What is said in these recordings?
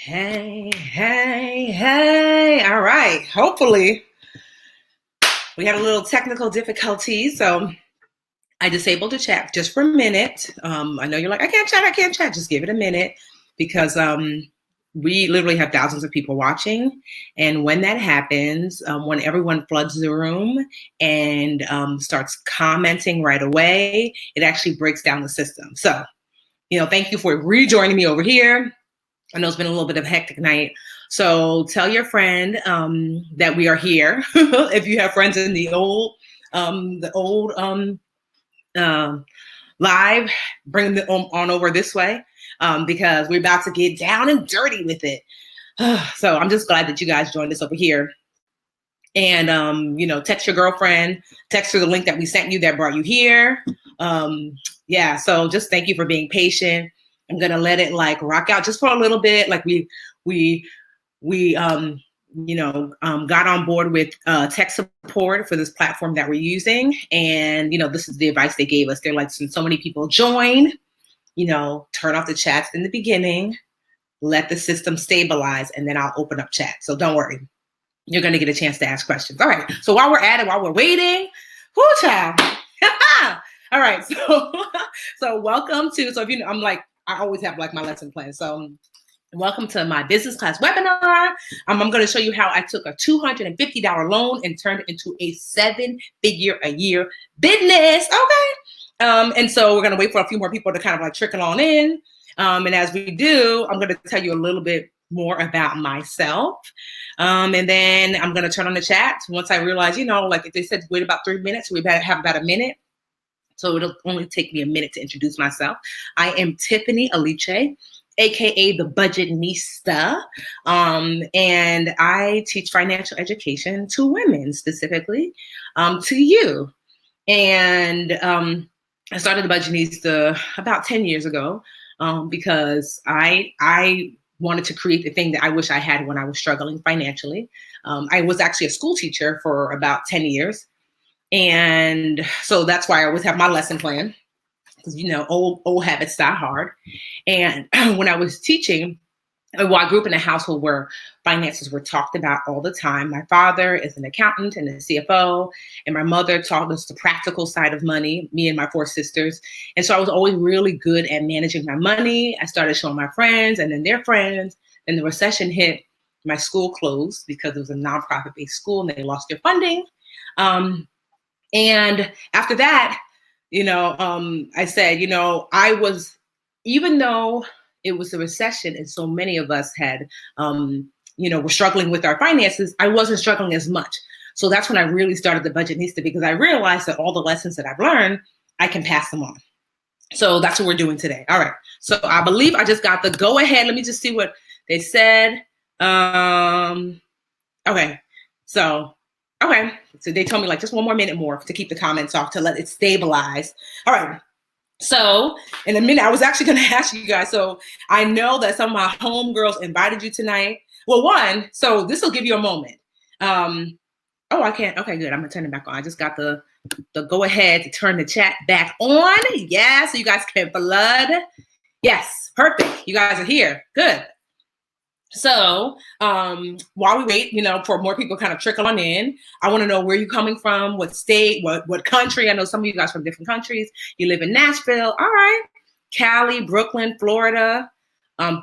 Hey, hey, hey. All right. Hopefully, we had a little technical difficulty. So I disabled the chat just for a minute. I know you're like, I can't chat. Just give it a minute because we literally have thousands of people watching. And when that happens, when everyone floods the room and starts commenting right away, it actually breaks down the system. So, thank you for rejoining me over here. I know it's been a little bit of a hectic night. So tell your friend that we are here. If you have friends in the old live, bring them on over this way because we're about to get down and dirty with it. So I'm just glad that you guys joined us over here. And, text your girlfriend, text her the link that we sent you that brought you here. So just thank you for being patient. I'm gonna let it rock out just for a little bit. Like we got on board with tech support for this platform that we're using, and this is the advice they gave us. They're like, since so many people join, turn off the chats in the beginning, let the system stabilize, and then I'll open up chat. So don't worry, you're gonna get a chance to ask questions. All right. So while we're waiting, whoo child. All right. So welcome to. So if I always have my lesson plan. So welcome to my business class webinar. I'm going to show you how I took a $250 loan and turned it into a 7-figure-a-year business. Okay. And so we're going to wait for a few more people to kind of trickle on in. And as we do, I'm going to tell you a little bit more about myself. And then I'm going to turn on the chat once I realize, if they said wait about 3 minutes, we better have about a minute. So it'll only take me a minute to introduce myself. I am Tiffany Aliche, AKA the Budgetnista. And I teach financial education to women, specifically to you. And I started the Budgetnista about 10 years ago because I wanted to create the thing that I wish I had when I was struggling financially. I was actually a school teacher for about 10 years. And so that's why I always have my lesson plan, because, old habits die hard. And when I was teaching, I grew up in a household where finances were talked about all the time. My father is an accountant and a CFO, and my mother taught us the practical side of money, me and my 4 sisters. And so I was always really good at managing my money. I started showing my friends and then their friends. Then the recession hit. My school closed because it was a nonprofit-based school and they lost their funding. And after that, I said, even though it was a recession and so many of us had, were struggling with our finances, I wasn't struggling as much. So that's when I really started the Budgetnista, because I realized that all the lessons that I've learned, I can pass them on. So that's what we're doing today. All right. So I believe I just got the go ahead. Let me just see what they said. Okay. So they told me just one more minute more to keep the comments off, to let it stabilize. All right. So in a minute, I was actually going to ask you guys. So I know that some of my homegirls invited you tonight. Well, so this will give you a moment. I can't. Okay, good. I'm going to turn it back on. I just got the go ahead to turn the chat back on. Yeah, so you guys can flood. Yes, perfect. You guys are here. Good. So while we wait, for more people kind of trickle on in, I want to know where you're coming from, what state, what country. I know some of you guys from different countries. You live in Nashville. All right. Cali, Brooklyn, Florida,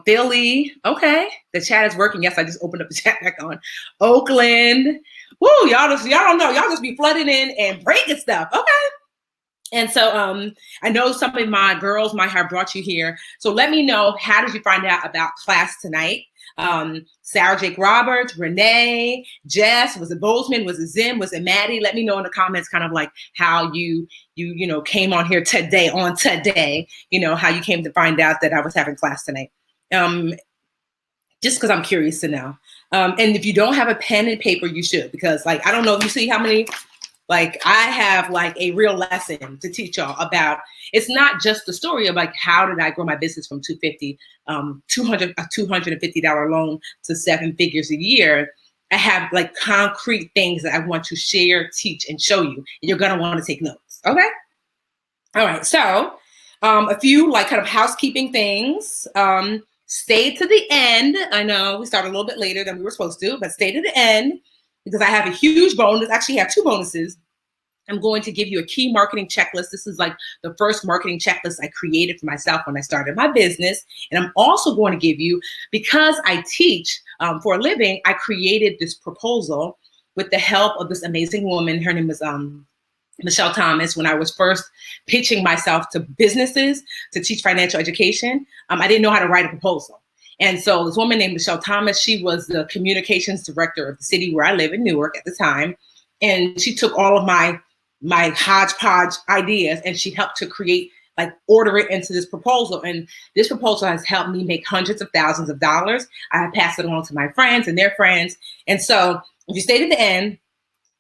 Philly. Okay. The chat is working. Yes, I just opened up the chat back on. Oakland. Woo, y'all don't know. Y'all just be flooding in and breaking stuff. Okay. And so I know some of my girls might have brought you here. So let me know, how did you find out about class tonight? Sarah Jake Roberts, Renee, Jess, was it Bozeman, was it Zim, was it Maddie? Let me know in the comments kind of how you came on here today, how you came to find out that I was having class tonight. Just because I'm curious to know. And if you don't have a pen and paper, you should, because I don't know if you see how many, I have a real lesson to teach y'all about. It's not just the story of how did I grow my business from $250 loan to 7 figures a year. I have concrete things that I want to share, teach, and show you. And you're gonna want to take notes. Okay. All right. So a few kind of housekeeping things. stay to the end. I know we started a little bit later than we were supposed to, but stay to the end because I have a huge bonus. Actually, I have two bonuses. I'm going to give you a key marketing checklist. This is like the first marketing checklist I created for myself when I started my business. And I'm also going to give you, because I teach for a living, I created this proposal with the help of this amazing woman. Her name is Michelle Thomas. When I was first pitching myself to businesses to teach financial education, I didn't know how to write a proposal. And so this woman named Michelle Thomas, she was the communications director of the city where I live in Newark at the time. And she took all of my hodgepodge ideas and she helped to create, like, order it into this proposal. And this proposal has helped me make hundreds of thousands of dollars. I have passed it along to my friends and their friends. And so if you stay to the end,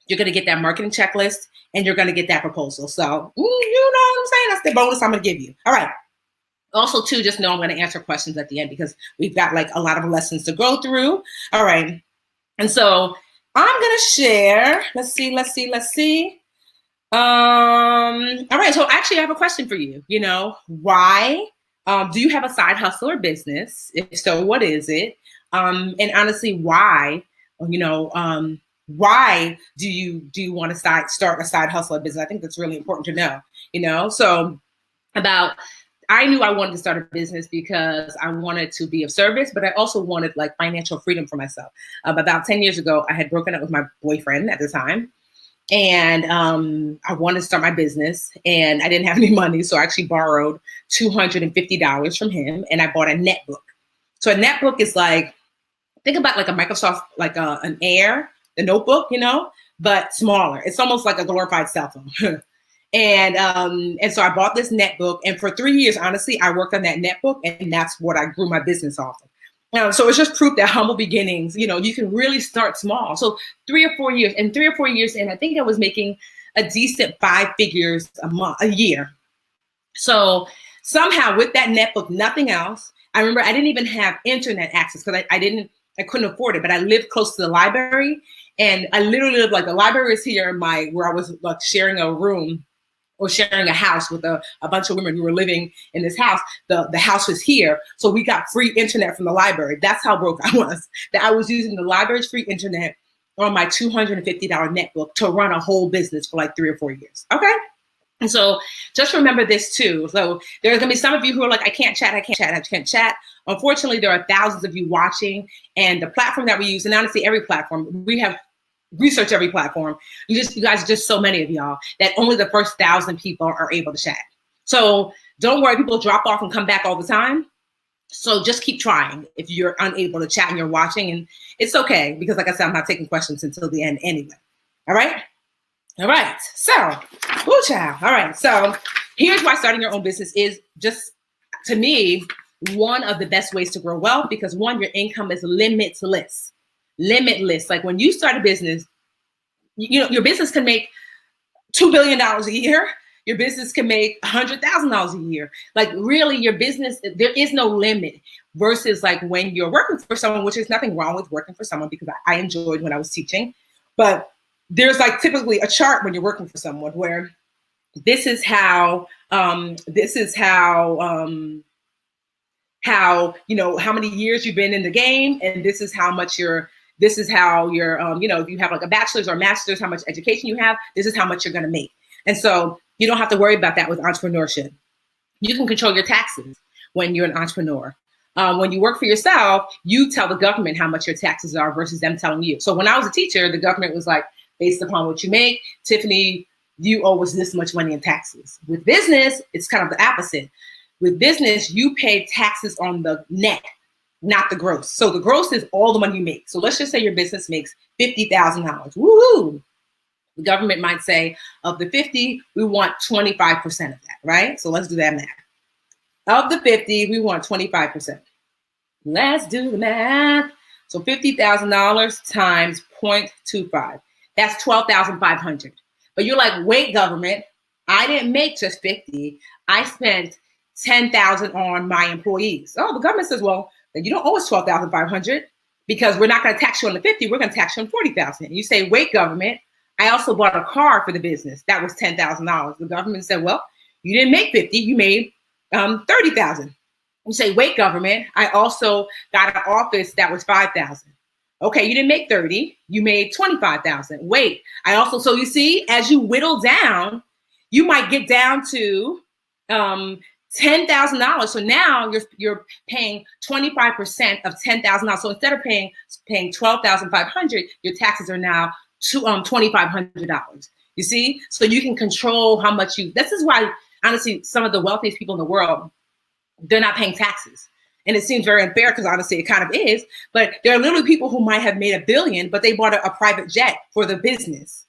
you're going to get that marketing checklist and you're going to get that proposal. So, you know what I'm saying? That's the bonus I'm going to give you. All right. Also, too, just know I'm going to answer questions at the end because we've got like a lot of lessons to go through. All right. And so I'm going to share. Let's see. All right. So actually, I have a question for you. You know, why do you have a side hustle or business? If so, what is it? And honestly, why? You know, why do you want to start a side hustle or business? I think that's really important to know. You know, so I knew I wanted to start a business because I wanted to be of service, but I also wanted like financial freedom for myself. About 10 years ago, I had broken up with my boyfriend at the time. And I wanted to start my business and I didn't have any money. So I actually borrowed $250 from him and I bought a netbook. So a netbook is like, think about like a Microsoft, like an Air, the notebook, you know, but smaller. It's almost like a glorified cell phone. And so I bought this netbook, and for 3 years, honestly, I worked on that netbook, and that's what I grew my business off of. So it's just proof that humble beginnings, you know, you can really start small. So 3 or 4 years, and 3 or 4 years in, I think I was making a decent 5 figures a year. So somehow with that netbook, nothing else. I remember I didn't even have internet access because I couldn't afford it, but I lived close to the library, and I literally lived like the library is here where I was like sharing a room or sharing a house with a bunch of women who were living in this house. The house was here. So we got free internet from the library. That's how broke I was, that I was using the library's free internet on my $250 netbook to run a whole business for like 3 or 4 years. Okay. And so just remember this too. So there's going to be some of you who are like, I can't chat. Unfortunately, there are thousands of you watching, and the platform that we use, and honestly, every platform, we have research every platform. You guys are just so many of y'all that only the first 1,000 people are able to chat. So don't worry, people drop off and come back all the time. So just keep trying if you're unable to chat and you're watching, and it's okay because like I said, I'm not taking questions until the end anyway. All right. So, woo child. All right. So here's why starting your own business is just, to me, one of the best ways to grow wealth, because one, your income is limitless. Like when you start a business, you know, your business can make $2 billion a year. Your business can make $100,000 a year. Like really your business, there is no limit versus like when you're working for someone, which is nothing wrong with working for someone because I enjoyed when I was teaching, but there's like typically a chart when you're working for someone where this is how, you know, how many years you've been in the game. And this is how your, you know, if you have like a bachelor's or master's, how much education you have, this is how much you're going to make. And so you don't have to worry about that with entrepreneurship. You can control your taxes when you're an entrepreneur. When you work for yourself, you tell the government how much your taxes are versus them telling you. So when I was a teacher, the government was like, based upon what you make, Tiffany, you owe us this much money in taxes. With business, it's kind of the opposite. With business, you pay taxes on the net, not the gross. So the gross is all the money you make. So let's just say your business makes $50,000. Woohoo! The government might say, of the 50, we want 25% of that, right? So let's do that math. Of the 50, we want 25%. Let's do the math. So $50,000 times 0.25. That's $12,500. But you're like, wait, government, I didn't make just 50. I spent 10,000 on my employees. Oh, the government says, well, then you don't owe us 12,500 because we're not going to tax you on the 50. We're going to tax you on 40,000. And you say, wait, government, I also bought a car for the business. That was $10,000. The government said, well, you didn't make 50. You made 30,000. You say, wait, government, I also got an office that was 5,000. Okay, you didn't make 30, you made 25,000. Wait, I also, so you see, as you whittle down, you might get down to $10,000. So now you're paying 25% of $10,000. So instead of paying 12,500, your taxes are now $2,500. You see, so you can control how much you. This is why, honestly, some of the wealthiest people in the world, they're not paying taxes. And it seems very unfair because honestly, it kind of is. But there are literally people who might have made $1 billion, but they bought a private jet for the business.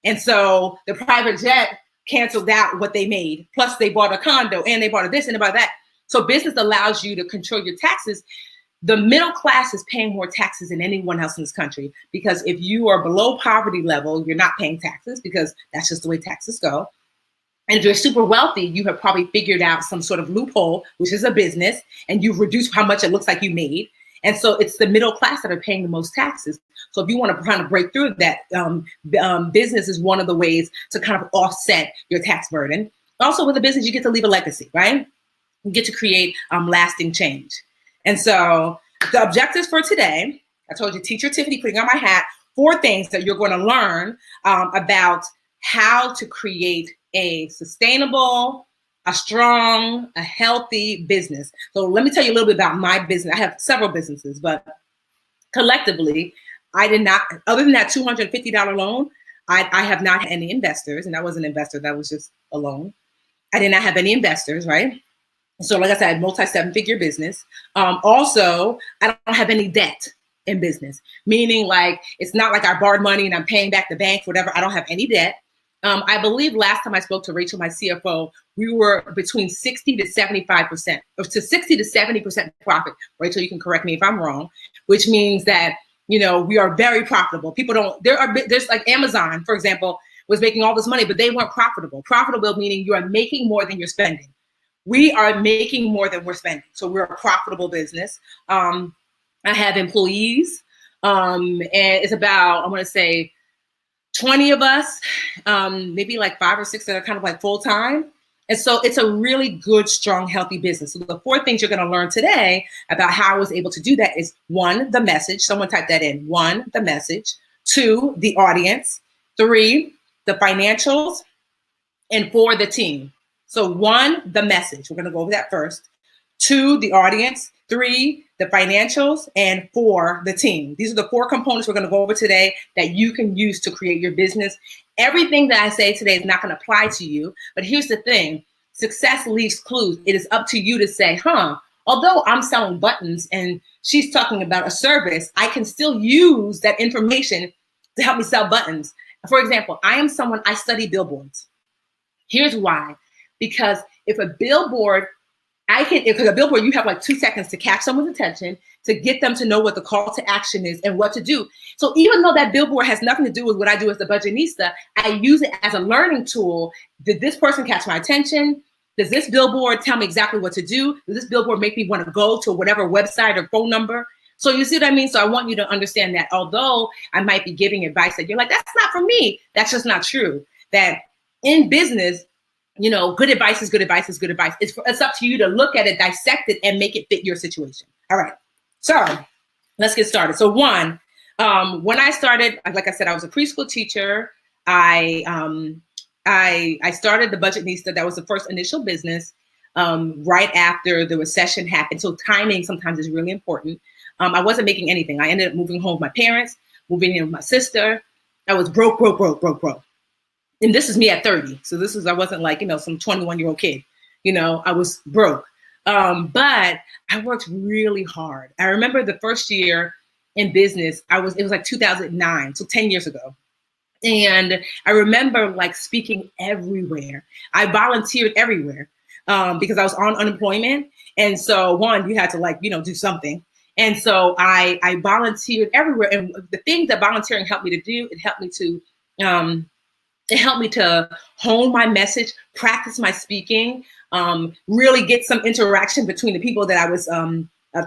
And so the private jet canceled out what they made. Plus they bought a condo and they bought a this and they bought that. So business allows you to control your taxes. The middle class is paying more taxes than anyone else in this country, because if you are below poverty level, you're not paying taxes because that's just the way taxes go. And if you're super wealthy, you have probably figured out some sort of loophole, which is a business, and you've reduced how much it looks like you made. And so it's the middle class that are paying the most taxes. So if you want to kind of break through that, business is one of the ways to kind of offset your tax burden. Also with a business, you get to leave a legacy, right? You get to create lasting change. And so the objectives for today, I told you, Teacher Tiffany, putting on my hat, 4 things that you're going to learn about how to create a sustainable, a strong, a healthy business. So let me tell you a little bit about my business. I have several businesses, but collectively, I did not, other than that $250 loan, I have not had any investors, and that was an investor, that was just a loan. I did not have any investors, right? So like I said, multi-7-figure business. Also, I don't have any debt in business, meaning like, it's not like I borrowed money and I'm paying back the bank, whatever. I don't have any debt. I believe last time I spoke to Rachel, my CFO, we were between 60 to 75%, or to 60 to 70% profit. Rachel, you can correct me if I'm wrong, which means that, you know, we are very profitable. People don't, there's like Amazon, for example, was making all this money, but they weren't profitable. Profitable meaning you are making more than you're spending. We are making more than we're spending. So we're a profitable business. I have employees, and it's about, I want to say, 20 of us, maybe like 5 or 6 that are kind of like full-time. And so it's a really good, strong, healthy business. So the 4 things you're going to learn today about how I was able to do that is 1, the message. Someone type that in. 1, the message. 2, the audience. 3, the financials. And 4, the team. So 1, the message. We're going to go over that first. 2, the audience. 3, the financials. And 4, the team. These are the 4 components we're going to go over today that you can use to create your business. Everything that I say today is not going to apply to you. But here's the thing. Success leaves clues. It is up to you to say, although I'm selling buttons and she's talking about a service, I can still use that information to help me sell buttons. For example, I study billboards. Here's why. Because if a billboard, because a billboard, you have like 2 seconds to catch someone's attention, to get them to know what the call to action is and what to do. So even though that billboard has nothing to do with what I do as the Budgetnista, I use it as a learning tool. Did this person catch my attention? Does this billboard tell me exactly what to do? Does this billboard make me want to go to whatever website or phone number? So you see what I mean? So I want you to understand that although I might be giving advice that you're like, that's not for me, that's just not true. That in business, you know, good advice is good advice is good advice. It's up to you to look at it, dissect it, and make it fit your situation. All right. So let's get started. So 1, when I started, like I said, I was a preschool teacher. I started the Budgetnista. That was the first initial business right after the recession happened. So timing sometimes is really important. I wasn't making anything. I ended up moving home with my parents, moving in with my sister. I was broke. And this is me at 30. So I wasn't like, you know, some 21-year-old kid, you know, I was broke. But I worked really hard. I remember the first year in business, it was like 2009, so 10 years ago. And I remember like speaking everywhere. I volunteered everywhere because I was on unemployment. And so 1, you had to like, you know, do something. And so I volunteered everywhere. And the things that volunteering helped me to do, it helped me to hone my message, practice my speaking, really get some interaction between the people that I was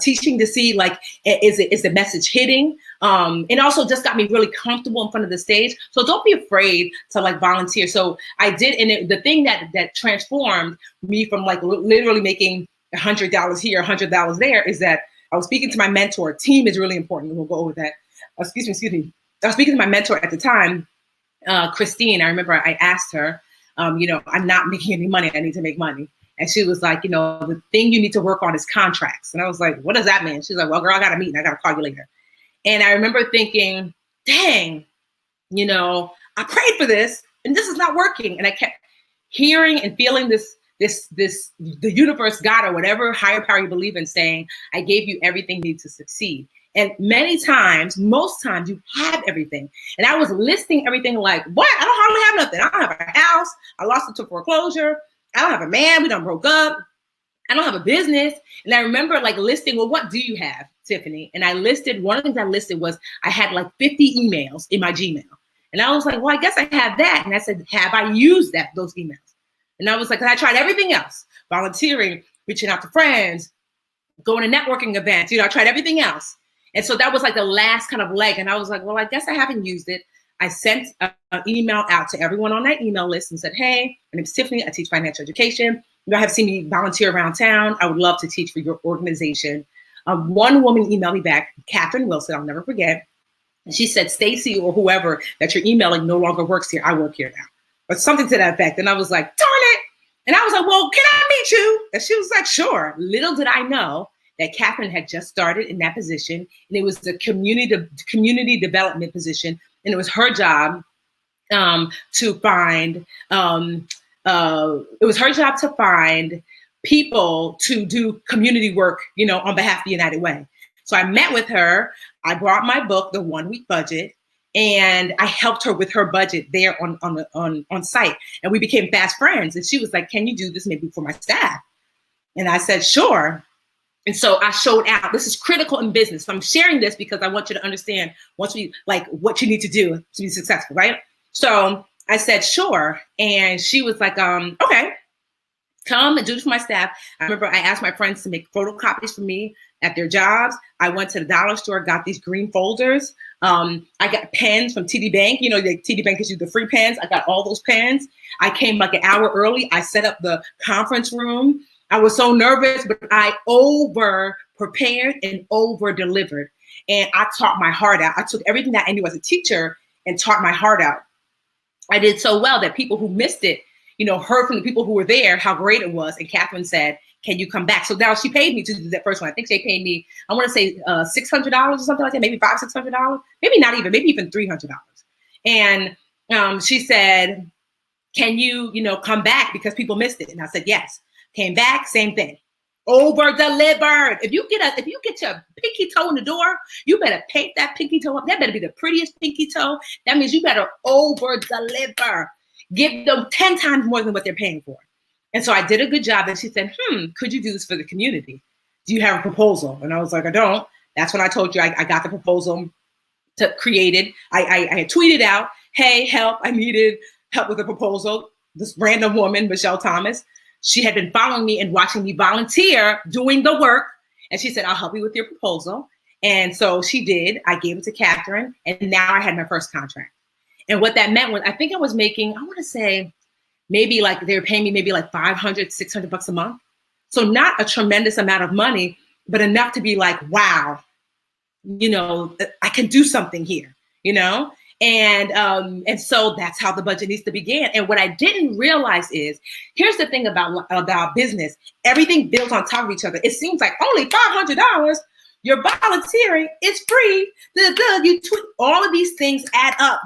teaching to see, like, is the message hitting? And also just got me really comfortable in front of the stage. So don't be afraid to like volunteer. So I did, and the thing that transformed me from like literally making $100 here, $100 there, is that I was speaking to my mentor. Team is really important. We'll go over that. Excuse me. I was speaking to my mentor at the time, Christine. I remember I asked her, I'm not making any money. I need to make money. And she was like, the thing you need to work on is contracts. And I was like, what does that mean? She's like, well, girl, I got a meeting. I got to call you later. And I remember thinking, dang, I prayed for this and this is not working. And I kept hearing and feeling the universe, God, or whatever higher power you believe in, saying, I gave you everything you need to succeed. And most times you have everything. And I was listing everything like, what? I don't hardly have nothing. I don't have a house. I lost it to foreclosure. I don't have a man. We done broke up. I don't have a business. And I remember listing, well, what do you have, Tiffany? And I listed, one of the things I listed was I had 50 emails in my Gmail. And I was like, well, I guess I have that. And I said, have I used those emails? And I was like, I tried everything else, volunteering, reaching out to friends, going to networking events. I tried everything else. And so that was the last kind of leg. And I was like, well, I guess I haven't used it. I sent an email out to everyone on that email list and said, hey, my name's Tiffany. I teach financial education. You have seen me volunteer around town. I would love to teach for your organization. One woman emailed me back, Catherine Wilson, I'll never forget. And she said, Stacy or whoever that you're emailing no longer works here. I work here now. Or something to that effect. And I was like, darn it. And I was like, well, can I meet you? And she was like, sure. Little did I know that Catherine had just started in that position. And it was the community development position. And it was her job to find, people to do community work, on behalf of the United Way. So I met with her. I brought my book, The 1 Week Budget, and I helped her with her budget there on site. And we became fast friends. And she was like, can you do this maybe for my staff? And I said, sure. And so I showed out. This is critical in business. So I'm sharing this because I want you to understand what you need to do to be successful, right? So I said, sure. And she was like, okay, come and do this for my staff. I remember I asked my friends to make photocopies for me at their jobs. I went to the dollar store, got these green folders. I got pens from TD Bank. TD Bank gives you the free pens. I got all those pens. I came an hour early. I set up the conference room. I was so nervous, but I over prepared and over delivered. And I taught my heart out. I took everything that I knew as a teacher and taught my heart out. I did so well that people who missed it, heard from the people who were there how great it was. And Catherine said, can you come back? So now she paid me to do that first one. I think they paid me, I want to say $600 or something like that, maybe $600, maybe not even, maybe even $300. And she said, can you, come back because people missed it? And I said, yes. Came back, same thing. Over delivered. If you get your pinky toe in the door, you better paint that pinky toe up. That better be the prettiest pinky toe. That means you better over deliver. Give them 10 times more than what they're paying for. And so I did a good job. And she said, could you do this for the community? Do you have a proposal? And I was like, I don't. That's when I told you I got the proposal created. I had tweeted out, hey, help. I needed help with a proposal. This random woman, Michelle Thomas, she had been following me and watching me volunteer doing the work. And she said, I'll help you with your proposal. And so she did. I gave it to Catherine. And now I had my first contract. And what that meant was, I think I was making, I want to say, maybe they were paying me maybe $500, $600 a month. So not a tremendous amount of money, but enough to be like, wow, I can do something here, And so that's how the budget needs to begin. And what I didn't realize is, here's the thing about business. Everything built on top of each other. It seems like only $500. You're volunteering. It's free. You tweet. All of these things add up.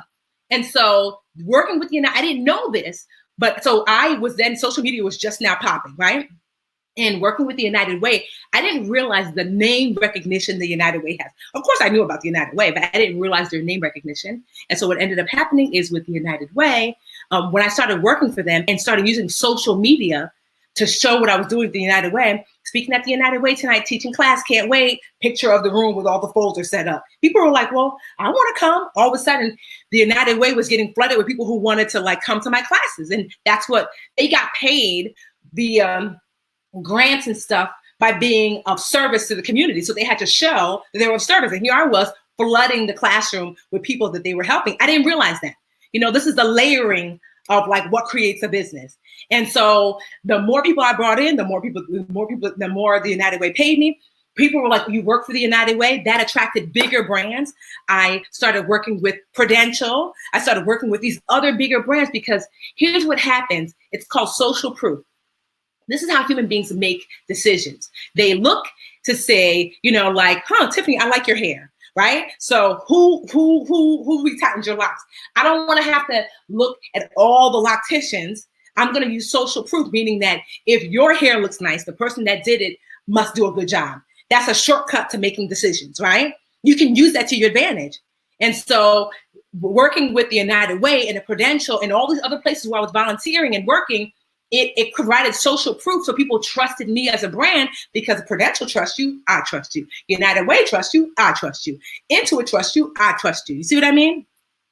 And so working with I didn't know this, but so I was then, social media was just now popping, right? And working with the United Way, I didn't realize the name recognition the United Way has. Of course, I knew about the United Way, but I didn't realize their name recognition. And so what ended up happening is with the United Way, when I started working for them and started using social media to show what I was doing with the United Way, speaking at the United Way tonight, teaching class, can't wait, picture of the room with all the folders set up. People were like, well, I want to come. All of a sudden, the United Way was getting flooded with people who wanted to come to my classes. And that's what they got paid, the grants and stuff, by being of service to the community. So they had to show that they were of service. And here I was flooding the classroom with people that they were helping. I didn't realize that. This is the layering of like what creates a business. And so the more people I brought in, the more the United Way paid me. People were like, you work for the United Way. That attracted bigger brands. I started working with Prudential. I started working with these other bigger brands because here's what happens. It's called social proof. This is how human beings make decisions. They look to say, like, Tiffany, I like your hair, right? So who retightened your locks? I don't want to have to look at all the locticians. I'm going to use social proof, meaning that if your hair looks nice, the person that did it must do a good job. That's a shortcut to making decisions, right? You can use that to your advantage. And so working with the United Way and the Prudential and all these other places where I was volunteering and working, it provided social proof. So people trusted me as a brand because Prudential trusts you, I trust you. United Way trusts you, I trust you. Intuit trusts you, I trust you. You see what I mean?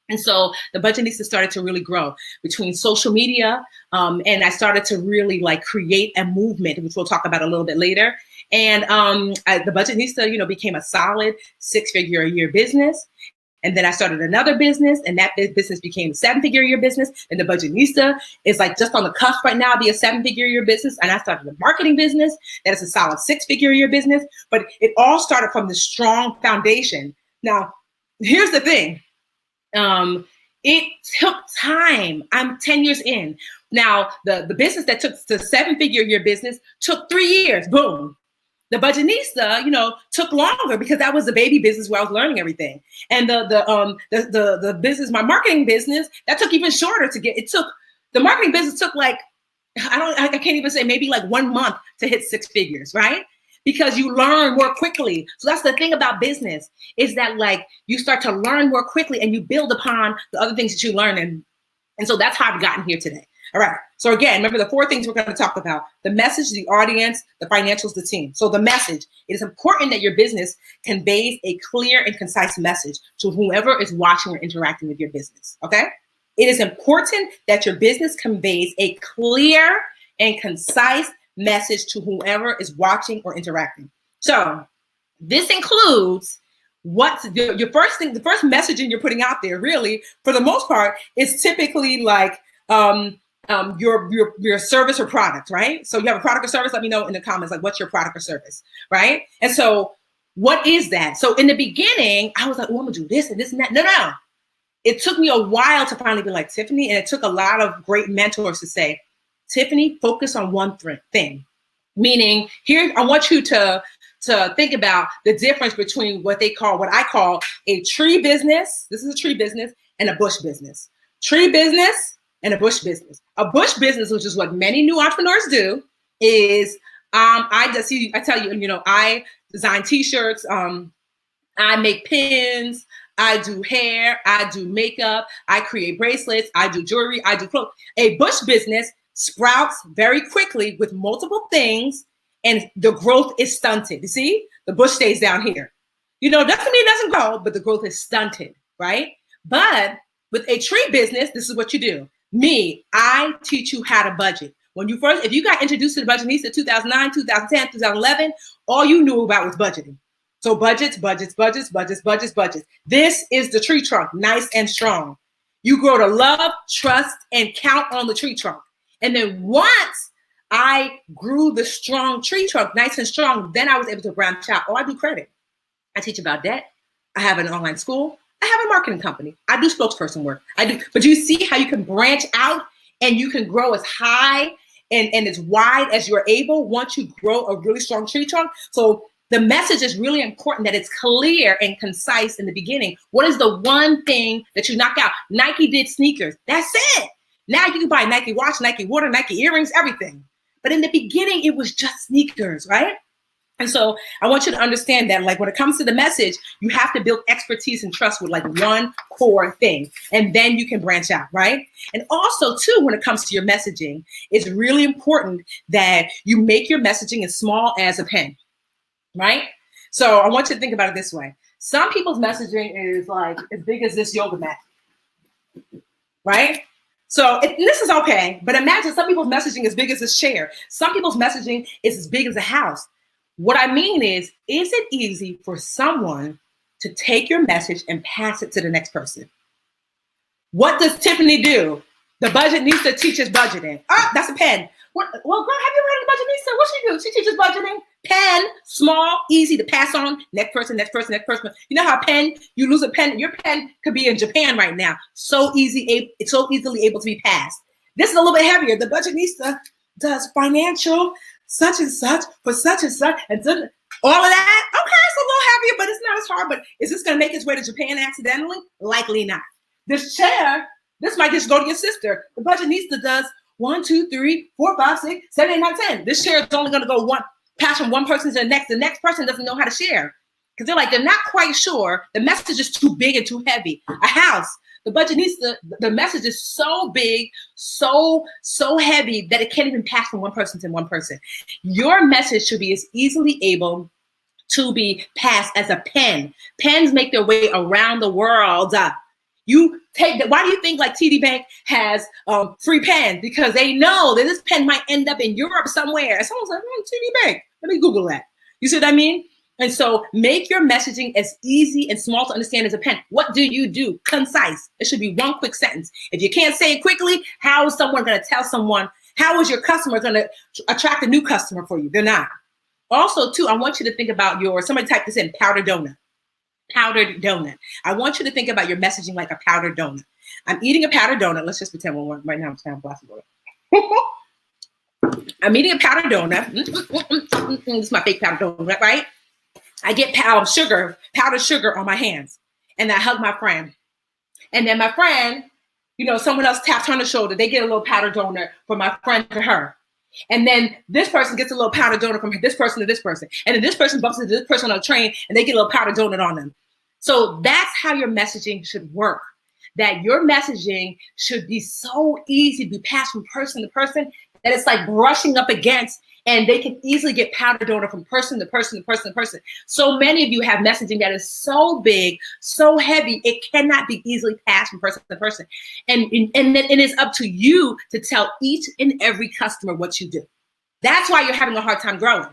And so the Budgetnista started to really grow between social media, and I started to really like create a movement, which we'll talk about a little bit later. And the Budgetnista, became a solid 6-figure a year business. And then I started another business, and that business became a 7-figure a year business. And the Budgetnista is like just on the cusp right now, be a 7-figure a year business. And I started a marketing business that is a solid 6-figure a year business. But it all started from this strong foundation. Now, here's the thing. It took time. I'm 10 years in. Now, the business that took the 7-figure a year business took 3 years. Boom. The Budgetnista, took longer because that was the baby business where I was learning everything. And the business, my marketing business, that took even shorter to get. The marketing business took like, I can't even say, maybe like 1 month to hit 6 figures, right? Because you learn more quickly. So that's the thing about business, is that like you start to learn more quickly and you build upon the other things that you learn. And so that's how I've gotten here today. All right. So again, remember the 4 things we're going to talk about: the message, the audience, the financials, the team. So the message: it is important that your business conveys a clear and concise message to whoever is watching or interacting with your business. Okay. It is important that your business conveys a clear and concise message to whoever is watching or interacting. So this includes what's your first thing, the first messaging you're putting out there, really, for the most part, is typically like, your service or product, right? So you have a product or service, let me know in the comments, like, what's your product or service, right? And so what is that? So in the beginning, I was like, oh, I'm gonna do this and this and that. No. It took me a while to finally be like, Tiffany, and it took a lot of great mentors to say, Tiffany, focus on one thing. Meaning, here, I want you to think about the difference between what I call a tree business. This is a tree business, and a bush business. Tree business and a bush business. A bush business, which is what many new entrepreneurs do, is I design t-shirts, I make pins, I do hair, I do makeup, I create bracelets, I do jewelry, I do clothes. A bush business sprouts very quickly with multiple things, and the growth is stunted. You see, the bush stays down here. Doesn't mean it doesn't grow, but the growth is stunted, right? But with a tree business, this is what you do. I teach you how to budget. If you got introduced to the Budgetnista 2009, 2010, 2011, all you knew about was budgeting. So budgets. This is the tree trunk, nice and strong. You grow to love, trust, and count on the tree trunk. And then once I grew the strong tree trunk, nice and strong, then I was able to branch out. I do credit. I teach about debt. I have an online school. I have a marketing company. I do spokesperson work. But you see how you can branch out and you can grow as high and as wide as you're able once you grow a really strong tree trunk. So the message is really important, that it's clear and concise in the beginning. What is the one thing that you knock out? Nike did sneakers. That's it. Now you can buy Nike watch, Nike water, Nike earrings, everything. But in the beginning, it was just sneakers, right? And so I want you to understand that, like, when it comes to the message, you have to build expertise and trust with like one core thing, and then you can branch out, right? And also, too, when it comes to your messaging, it's really important that you make your messaging as small as a pen, right? So I want you to think about it this way. Some people's messaging is like as big as this yoga mat, right? So this is okay, but imagine some people's messaging is big as this chair. Some people's messaging is as big as a house. What I mean is it easy for someone to take your message and pass it to the next person? What does Tiffany do? The Budgetnista teaches budgeting. Oh, that's a pen. What, well, girl, have you heard of the Budgetnista? What she do? She teaches budgeting. Pen, small, easy to pass on. Next person, next person, next person. You know how pen, you lose a pen, your pen could be in Japan right now. So easy, it's so easily able to be passed. This is a little bit heavier. The Budgetnista does financial such and such for such and such and all of that. Okay, it's a little heavier, but it's not as hard. But is this going to make its way to Japan accidentally? Likely not. This chair, this might just go to your sister. The Budgetnista does 1, 2, 3, 4, 5, 6, 7, 8, 9, 10. This share is only going to go pass from one person to the next. The next person doesn't know how to share because they're not quite sure. The message is too big and too heavy. A house, the Budgetnista, the message is so big, so heavy that it can't even pass from one person to one person. Your message should be as easily able to be passed as a pen. Pens make their way around the world. You take that. Why do you think like TD Bank has free pens? Because they know that this pen might end up in Europe somewhere. And someone's like, TD Bank. Let me Google that. You see what I mean? And so make your messaging as easy and small to understand as a pen. What do you do? Concise. It should be one quick sentence. If you can't say it quickly, how is someone going to tell someone? How is your customer going to attract a new customer for you? They're not. Also, too, I want you to think about somebody type this in, powdered donut. Powdered donut. I want you to think about your messaging like a powdered donut. I'm eating a powdered donut. Let's just pretend one right now. I'm trying to glass of water. I'm eating a powdered donut. This is my fake powdered donut, right? I get powdered sugar on my hands, and I hug my friend. And then my friend, someone else taps her on the shoulder. They get a little powdered donut from my friend to her. And then this person gets a little powdered donut from this person to this person. And then this person bumps into this person on a train and they get a little powdered donut on them. So that's how your messaging should work. That your messaging should be so easy to be passed from person to person that it's like brushing up against, and they can easily get powdered donut from person to person to person to person. So many of you have messaging that is so big, so heavy, it cannot be easily passed from person to person. And then it is up to you to tell each and every customer what you do. That's why you're having a hard time growing,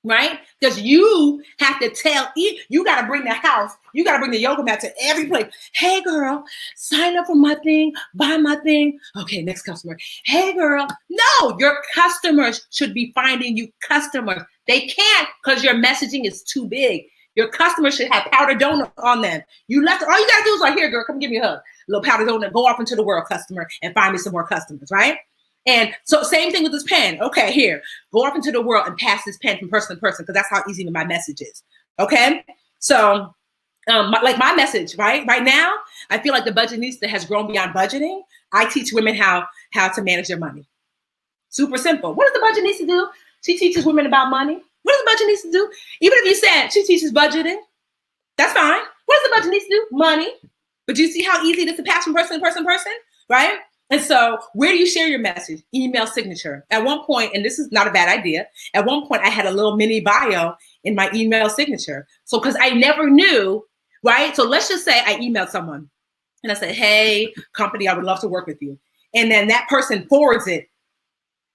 right? Because you have to tell, you got to bring the house, you got to bring the yoga mat to every place. Hey girl, sign up for my thing, buy my thing. Okay, next customer. Hey girl, no, your customers should be finding you customers. They can't because your messaging is too big. Your customers should have powdered donut on them. All you got to do is like, here girl, come give me a hug. A little powdered donut, go off into the world, customer, and find me some more customers, right? And so same thing with this pen. Okay, here, go off into the world and pass this pen from person to person because that's how easy my message is. Okay, so my message, right now, I feel like the Budgetnista has grown beyond budgeting. I teach women how to manage their money. Super simple. What does the Budgetnista do? She teaches women about money. What does the Budgetnista do? Even if you said she teaches budgeting, that's fine. What does the Budgetnista do? Money. But do you see how easy it is to pass from person to person to person, right? And so where do you share your message? Email signature. At one point, and this is not a bad idea, at one point I had a little mini bio in my email signature. So because I never knew, right? So let's just say I emailed someone and I said, hey, company, I would love to work with you. And then that person forwards the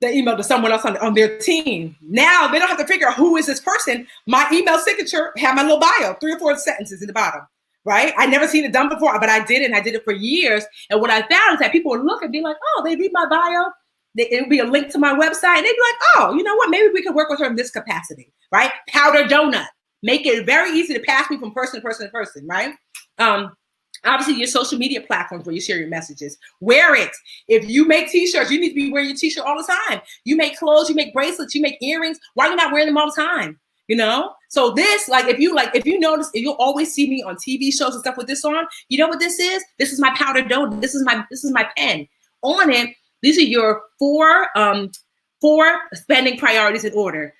email to someone else on their team. Now they don't have to figure out who is this person. My email signature had my little bio, 3 or 4 sentences in the bottom. Right? I never seen it done before, but I did it, and I did it for years. And what I found is that people would look and be like, oh, they read my bio. It would be a link to my website. And they'd be like, oh, you know what? Maybe we could work with her in this capacity, right? Powder donut. Make it very easy to pass me from person to person to person, right? Obviously, your social media platforms where you share your messages. Wear it. If you make t-shirts, you need to be wearing your t-shirt all the time. You make clothes, you make bracelets, you make earrings. Why are you not wearing them all the time? So this, if you notice, you'll always see me on TV shows and stuff with this on. You know what this is? This is my powdered donut. This is my pen. On it, these are your four spending priorities in order.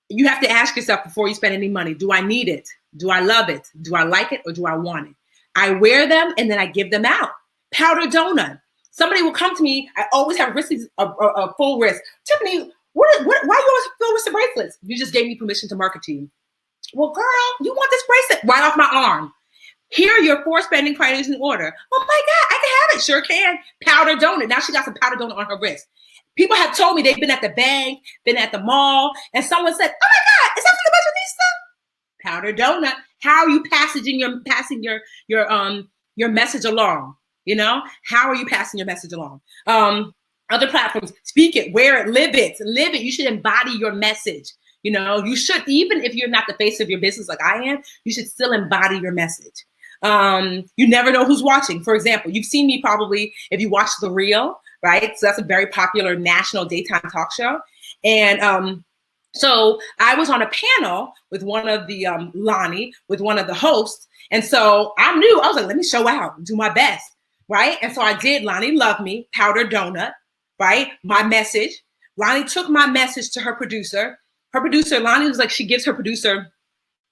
You have to ask yourself before you spend any money, do I need it? Do I love it? Do I like it? Or do I want it? I wear them and then I give them out. Powdered donut. Somebody will come to me. I always have a full wrist. Tiffany, why you always fill with the bracelets? You just gave me permission to market to you. Well, girl, you want this bracelet right off my arm. Here are your 4 spending priorities in order. Oh my God, I can have it. Sure can. Powdered donut. Now she got some powdered donut on her wrist. People have told me they've been at the bank, been at the mall, and someone said, oh my God, is that from the Budgetnista? Powdered donut. How are you passing your message along? You know, how are you passing your message along? Other platforms, speak it, wear it, live it, live it. You should embody your message. You know, you should, even if you're not the face of your business like I am, you should still embody your message. You never know who's watching. For example, you've seen me probably if you watch The Real, right? So that's a very popular national daytime talk show. And so I was on a panel with one of the Lonnie, with one of the hosts. And so I knew, I was like, let me show out, do my best, right? And so I did Lonnie Love Me, Powder Donut, right? My message. Lonnie took my message to her producer. Her producer, Lonnie, was like, she gives her producer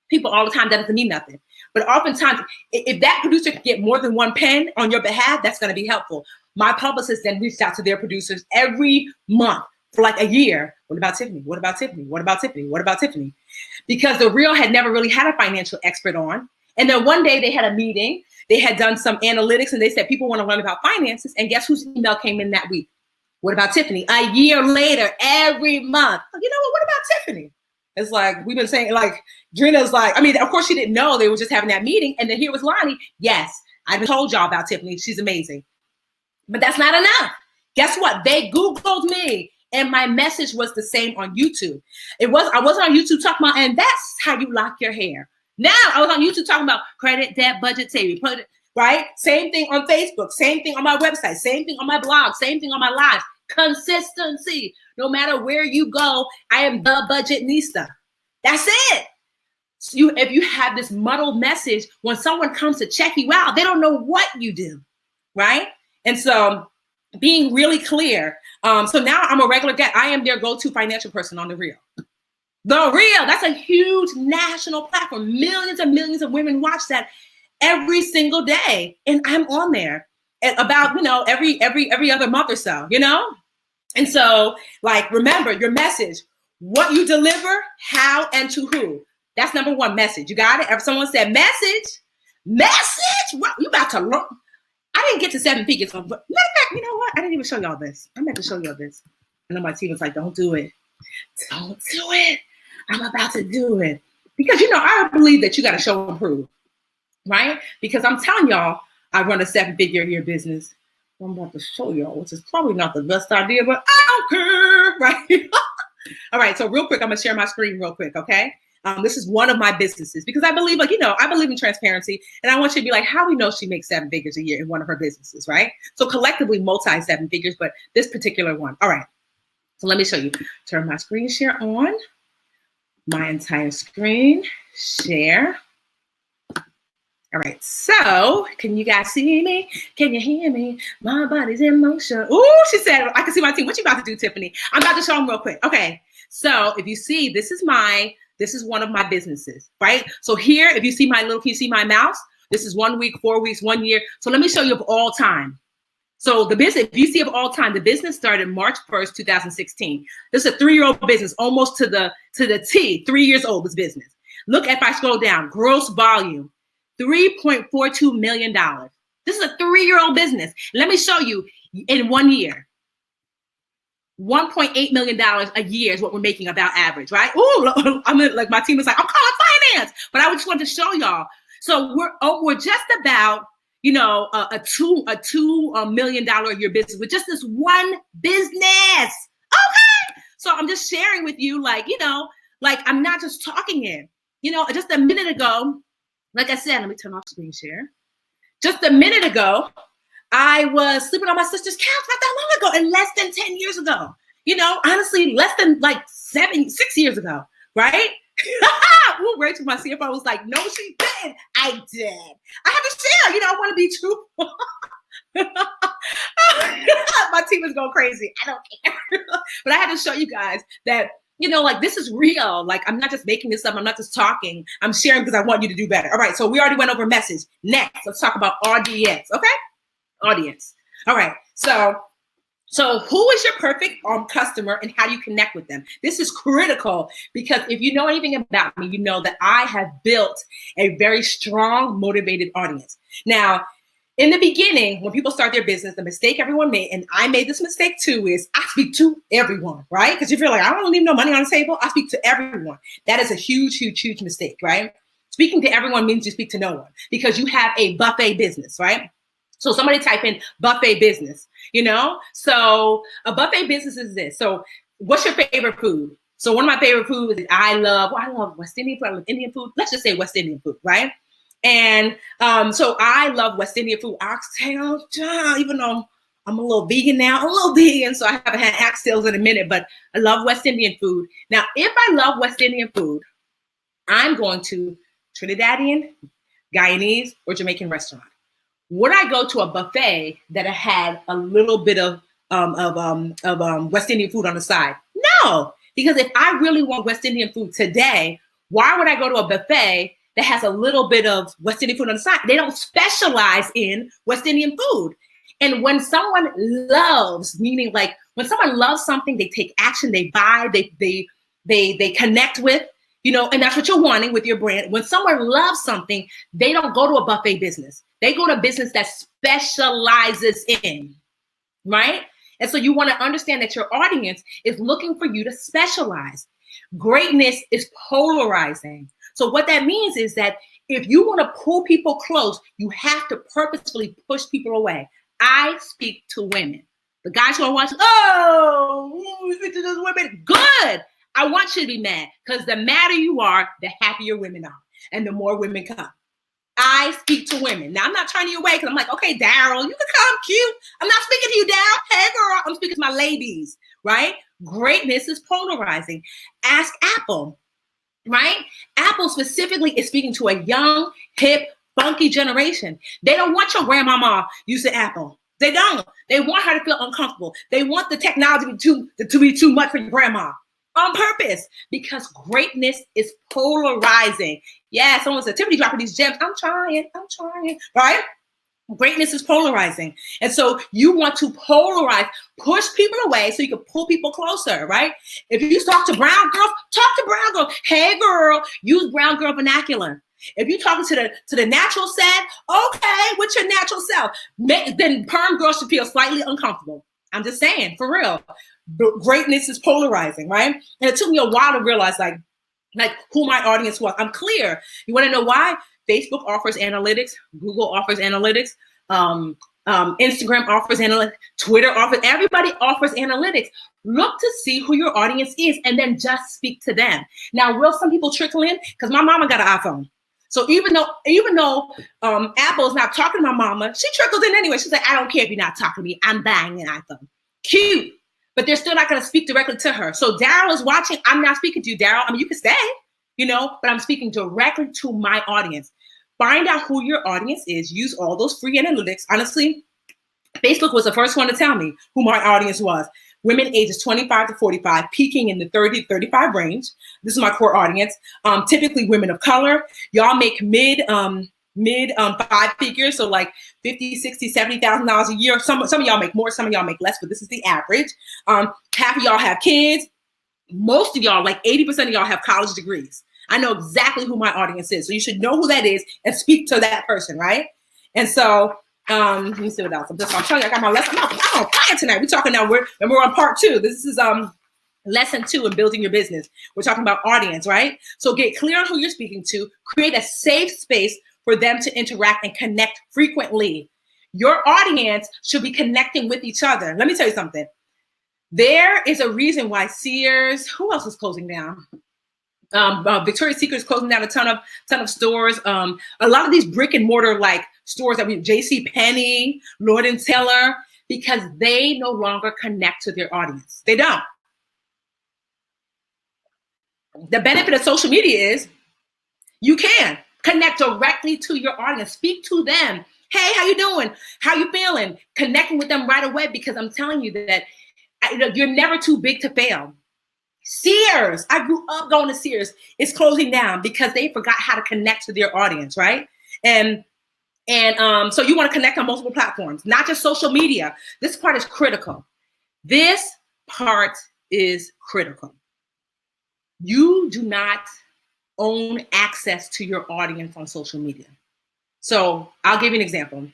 people all the time. That doesn't mean nothing. But oftentimes, if that producer can get more than one pen on your behalf, that's going to be helpful. My publicist then reached out to their producers every month for like a year. What about Tiffany? What about Tiffany? What about Tiffany? What about Tiffany? Because The Real had never really had a financial expert on. And then one day they had a meeting. They had done some analytics and they said, people want to learn about finances. And guess whose email came in that week? What about Tiffany? A year later, every month. You know what about Tiffany? It's like, we've been saying, like, Drina's like, I mean, of course she didn't know they were just having that meeting. And then here was Lonnie. Yes, I've told y'all about Tiffany. She's amazing. But that's not enough. Guess what? They Googled me and my message was the same on YouTube. I wasn't on YouTube talking about, and that's how you lock your hair. Now I was on YouTube talking about credit, debt, budget saving, right? Same thing on Facebook, same thing on my website, same thing on my blog, same thing on my lives. Consistency. No matter where you go, I am the budgetnista. That's it. So if you have this muddled message, when someone comes to check you out, they don't know what you do, right? And so being really clear. So now I'm a regular guest. I am their go-to financial person on The Real. The Real, that's a huge national platform. Millions and millions of women watch that every single day. And I'm on there about, every other month or so, And so, like, remember your message, what you deliver, how, and to who. That's number one, message. You got it? If someone said message, what you about to learn? I didn't get to 7 figures. But matter of fact, you know what? I didn't even show y'all this. I meant to show y'all this. I know my team was like, don't do it. Don't do it. I'm about to do it. Because, I believe that you got to show and prove, right? Because I'm telling y'all, I run a 7-figure a year business. I'm about to show y'all, which is probably not the best idea, but I don't care, right? All right, so real quick, I'm going to share my screen real quick, okay? This is one of my businesses because I believe, I believe in transparency, and I want you to be like, how we know she makes 7 figures a year in one of her businesses, right? So collectively multi 7 figures, but this particular one. All right, so let me show you. Turn my screen share on, my entire screen share. All right, so can you guys see me? Can you hear me? My body's in motion. Ooh, she said, I can see my team. What you about to do, Tiffany? I'm about to show them real quick. Okay, so if you see, this is one of my businesses, right? So here, if you see can you see my mouse? This is 1 week, 4 weeks, 1 year. So let me show you of all time. So the business, if you see of all time, the business started March 1st, 2016. This is a 3-year-old business, almost to the T, 3 years old, this business. Look, if I scroll down, gross volume, $3.42 million. This is a 3-year-old business. Let me show you in 1 year. $1.8 million a year is what we're making about average, right? Ooh, like my team is like, I'm calling finance, but I just wanted to show y'all. So we're just about, a $2 million a year business with just this one business. Okay. So I'm just sharing with you, like I'm not just talking it. Just a minute ago, like I said, let me turn off screen share. Just a minute ago, I was sleeping on my sister's couch not that long ago, and less than 10 years ago. Honestly, less than like 6 years ago, right? Well, Rachel, my CFO, was like, no, she didn't. I did. I have to share. I want to be truthful. My team is going crazy. I don't care. But I had to show you guys that, like, this is real. Like, I'm not just making this up. I'm not just talking. I'm sharing because I want you to do better. All right. So we already went over message. Next, let's talk about audience. Okay. Audience. All right. So who is your perfect customer and how do you connect with them? This is critical because if you know anything about me, you know that I have built a very strong, motivated audience. Now, in the beginning, when people start their business, the mistake everyone made, and I made this mistake too, is I speak to everyone, right? Because you feel like, I don't leave no money on the table. I speak to everyone. That is a huge, huge, huge mistake, right? Speaking to everyone means you speak to no one because you have a buffet business, right? So somebody type in buffet business, So a buffet business is this. So what's your favorite food? So one of my favorite foods is I love West Indian food. I love Indian food. Let's just say West Indian food, right? And so I love West Indian food. Oxtails, even though I'm a little vegan now, so I haven't had oxtails in a minute, but I love West Indian food. Now, if I love West Indian food, I'm going to Trinidadian, Guyanese, or Jamaican restaurant. Would I go to a buffet that had a little bit of West Indian food on the side? No, because if I really want West Indian food today, why would I go to a buffet that has a little bit of West Indian food on the side? They don't specialize in West Indian food. And when someone loves, meaning like when someone loves something, they take action, they buy, they connect with, and that's what you're wanting with your brand. When someone loves something, they don't go to a buffet business. They go to a business that specializes in, right? And so you want to understand that your audience is looking for you to specialize. Greatness is polarizing. So what that means is that if you want to pull people close, you have to purposefully push people away. I speak to women. The guys who are watching, we speak to those women. Good. I want you to be mad, because the madder you are, the happier women are, and the more women come. I speak to women. Now, I'm not turning you away because I'm like, okay, Daryl, you can come, cute. I'm not speaking to you, Daryl. Hey, girl, I'm speaking to my ladies, right? Greatness is polarizing. Ask Apple, right? Apple specifically is speaking to a young, hip, funky generation. They don't want your grandmama using Apple. They don't. They want her to feel uncomfortable. They want the technology to be too much for your grandma. On purpose, because greatness is polarizing. Yeah, someone said, Tiffany dropping these gems. I'm trying, right? Greatness is polarizing. And so you want to polarize, push people away so you can pull people closer, right? If you talk to brown girls, talk to brown girls. Hey, girl, use brown girl vernacular. If you're talking to the natural set, okay, what's your natural self? Then perm girls should feel slightly uncomfortable. I'm just saying, for real. Greatness is polarizing, right? And it took me a while to realize like who my audience was. I'm clear. You want to know why? Facebook offers analytics, Google offers analytics, Instagram offers analytics, Twitter offers, everybody offers analytics. Look to see who your audience is and then just speak to them. Now, will some people trickle in? Because my mama got an iPhone. So even though Apple's not talking to my mama, she trickles in anyway. She's like, I don't care if you're not talking to me. I'm buying an iPhone. Cute. But they're still not going to speak directly to her. So Daryl is watching. I'm not speaking to you, Daryl. I mean, you can stay, but I'm speaking directly to my audience. Find out who your audience is. Use all those free analytics. Honestly, Facebook was the first one to tell me who my audience was. Women ages 25 to 45, peaking in the 30 to 35 range. This is my core audience. Typically women of color. Y'all make mid five figures, so like 50, 60, $70,000 a year. Some of y'all make more, some of y'all make less, but this is the average. Half of y'all have kids. Most of y'all, like 80% of y'all, have college degrees. I know exactly who my audience is, so you should know who that is and speak to that person, right? And so let me see what else. I'm telling you, I got my lesson. I'm on fire tonight. We're talking now. We're on part 2. This is lesson 2 in building your business. We're talking about audience, right? So get clear on who you're speaking to. Create a safe space for them to interact and connect frequently. Your audience should be connecting with each other. Let me tell you something. There is a reason why Sears, who else is closing down? Victoria's Secret is closing down a ton of stores. A lot of these brick and mortar like stores that J.C. Penney, Lord & Taylor, because they no longer connect to their audience. They don't. The benefit of social media is you can connect directly to your audience. Speak to them. Hey, how you doing? How you feeling? Connecting with them right away, because I'm telling you that you're never too big to fail. Sears, I grew up going to Sears. It's closing down because they forgot how to connect to their audience, right? And so you want to connect on multiple platforms, not just social media. This part is critical. This part is critical. You do not own access to your audience on social media. So I'll give you an example.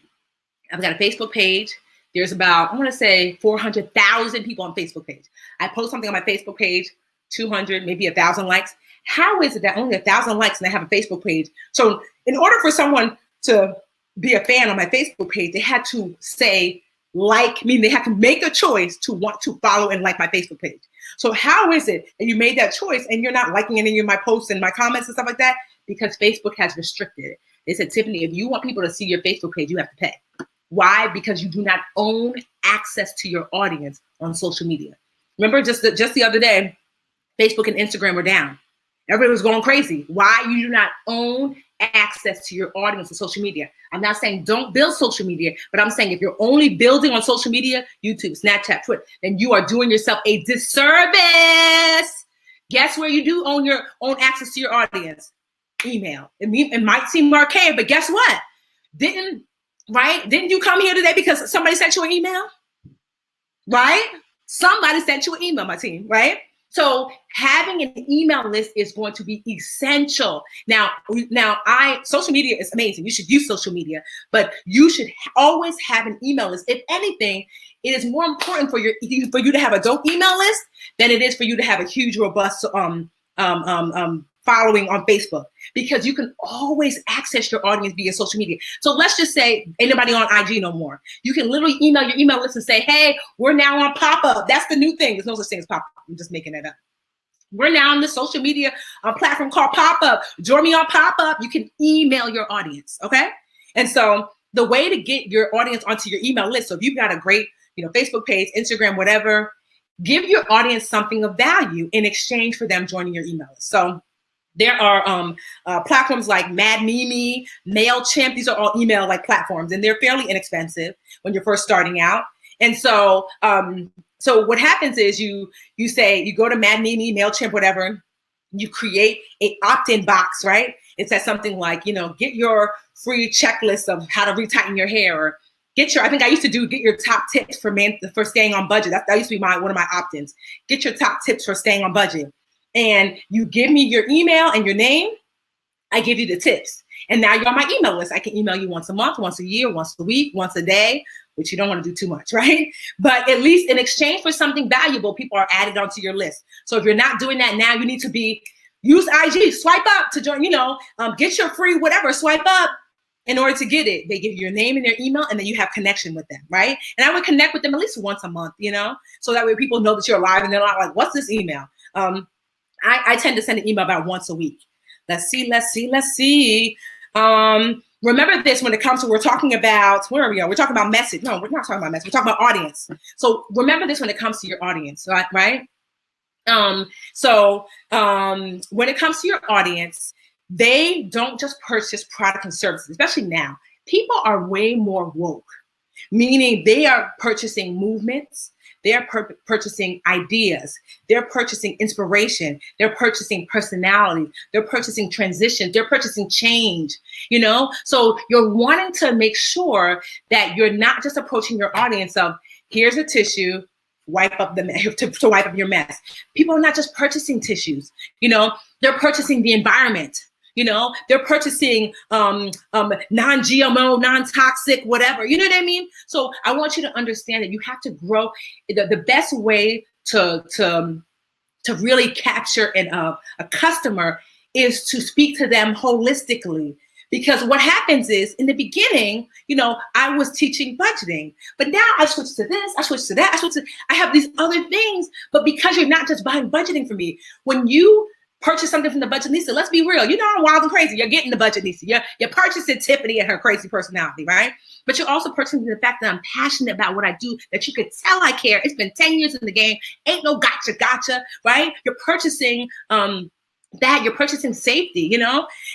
I've got a Facebook page. There's about, I want to say 400,000 people on Facebook page. I post something on my Facebook page, 200, maybe 1,000 likes. How is it that only 1,000 likes and I have a Facebook page? So in order for someone to be a fan on my Facebook page, they had to say like, meaning they have to make a choice to want to follow and like my Facebook page. So how is it that you made that choice and you're not liking any of my posts and my comments and stuff like that? Because Facebook has restricted it. They said, Tiffany, if you want people to see your Facebook page, you have to pay. Why? Because you do not own access to your audience on social media. Remember just the other day, Facebook and Instagram were down. Everybody was going crazy. Why? You do not own access to your audience on social media. I'm not saying don't build social media, but I'm saying if you're only building on social media, YouTube, Snapchat, Twitter, then you are doing yourself a disservice. Guess where you do own your own access to your audience? Email. It might seem archaic, but guess what? Didn't you come here today because somebody sent you an email? Right? Somebody sent you an email, my team, right? So having an email list is going to be essential. Now, social media is amazing. You should use social media, but you should always have an email list. If anything, it is more important for you to have a dope email list than it is for you to have a huge, robust following on Facebook, because you can always access your audience via social media. So let's just say anybody on IG no more. You can literally email your email list and say, hey, we're now on pop-up. That's the new thing. There's no such thing as pop-up. I'm just making it up. We're now on the social media platform called Pop-Up. Join me on Pop-Up. You can email your audience, okay? And so the way to get your audience onto your email list, so if you've got a great, Facebook page, Instagram, whatever, give your audience something of value in exchange for them joining your email list. So there are platforms like Mad Mimi, MailChimp. These are all email like platforms, and they're fairly inexpensive when you're first starting out. And so, so what happens is you go to Mad Mimi, MailChimp, whatever. You create a opt-in box, right? It says something like, get your free checklist of how to retighten your hair, or get your top tips for staying on budget. That used to be one of my opt-ins. Get your top tips for staying on budget. And you give me your email and your name, I give you the tips. And now you're on my email list. I can email you once a month, once a year, once a week, once a day, which you don't want to do too much, right? But at least in exchange for something valuable, people are added onto your list. So if you're not doing that now, you need to use IG, swipe up to join, get your free whatever, swipe up in order to get it. They give you your name and their email, and then you have connection with them, right? And I would connect with them at least once a month, so that way people know that you're alive and they're not like, what's this email? I tend to send an email about once a week. Let's see. Remember this when it comes to, we're talking about, where are we? We're talking about message. No, we're not talking about message. We're talking about audience. So remember this when it comes to your audience, right? When it comes to your audience, they don't just purchase product and services, especially now. People are way more woke, meaning they are purchasing movements. They're purchasing ideas. They're purchasing inspiration. They're purchasing personality. They're purchasing transition. They're purchasing change, So you're wanting to make sure that you're not just approaching your audience of, here's a tissue, wipe up to wipe up your mess. People are not just purchasing tissues, they're purchasing the environment. They're purchasing non-GMO, non-toxic, whatever. You know what I mean? So I want you to understand that you have to grow. The best way to really capture a customer is to speak to them holistically. Because what happens is, in the beginning, I was teaching budgeting, but now I switched to this, I switched to that, I have these other things. But because you're not just buying budgeting from me, when you purchase something from the Budgetnista, let's be real. I'm wild and crazy. You're getting the Budgetnista. You're purchasing Tiffany and her crazy personality, right? But you're also purchasing the fact that I'm passionate about what I do, that you could tell I care. It's been 10 years in the game. Ain't no gotcha, right? You're purchasing that. You're purchasing safety,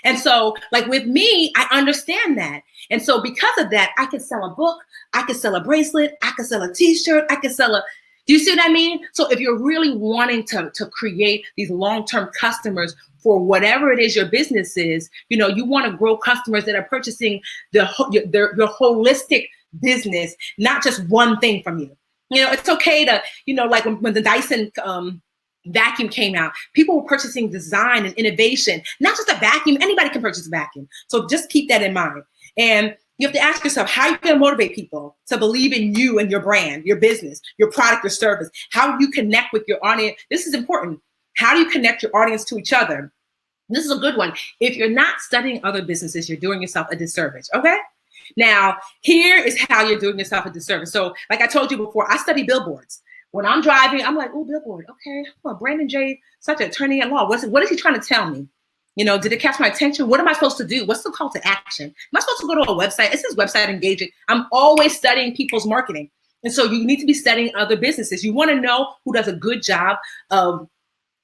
And so, like with me, I understand that. And so because of that, I can sell a book. I can sell a bracelet. I can sell a t-shirt. I can sell do you see what I mean? So if you're really wanting to create these long-term customers for whatever it is your business is, you want to grow customers that are purchasing your holistic business, not just one thing from you. It's okay to, like when the Dyson vacuum came out, people were purchasing design and innovation, not just a vacuum. Anybody can purchase a vacuum. So just keep that in mind. And you have to ask yourself, how are you going to motivate people to believe in you and your brand, your business, your product, your service? How do you connect with your audience? This is important. How do you connect your audience to each other? This is a good one. If you're not studying other businesses, you're doing yourself a disservice, okay? Now, here is how you're doing yourself a disservice. So, like I told you before, I study billboards. When I'm driving, I'm like, oh, billboard. Okay, well, Brandon J, such an attorney at law. What is he trying to tell me? You know, did it catch my attention? What am I supposed to do? What's the call to action? Am I supposed to go to a website? Is this website engaging? I'm always studying people's marketing. And so you need to be studying other businesses. You want to know who does a good job of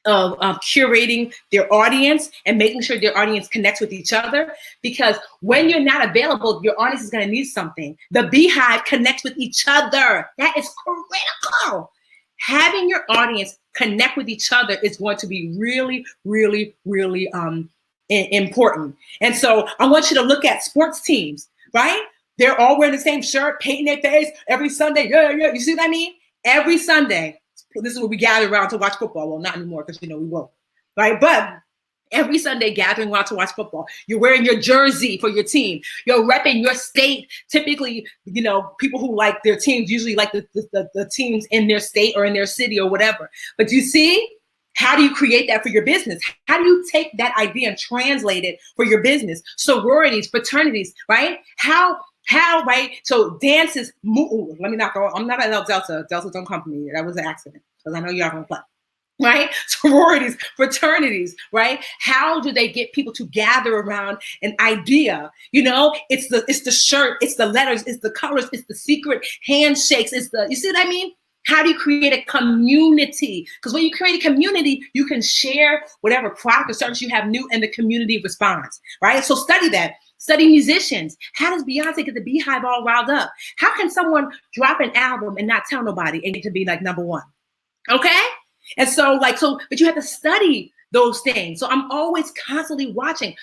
curating their audience and making sure their audience connects with each other. Because when you're not available, your audience is going to need something. The beehive connects with each other. That is critical. Having your audience connect with each other is going to be really, really, really important. And so I want you to look at sports teams, right? They're all wearing the same shirt, painting their face every Sunday. Yeah. You see what I mean? Every Sunday. This is where we gather around to watch football. Well, not anymore because, we won't, right? But every Sunday gathering around to watch football. You're wearing your jersey for your team. You're repping your state. Typically, people who like their teams usually like the teams in their state or in their city or whatever. But you see, how do you create that for your business? How do you take that idea and translate it for your business? Sororities, fraternities, right? How, right? So dances, let me not go. I'm not at Delta. Delta don't come for me. That was an accident because I know y'all gonna play. Right? Sororities, fraternities, right? How do they get people to gather around an idea? It's the shirt, it's the letters, it's the colors, it's the secret handshakes, you see what I mean? How do you create a community? Because when you create a community, you can share whatever product or service you have new and the community responds, right? So study that. Study musicians. How does Beyonce get the beehive all riled up? How can someone drop an album and not tell nobody and get to be like number one? Okay? And so but you have to study those things. So I'm always constantly watching,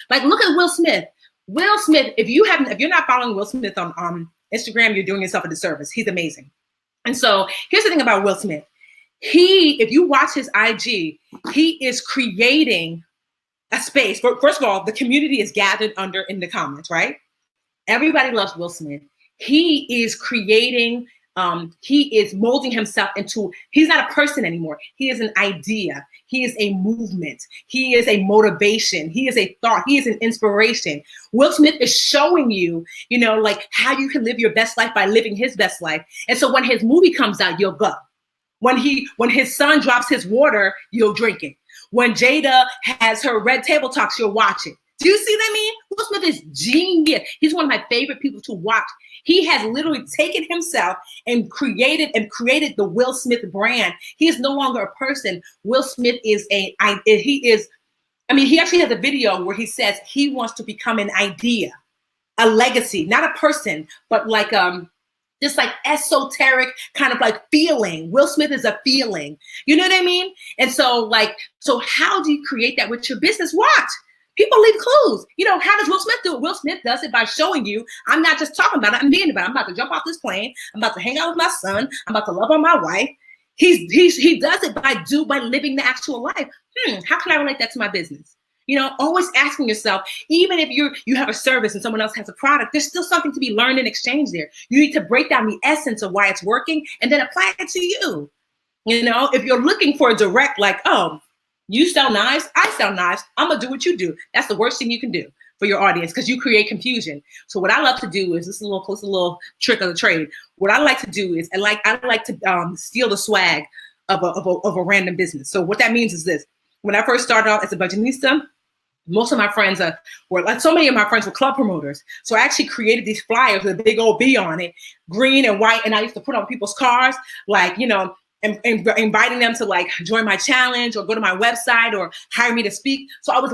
like look at Will Smith. Will Smith, if you're not following Will Smith on Instagram, you're doing yourself a disservice. He's amazing. And so here's the thing about Will Smith. If you watch his IG, he is creating a space. First of all, the community is gathered under in the comments, right? Everybody loves Will Smith. He is creating, he is molding himself into, he's not a person anymore. He is an idea. He is a movement. He is a motivation. He is a thought. He is an inspiration. Will Smith is showing you, like how you can live your best life by living his best life. And so when his movie comes out, you'll go. When his son drops his water, you'll drink it. When Jada has her red table talks, you'll watch it. Do you see what I mean? Will Smith is genius. He's one of my favorite people to watch. He has literally taken himself and created the Will Smith brand. He is no longer a person. Will Smith is he actually has a video where he says he wants to become an idea, a legacy, not a person, but like this like esoteric kind of like feeling. Will Smith is a feeling. You know what I mean? And so how do you create that with your business? Watch. People leave clues. How does Will Smith do it? Will Smith does it by showing you, I'm not just talking about it, I'm being about it. I'm about to jump off this plane. I'm about to hang out with my son. I'm about to love on my wife. He does it by living the actual life. How can I relate that to my business? Always asking yourself, even if you have a service and someone else has a product, there's still something to be learned and exchanged there. You need to break down the essence of why it's working and then apply it to you. If you're looking for a direct, like, oh, you sell knives, I sell knives, I'm gonna do what you do. That's the worst thing you can do for your audience because you create confusion. So what I love to do is this is a little trick of the trade. What I like to do is I like to steal the swag of a random business. So what that means is this: when I first started out as a budgetnista, most of my friends so many of my friends were club promoters. So I actually created these flyers with a big old B on it, green and white, and I used to put on people's cars, like, and inviting them to like join my challenge or go to my website or hire me to speak. So I was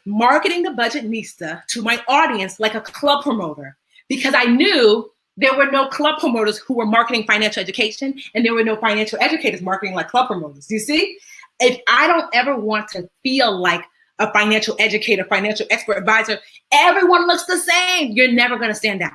marketing the Budgetnista to my audience like a club promoter because I knew there were no club promoters who were marketing financial education and there were no financial educators marketing like club promoters. Do you see? If I don't ever want to feel like a financial educator, financial expert advisor, everyone looks the same. You're never going to stand out.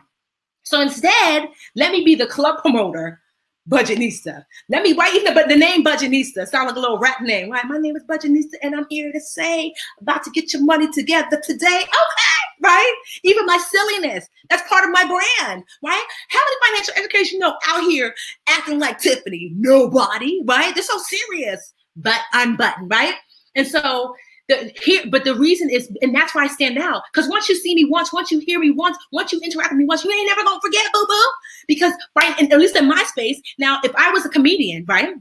So instead, let me be the club promoter, Budgetnista. But the name Budgetnista sounds like a little rap name, right? My name is Budgetnista, and I'm here to say, about to get your money together today. Okay, right? Even my silliness, that's part of my brand, right? How many financial education out here acting like Tiffany? Nobody, right? They're so serious, but unbuttoned, right? And so But the reason is, and that's why I stand out. Because once you see me once you hear me once you interact with me once, you ain't never gonna forget, boo boo. Because right, and at least in my space, now if I was a comedian, right?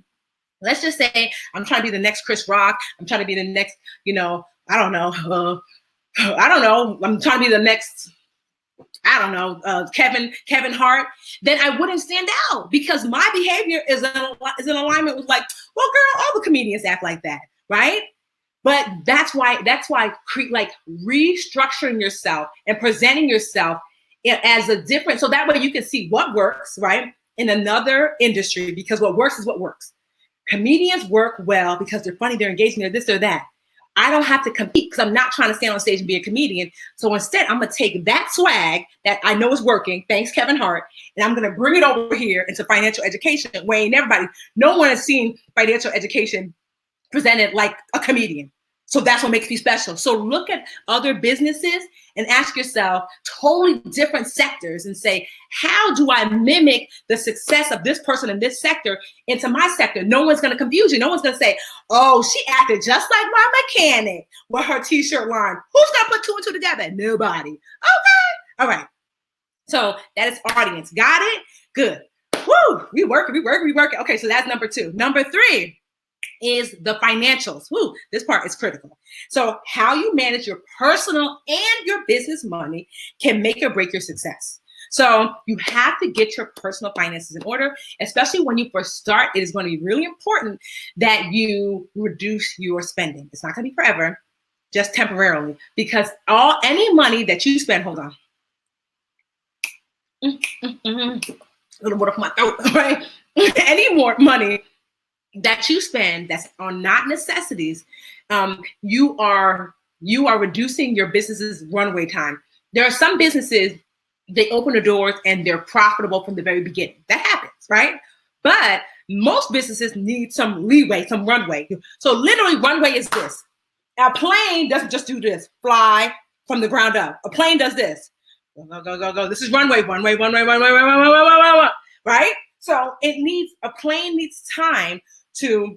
Let's just say I'm trying to be the next Chris Rock. I'm trying to be the next, I don't know. I'm trying to be the next, Kevin Hart. Then I wouldn't stand out because my behavior is in alignment with like, well, girl, all the comedians act like that, right? But that's why like restructuring yourself and presenting yourself as a different, so that way you can see what works, right, in another industry, because what works is what works. Comedians work well because they're funny, they're engaging, they're this or that. I don't have to compete because I'm not trying to stand on stage and be a comedian. So instead, I'm going to take that swag that I know is working, thanks Kevin Hart, and I'm going to bring it over here into financial education, where no one has seen financial education presented like a comedian. So that's what makes me special. So look at other businesses and ask yourself totally different sectors and say, how do I mimic the success of this person in this sector into my sector? No one's going to confuse you. No one's going to say, oh, she acted just like my mechanic with her t-shirt line. Who's going to put two and two together? Nobody. Okay. All right. So that is audience. Got it? Good. Woo. We working. Okay. So that's number 2. Number 3 is the financials. Woo, this part is critical. So how you manage your personal and your business money can make or break your success. So you have to get your personal finances in order, especially when you first start. It is going to be really important that you reduce your spending. It's not going to be forever, just temporarily, because any money that you spend, hold on. A little water from my throat, right? Any more money that you spend that's on not necessities, you are reducing your business's runway time. There are some businesses, they open the doors and they're profitable from the very beginning. That happens, right? But most businesses need some leeway, some runway. So literally runway is this. A plane doesn't just do this, fly from the ground up. A plane does this. Go. This is runway, right? So a plane needs time to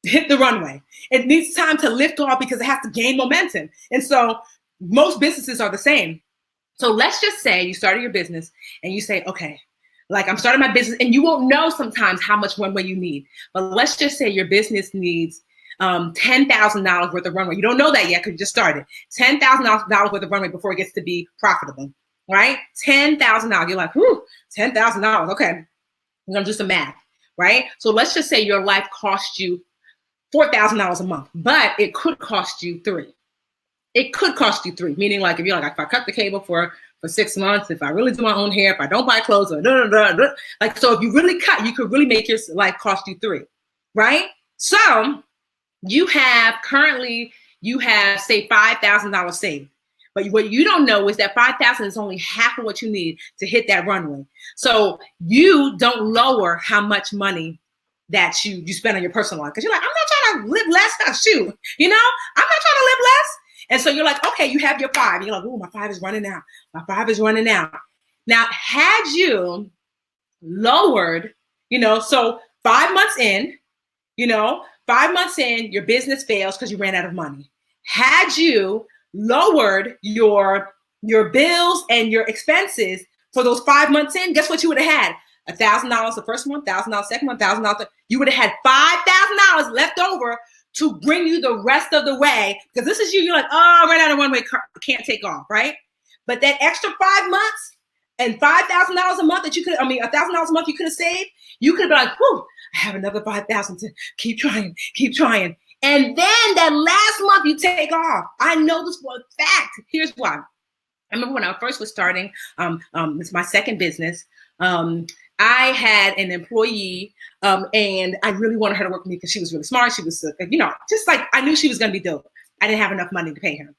hit the runway. It needs time to lift off because it has to gain momentum. And so most businesses are the same. So let's just say you started your business and you say, okay, like I'm starting my business, and you won't know sometimes how much runway you need. But let's just say your business needs $10,000 worth of runway. You don't know that yet because you just started. $10,000 worth of runway before it gets to be profitable, right? $10,000. You're like, whew, $10,000. Okay, I'm going to do some math. Right? So let's just say your life cost you $4,000 a month, but it could cost you $3,000. It could cost you $3,000, meaning like if you're like, if I cut the cable for 6 months, if I really do my own hair, if I don't buy clothes, like, so if you really cut, you could really make your life cost you $3,000, right? So you have say $5,000 saved. But what you don't know is that $5,000 is only half of what you need to hit that runway. So you don't lower how much money that you spend on your personal life. Because you're like, I'm not trying to live less. Shoot, I'm not trying to live less. And so you're like, okay, you have your 5. You're like, oh, my 5 is running out. My 5 is running out. Now, had you lowered, so 5 months in, 5 months in, your business fails because you ran out of money. Had you lowered your bills and your expenses for those 5 months in, guess what you would have had? $1,000 the first month, $1,000 second month, $1,000. You would have had $5,000 left over to bring you the rest of the way. Because this is you're like, oh, I ran out of runway, can't take off, right? But that extra 5 months and $5,000 a month that $1,000 a month you could have saved, you could have been like, whew, I have another 5,000 to keep trying. And then that last month you take off. I know this for a fact. Here's why. I remember when I first was starting, it's my second business. I had an employee, and I really wanted her to work with me because she was really smart. She was, just like I knew she was going to be dope. I didn't have enough money to pay her.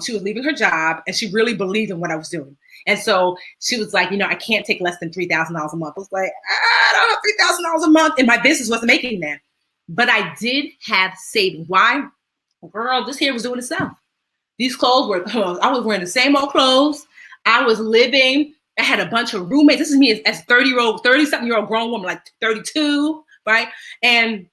She was leaving her job, and she really believed in what I was doing. And so she was like, I can't take less than $3,000 a month. I was like, I don't have $3,000 a month, and my business wasn't making that. But I did have savings. Why? Girl, this hair was doing itself. These clothes I was wearing the same old clothes. I was living. I had a bunch of roommates. This is me as 30-something-year-old grown woman, like 32, right? And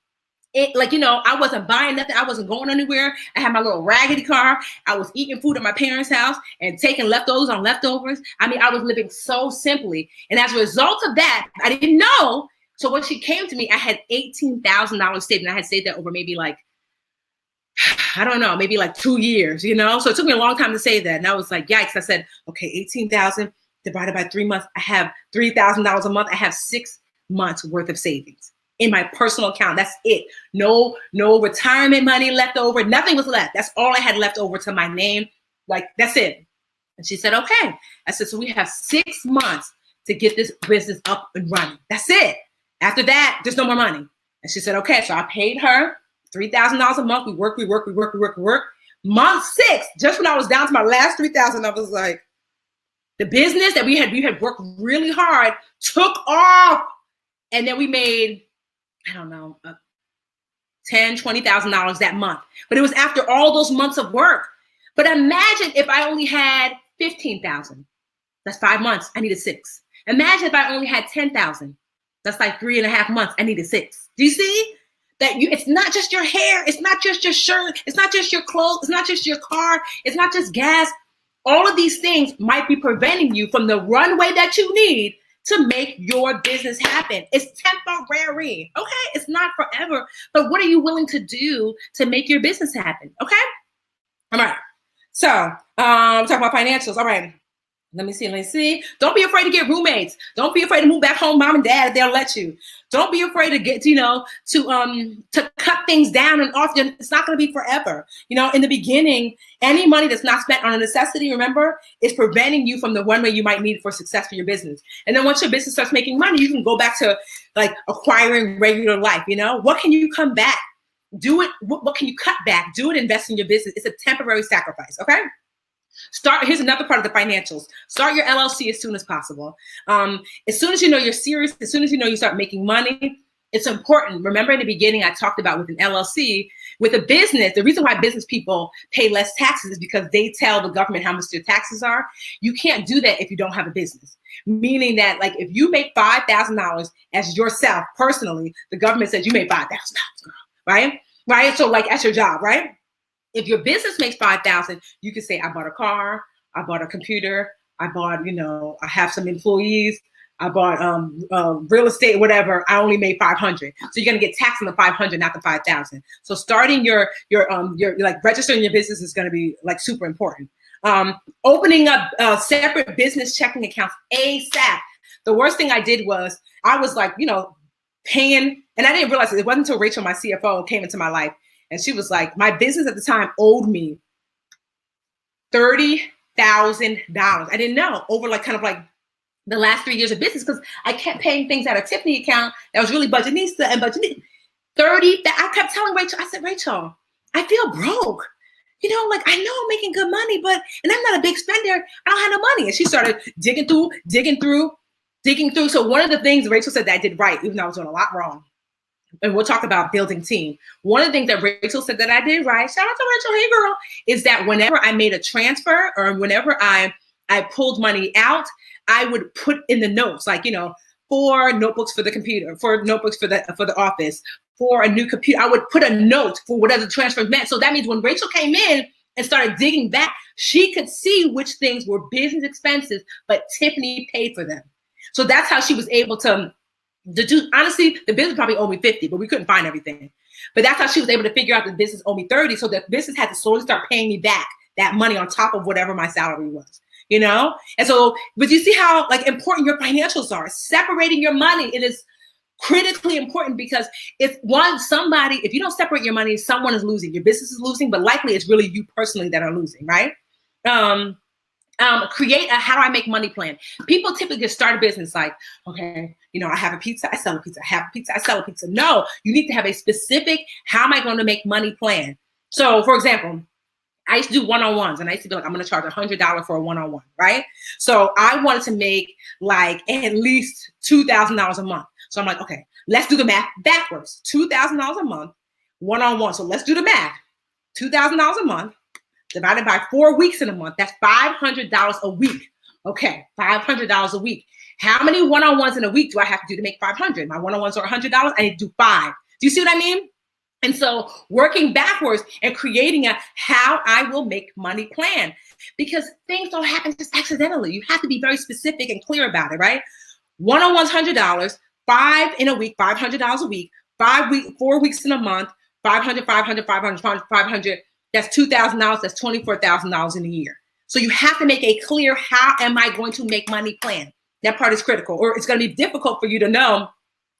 like, I wasn't buying nothing. I wasn't going anywhere. I had my little raggedy car. I was eating food at my parents' house and taking leftovers on leftovers. I mean, I was living so simply. And as a result of that, I didn't know. So when she came to me, I had $18,000 saved, and I had saved that over maybe like, I don't know, maybe like 2 years, So it took me a long time to save that. And I was like, yikes. I said, okay, 18,000 divided by 3 months. I have $3,000 a month. I have 6 months worth of savings in my personal account. That's it. No retirement money left over. Nothing was left. That's all I had left over to my name. Like, that's it. And she said, okay. I said, so we have 6 months to get this business up and running. That's it. After that, there's no more money. And she said, okay. So I paid her $3,000 a month. We work. Month 6, just when I was down to my last 3,000, I was like, the business that we had worked really hard took off. And then we made, I don't know, $10,000, $20,000 that month. But it was after all those months of work. But imagine if I only had 15,000. That's 5 months. I needed 6. Imagine if I only had 10,000. That's like 3.5 months. I needed 6. Do you see that? It's not just your hair. It's not just your shirt. It's not just your clothes. It's not just your car. It's not just gas. All of these things might be preventing you from the runway that you need to make your business happen. It's temporary, okay? It's not forever, but what are you willing to do to make your business happen, okay? All right, so talk about financials. All right, let me see. Don't be afraid to get roommates. Don't be afraid to move back home, mom and dad, if they'll let you. Don't be afraid to get, to cut things down and off. It's not going to be forever. In the beginning, any money that's not spent on a necessity, remember, is preventing you from the runway you might need for success for your business. And then once your business starts making money, you can go back to like acquiring regular life. What can you come back? Do it. What can you cut back? Do it. Invest in your business. It's a temporary sacrifice. Okay. Here's another part of the financials. Start your LLC as soon as possible. As soon as you know you're serious, as soon as you know you start making money, it's important. Remember in the beginning, I talked about with an LLC, with a business, the reason why business people pay less taxes is because they tell the government how much their taxes are. You can't do that if you don't have a business. Meaning that like if you make $5,000 as yourself personally, the government says you made $5,000, right? Right? So like at your job, right? If your business makes $5,000, you can say, I bought a car, I bought a computer, I bought, I have some employees, I bought real estate, whatever. I only made 500. So you're gonna get taxed on the 500, not the 5,000. So starting your like registering your business is gonna be like super important. Opening up separate business checking accounts ASAP. The worst thing I did was I was like, paying, and I didn't realize it wasn't until Rachel, my CFO, came into my life. And she was like, my business at the time owed me $30,000. I didn't know over like kind of like the last 3 years of business because I kept paying things out of Tiffany account that was really Budgetnista and Budgetnista. I kept telling Rachel, I said, Rachel, I feel broke. Like I know I'm making good money, and I'm not a big spender. I don't have no money. And she started digging through. So one of the things Rachel said that I did right, even though I was doing a lot wrong, and we'll talk about building team. One of the things that Rachel said that I did right, shout out to Rachel, hey girl, is that whenever I made a transfer or whenever I pulled money out, I would put in the notes, like, 4 notebooks for the computer, 4 notebooks for the office, for a new computer. I would put a note for whatever the transfer meant. So that means when Rachel came in and started digging back, she could see which things were business expenses, but Tiffany paid for them. So that's how she was able to do. Honestly, the business probably owed me 50, but we couldn't find everything. But that's how she was able to figure out the business owed me 30. So the business had to slowly start paying me back that money on top of whatever my salary was, And so, but you see how like important your financials are. Separating your money, it is critically important because if you don't separate your money, someone is losing. Your business is losing, but likely it's really you personally that are losing, right? Create a how do I make money plan. People typically just start a business like, okay, I have a pizza, I sell a pizza, I have a pizza, I sell a pizza. No, you need to have a specific, how am I going to make money plan? So for example, I used to do one-on-ones and I used to be like, I'm going to charge $100 for a one-on-one, right? So I wanted to make like at least $2,000 a month. So I'm like, okay, let's do the math backwards. $2,000 a month, one-on-one. So let's do the math. $2,000 a month divided by 4 weeks in a month. That's $500 a week. Okay, $500 a week. How many one-on-ones in a week do I have to do to make 500? My one-on-ones are $100. I need to do 5. Do you see what I mean? And so working backwards and creating a how I will make money plan, because things don't happen just accidentally. You have to be very specific and clear about it, right? One-on-one's $100, 5 in a week, $500 a week, 4 weeks in a month, 500, 500, 500, 500. That's $2,000. That's $24,000 in a year. So you have to make a clear, how am I going to make money plan? That part is critical, or it's going to be difficult for you to know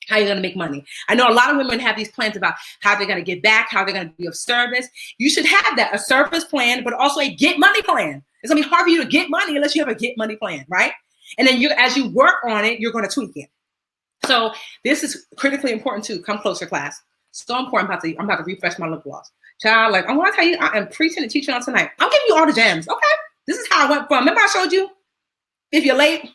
how you're going to make money. I know a lot of women have these plans about how they're going to give back, how they're going to be of service. You should have that, a service plan, but also a get money plan. It's going to be hard for you to get money unless you have a get money plan, right? And then as you work on it, you're going to tweak it. So this is critically important too. Come closer, class. So important. I'm about to refresh my lip gloss. Child, like, I want to tell you, I am preaching and teaching on tonight. I'm giving you all the gems. Okay. This is how I went from, remember I showed you, if you're late,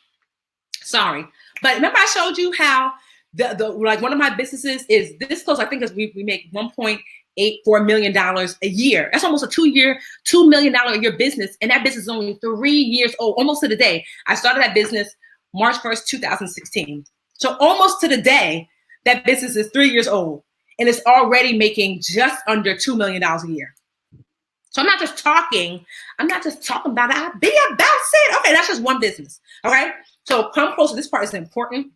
sorry. But remember I showed you how like one of my businesses is this close. I think is we make $1.84 million a year. That's almost a $2 million a year business. And that business is only 3 years old, almost to the day. I started that business March 1st, 2016. So almost to the day, that business is 3 years old. And it's already making just under $2 million a year. So I'm not just talking about it. I be about it. Okay, that's just one business. All right. So come closer. This part is important.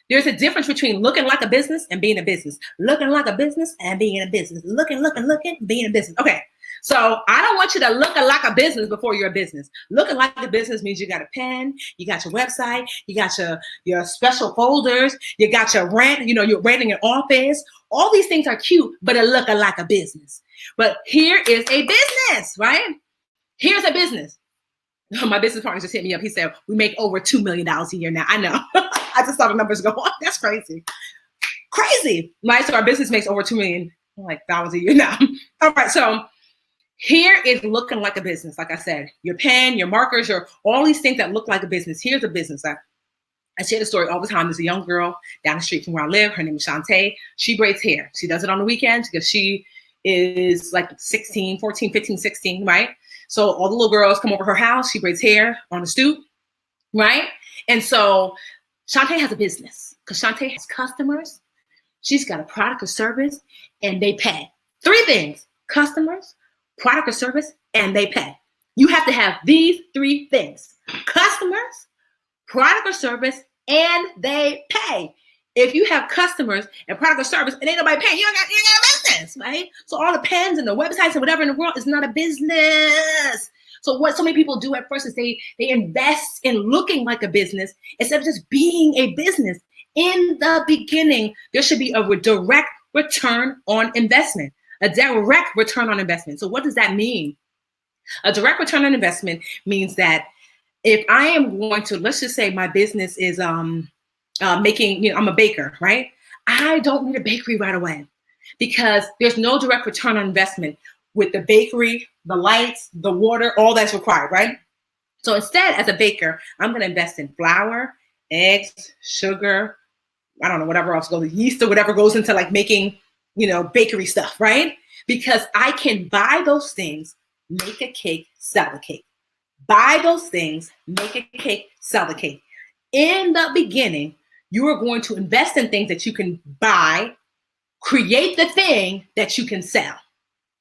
There's a difference between looking like a business and being a business. Looking like a business and being a business. Looking, being a business. Okay. So I don't want you to look like a business before you're a business. Looking like a business means you got a pen, you got your website, you got your special folders, you got your rent, you're renting an office. All these things are cute, but it looking like a business. But here is a business, right? Here's a business. My business partner just hit me up. He said, we make over $2 million a year now. I know. I just saw the numbers go, oh, that's crazy. Crazy. Right? So our business makes over $2 million a year now. All right. So here is looking like a business. Like I said, your pen, your markers, all these things that look like a business. Here's a business. I share the story all the time. There's a young girl down the street from where I live. Her name is Shantae. She braids hair. She does it on the weekends because she is like 16, 14, 15, 16, right? So all the little girls come over her house. She braids hair on the stoop, right? And so Shantae has a business because Shantae has customers. She's got a product or service, and they pay. 3 things: customers, product or service, and they pay. You have to have these 3 things: customers, product or service, and they pay. If you have customers and product or service and ain't nobody paying, you ain't got a business, right? So all the pens and the websites and whatever in the world is not a business. So what so many people do at first is they invest in looking like a business instead of just being a business. In the beginning, there should be a direct return on investment. A direct return on investment. So what does that mean? A direct return on investment means that if I am going to, let's just say my business is making, I'm a baker, right? I don't need a bakery right away because there's no direct return on investment with the bakery, the lights, the water, all that's required, right? So instead, as a baker, I'm going to invest in flour, eggs, sugar, I don't know, whatever else goes, yeast or whatever goes into like making, bakery stuff, right? Because I can buy those things, make a cake, sell the cake. Buy those things, make a cake, sell the cake. In the beginning, you are going to invest in things that you can buy, create the thing that you can sell,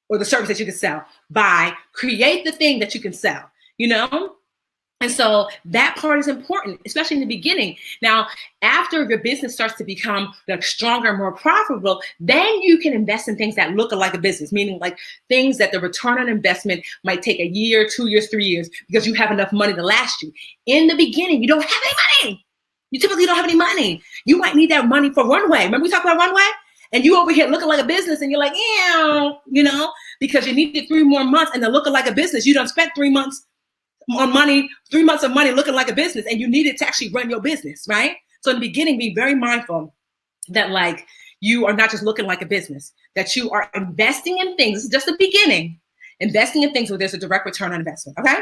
or the service that you can sell. Buy, create the thing that you can sell, And so that part is important, especially in the beginning. Now, after your business starts to become stronger, more profitable, then you can invest in things that look like a business, meaning like things that the return on investment might take a year, 2 years, 3 years, because you have enough money to last you. In the beginning, you don't have any money. You typically don't have any money. You might need that money for runway. Remember we talked about runway? And you over here looking like a business and you're like, because you needed 3 more months and they're looking like a business. You done spent 3 months on money, 3 months of money looking like a business, and you need it to actually run your business, right? So in the beginning, be very mindful that you are not just looking like a business, that you are investing in things. This is just the beginning, investing in things where there's a direct return on investment, okay?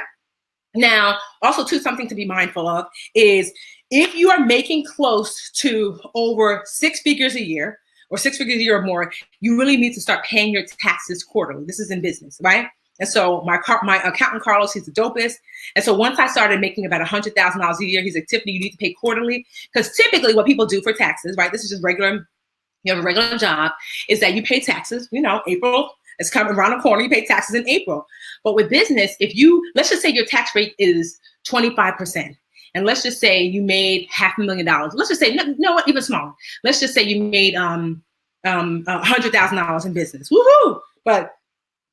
Now, also too, something to be mindful of is if you are making close to over 6 figures a year or 6 figures a year or more, you really need to start paying your taxes quarterly. This is in business, right? And so my accountant, Carlos, he's the dopest. And so once I started making about $100,000 a year, he's like, Tiffany, you need to pay quarterly. Because typically what people do for taxes, right? This is just regular you have a regular job, is that you pay taxes. April is coming around the corner. You pay taxes in April. But with business, let's just say your tax rate is 25%. And let's just say you made $500,000. Let's just say, no, even smaller. Let's just say you made $100,000 in business. Woohoo! But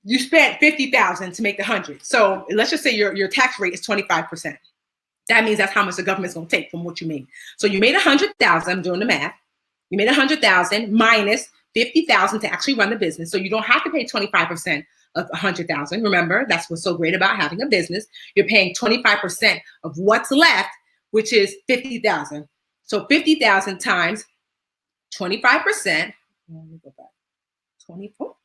you spent $50,000 to make the 100. So let's just say your tax rate is 25%. That means that's how much the government's going to take from what you made. So you made 100,000. I'm doing the math. You made 100,000 minus 50,000 to actually run the business. So you don't have to pay 25% of 100,000. Remember, that's what's so great about having a business. You're paying 25% of what's left, which is 50,000. So 50,000 times 25%. Let me go back. 24.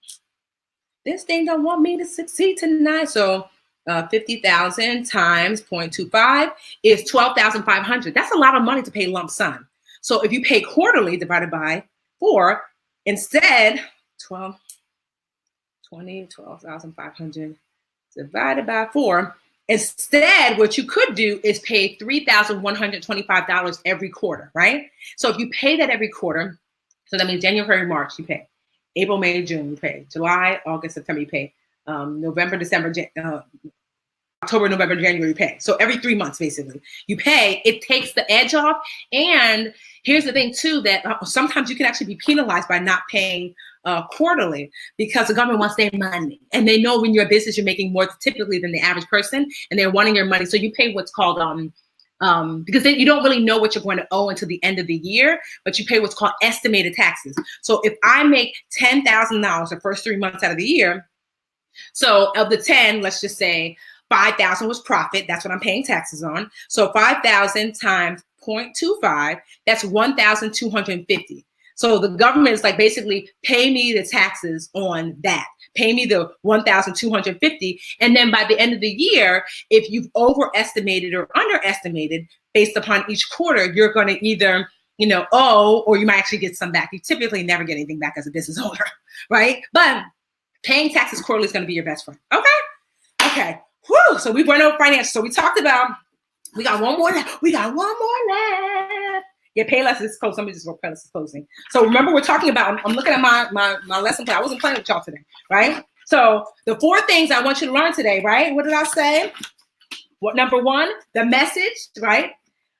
This thing don't want me to succeed tonight. So 50,000 times 0.25 is 12,500. That's a lot of money to pay lump sum. So if you pay quarterly divided by 4, instead 12,500 divided by 4. Instead, what you could do is pay $3,125 every quarter, right? So if you pay that every quarter, so that means January, March, you pay. April, May, June, you pay. July, August, September, you pay. November, December, October, November, January, you pay. So every 3 months, basically, you pay. It takes the edge off. And here's the thing, too, that sometimes you can actually be penalized by not paying quarterly because the government wants their money. And they know when you're a business, you're making more typically than the average person, and they're wanting your money. So you pay what's called, because you don't really know what you're going to owe until the end of the year, but you pay what's called estimated taxes. So if I make $10,000 the first 3 months out of the year, so of the 10, let's just say 5,000 was profit. That's what I'm paying taxes on. So 5,000 times 0.25, that's 1,250. So the government is like, basically pay me the taxes on that. Pay me the 1,250. And then by the end of the year, if you've overestimated or underestimated based upon each quarter, you're going to either, owe, or you might actually get some back. You typically never get anything back as a business owner, right? But paying taxes quarterly is going to be your best friend. Okay. Whew. So we went over financials. So we talked about, we got one more left. Yeah, pay less is close. Somebody just wrote pay less is closing. So remember, we're talking about, I'm looking at my lesson plan. I wasn't playing with y'all today, right? So the 4 things I want you to learn today, right? What did I say? Number 1, the message, right?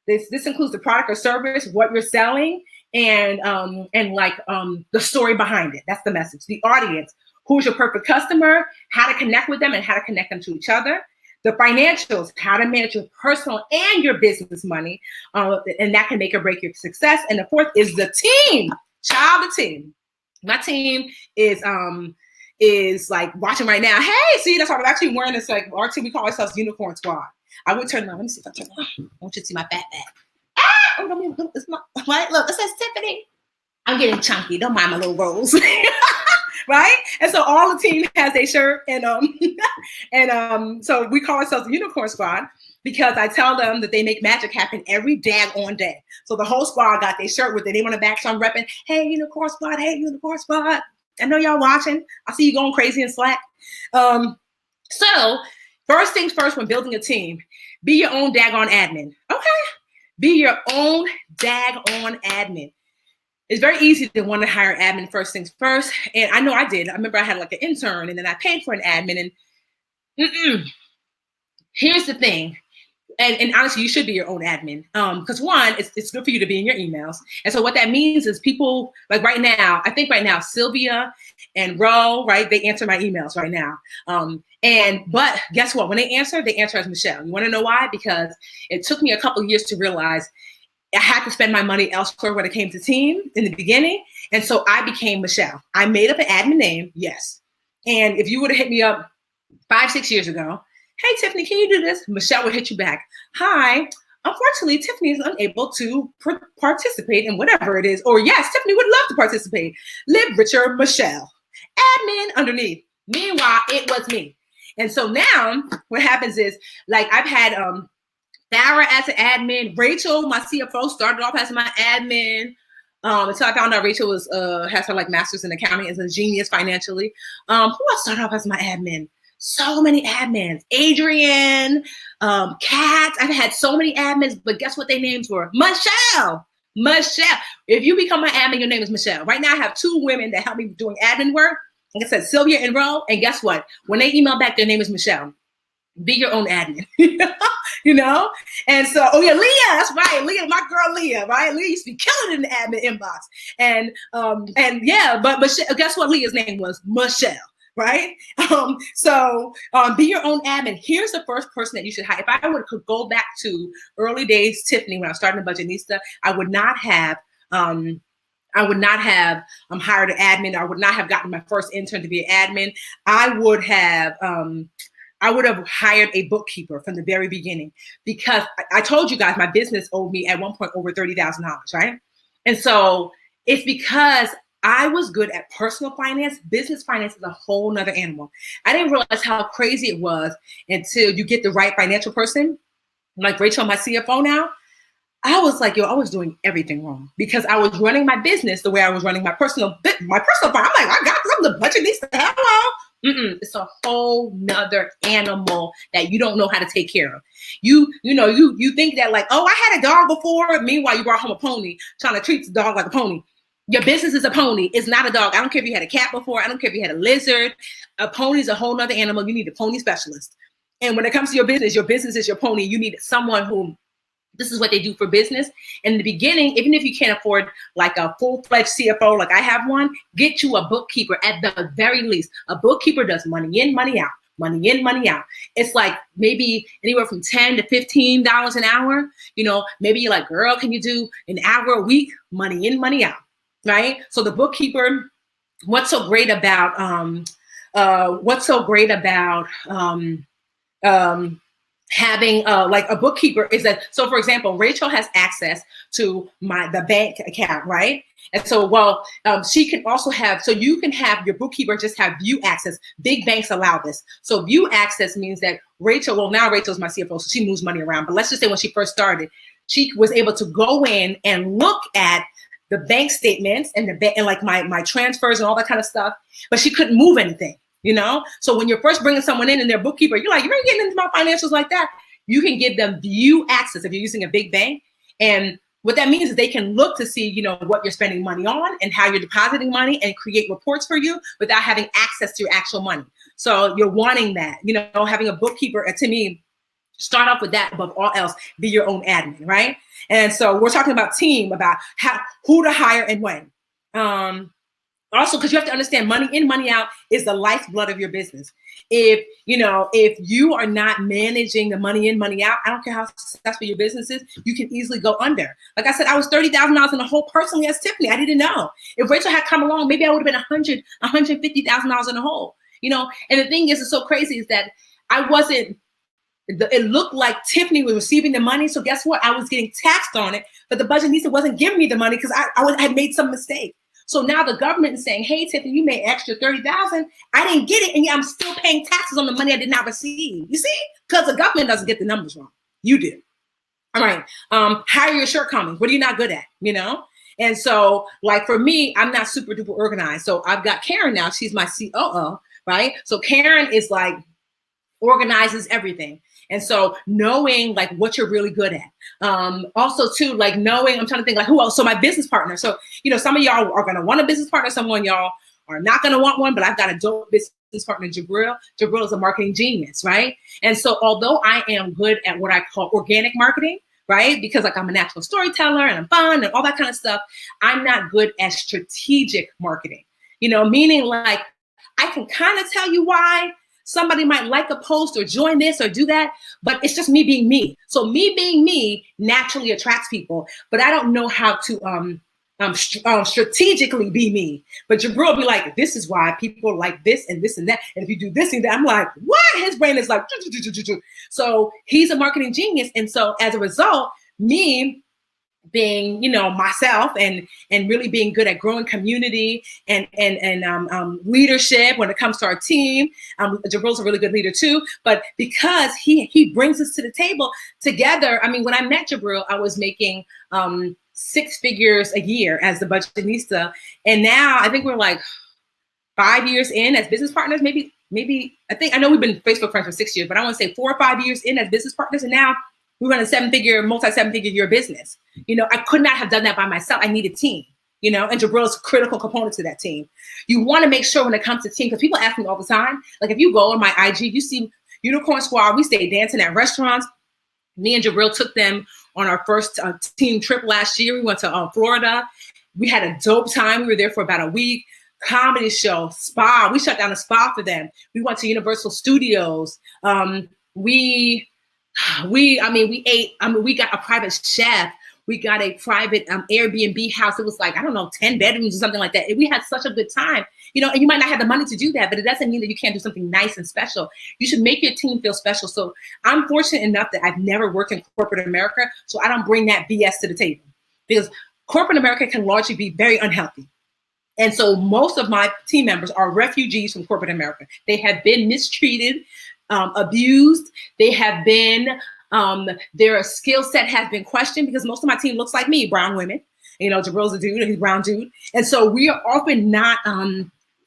This includes the product or service, what you're selling, and the story behind it. That's the message. The audience, who's your perfect customer, how to connect with them, and how to connect them to each other. The financials, how to manage your personal and your business money, and that can make or break your success. And the 4th is the team, the team. My team is like watching right now. Hey, see, that's why I'm actually wearing this, like, our team, we call ourselves Unicorn Squad. I would turn around. Let me see if I turn around. I want you to see my fat back. It's not, right? Look, it says Tiffany. I'm getting chunky. Don't mind my little rolls. Right? And so all the team has a shirt, and so we call ourselves the Unicorn Squad because I tell them that they make magic happen every daggone day. So the whole squad got their shirt with their name on the back, so I'm repping, hey, Unicorn Squad, hey, Unicorn Squad. I know y'all watching. I see you going crazy in Slack. So first things first, when building a team, be your own daggone admin. Okay? Be your own daggone admin. It's very easy to want to hire admin first things first. And I know I did. I remember I had like an intern, and then I paid for an admin. And here's the thing. And honestly, you should be your own admin. Because one, it's good for you to be in your emails. And so what that means is people, like right now, I think right now, Sylvia and Ro, right? They answer my emails right now. But guess what? When they answer as Michelle. You want to know why? Because it took me a couple of years to realize I had to spend my money elsewhere when it came to team in the beginning. And so I became Michelle. I made up an admin name, yes. And if you would have hit me up 5-6 years ago, hey, Tiffany, can you do this? Michelle would hit you back. Hi, unfortunately, Tiffany is unable to participate in whatever it is. Or yes, Tiffany would love to participate. Live richer, Michelle. Admin underneath. Meanwhile, it was me. And so now what happens is, like, I've had Farrah as an admin. Rachel, my CFO, started off as my admin. Until I found out Rachel was has her like master's in accounting, is a genius financially. Who else started off as my admin? So many admins. Adrian, Kat. I've had so many admins, but guess what their names were? Michelle. Michelle. If you become my admin, your name is Michelle. Right now, I have 2 women that help me doing admin work. Like I said, Sylvia and Ro. And guess what? When they email back, their name is Michelle. Be your own admin. You know? And so, oh yeah, Leah, that's right. Leah, my girl Leah, right? Leah used to be killing it in the admin inbox. And yeah, but Michelle, guess what Leah's name was? Michelle. Right? Be your own admin. Here's the first person that you should hire. If I could go back to early days, Tiffany, when I was starting the Budgetnista, I would not have hired an admin. I would not have gotten my first intern to be an admin. I would have hired a bookkeeper from the very beginning, because I told you guys my business owed me at one point over $30,000, right? And so it's because I was good at personal finance. Business finance is a whole nother animal. I didn't realize how crazy it was until you get the right financial person, like Rachel, my CFO now. I was like, yo, I was doing everything wrong because I was running my business the way I was running my personal finance. I'm like, I got this. I'm the Budgetnista. Hello. It's a whole nother animal that you don't know how to take care of. You think that like, oh, I had a dog before. Meanwhile, you brought home a pony, trying to treat the dog like a pony. Your business is a pony. It's not a dog. I don't care if you had a cat before. I don't care if you had a lizard. A pony is a whole nother animal. You need a pony specialist. And when it comes to your business is your pony. You need someone who, this is what they do for business. In the beginning, even if you can't afford like a full-fledged CFO, like I have one, get you a bookkeeper at the very least. A bookkeeper does money in, money out. Money in, money out. It's like maybe anywhere from $10 to $15 an hour. You know, maybe you're like, girl, can you do an hour a week? Money in, money out. Right? So the bookkeeper, what's so great about having like a bookkeeper is that, so for example, Rachel has access to the bank account, right? And so, she can also have, so you can have your bookkeeper just have view access. Big banks allow this. So view access means that now Rachel's my CFO, so she moves money around. But let's just say when she first started, she was able to go in and look at the bank statements and like my transfers and all that kind of stuff, but she couldn't move anything, you know? So when you're first bringing someone in and their bookkeeper, you're like, you ain't getting into my financials like that. You can give them view access if you're using a big bank. And what that means is they can look to see, you know, what you're spending money on and how you're depositing money and create reports for you without having access to your actual money. So you're wanting that, you know, having a bookkeeper, to me, start off with that above all else, be your own admin, right? And so we're talking about team, about who to hire and when. Also, because you have to understand money in, money out is the lifeblood of your business. If you are not managing the money in, money out, I don't care how successful your business is, you can easily go under. Like I said, I was $30,000 in the hole personally as Tiffany. I didn't know. If Rachel had come along, maybe I would have been $150,000 in the hole. You know, and the thing is, it's so crazy is that I wasn't. It looked like Tiffany was receiving the money. So guess what? I was getting taxed on it, but the Budgetnista wasn't giving me the money because I had made some mistake. So now the government is saying, hey, Tiffany, you made extra $30,000. I didn't get it. And yet I'm still paying taxes on the money I did not receive. You see? Because the government doesn't get the numbers wrong. You do. All right. Hire your shortcomings. What are you not good at? You know? And so like for me, I'm not super duper organized. So I've got Karen now. She's my COO, right? So Karen is like organizes everything. And so knowing like what you're really good at. Also too, like knowing, I'm trying to think like who else? So my business partner. So, you know, some of y'all are going to want a business partner. Some of y'all are not going to want one, but I've got a dope business partner, Jabril. Jabril is a marketing genius, right? And so although I am good at what I call organic marketing, right? Because like I'm a natural storyteller and I'm fun and all that kind of stuff, I'm not good at strategic marketing, you know, meaning like I can kind of tell you why somebody might like a post or join this or do that, but it's just me being me. So me being me naturally attracts people, but I don't know how to strategically be me. But Jabril will be like, this is why people like this and this and that. And if you do this and that, I'm like, what? His brain is like, so he's a marketing genius. And so as a result, me being, you know, myself and really being good at growing community and leadership when it comes to our team. Jabril's a really good leader too, but because he brings us to the table together. I mean, when I met Jabril, I was making 6 figures a year as the Budgetnista, and now I think we're like 5 years in as business partners. Maybe I know we've been Facebook friends for 6 years, but I want to say 4 or 5 years in as business partners, and now We run a multi-7-figure year business. You know, I could not have done that by myself. I need a team, you know, and Jabril's a critical component to that team. You want to make sure when it comes to team, because people ask me all the time, like if you go on my IG, you see Unicorn Squad, we stay dancing at restaurants. Me and Jabril took them on our first team trip last year. We went to Florida. We had a dope time. We were there for about a week. Comedy show, spa. We shut down a spa for them. We went to Universal Studios. We ate. We got a private chef. We got a private Airbnb house. It was like, I don't know, 10 bedrooms or something like that. And we had such a good time, you know, and you might not have the money to do that, but it doesn't mean that you can't do something nice and special. You should make your team feel special. So I'm fortunate enough that I've never worked in corporate America, so I don't bring that BS to the table, because corporate America can largely be very unhealthy. And so most of my team members are refugees from corporate America. They have been mistreated, abused. They have been, their skill set has been questioned, because most of my team looks like me, brown women. You know, Jabril's a dude and he's a brown dude. And so we are often not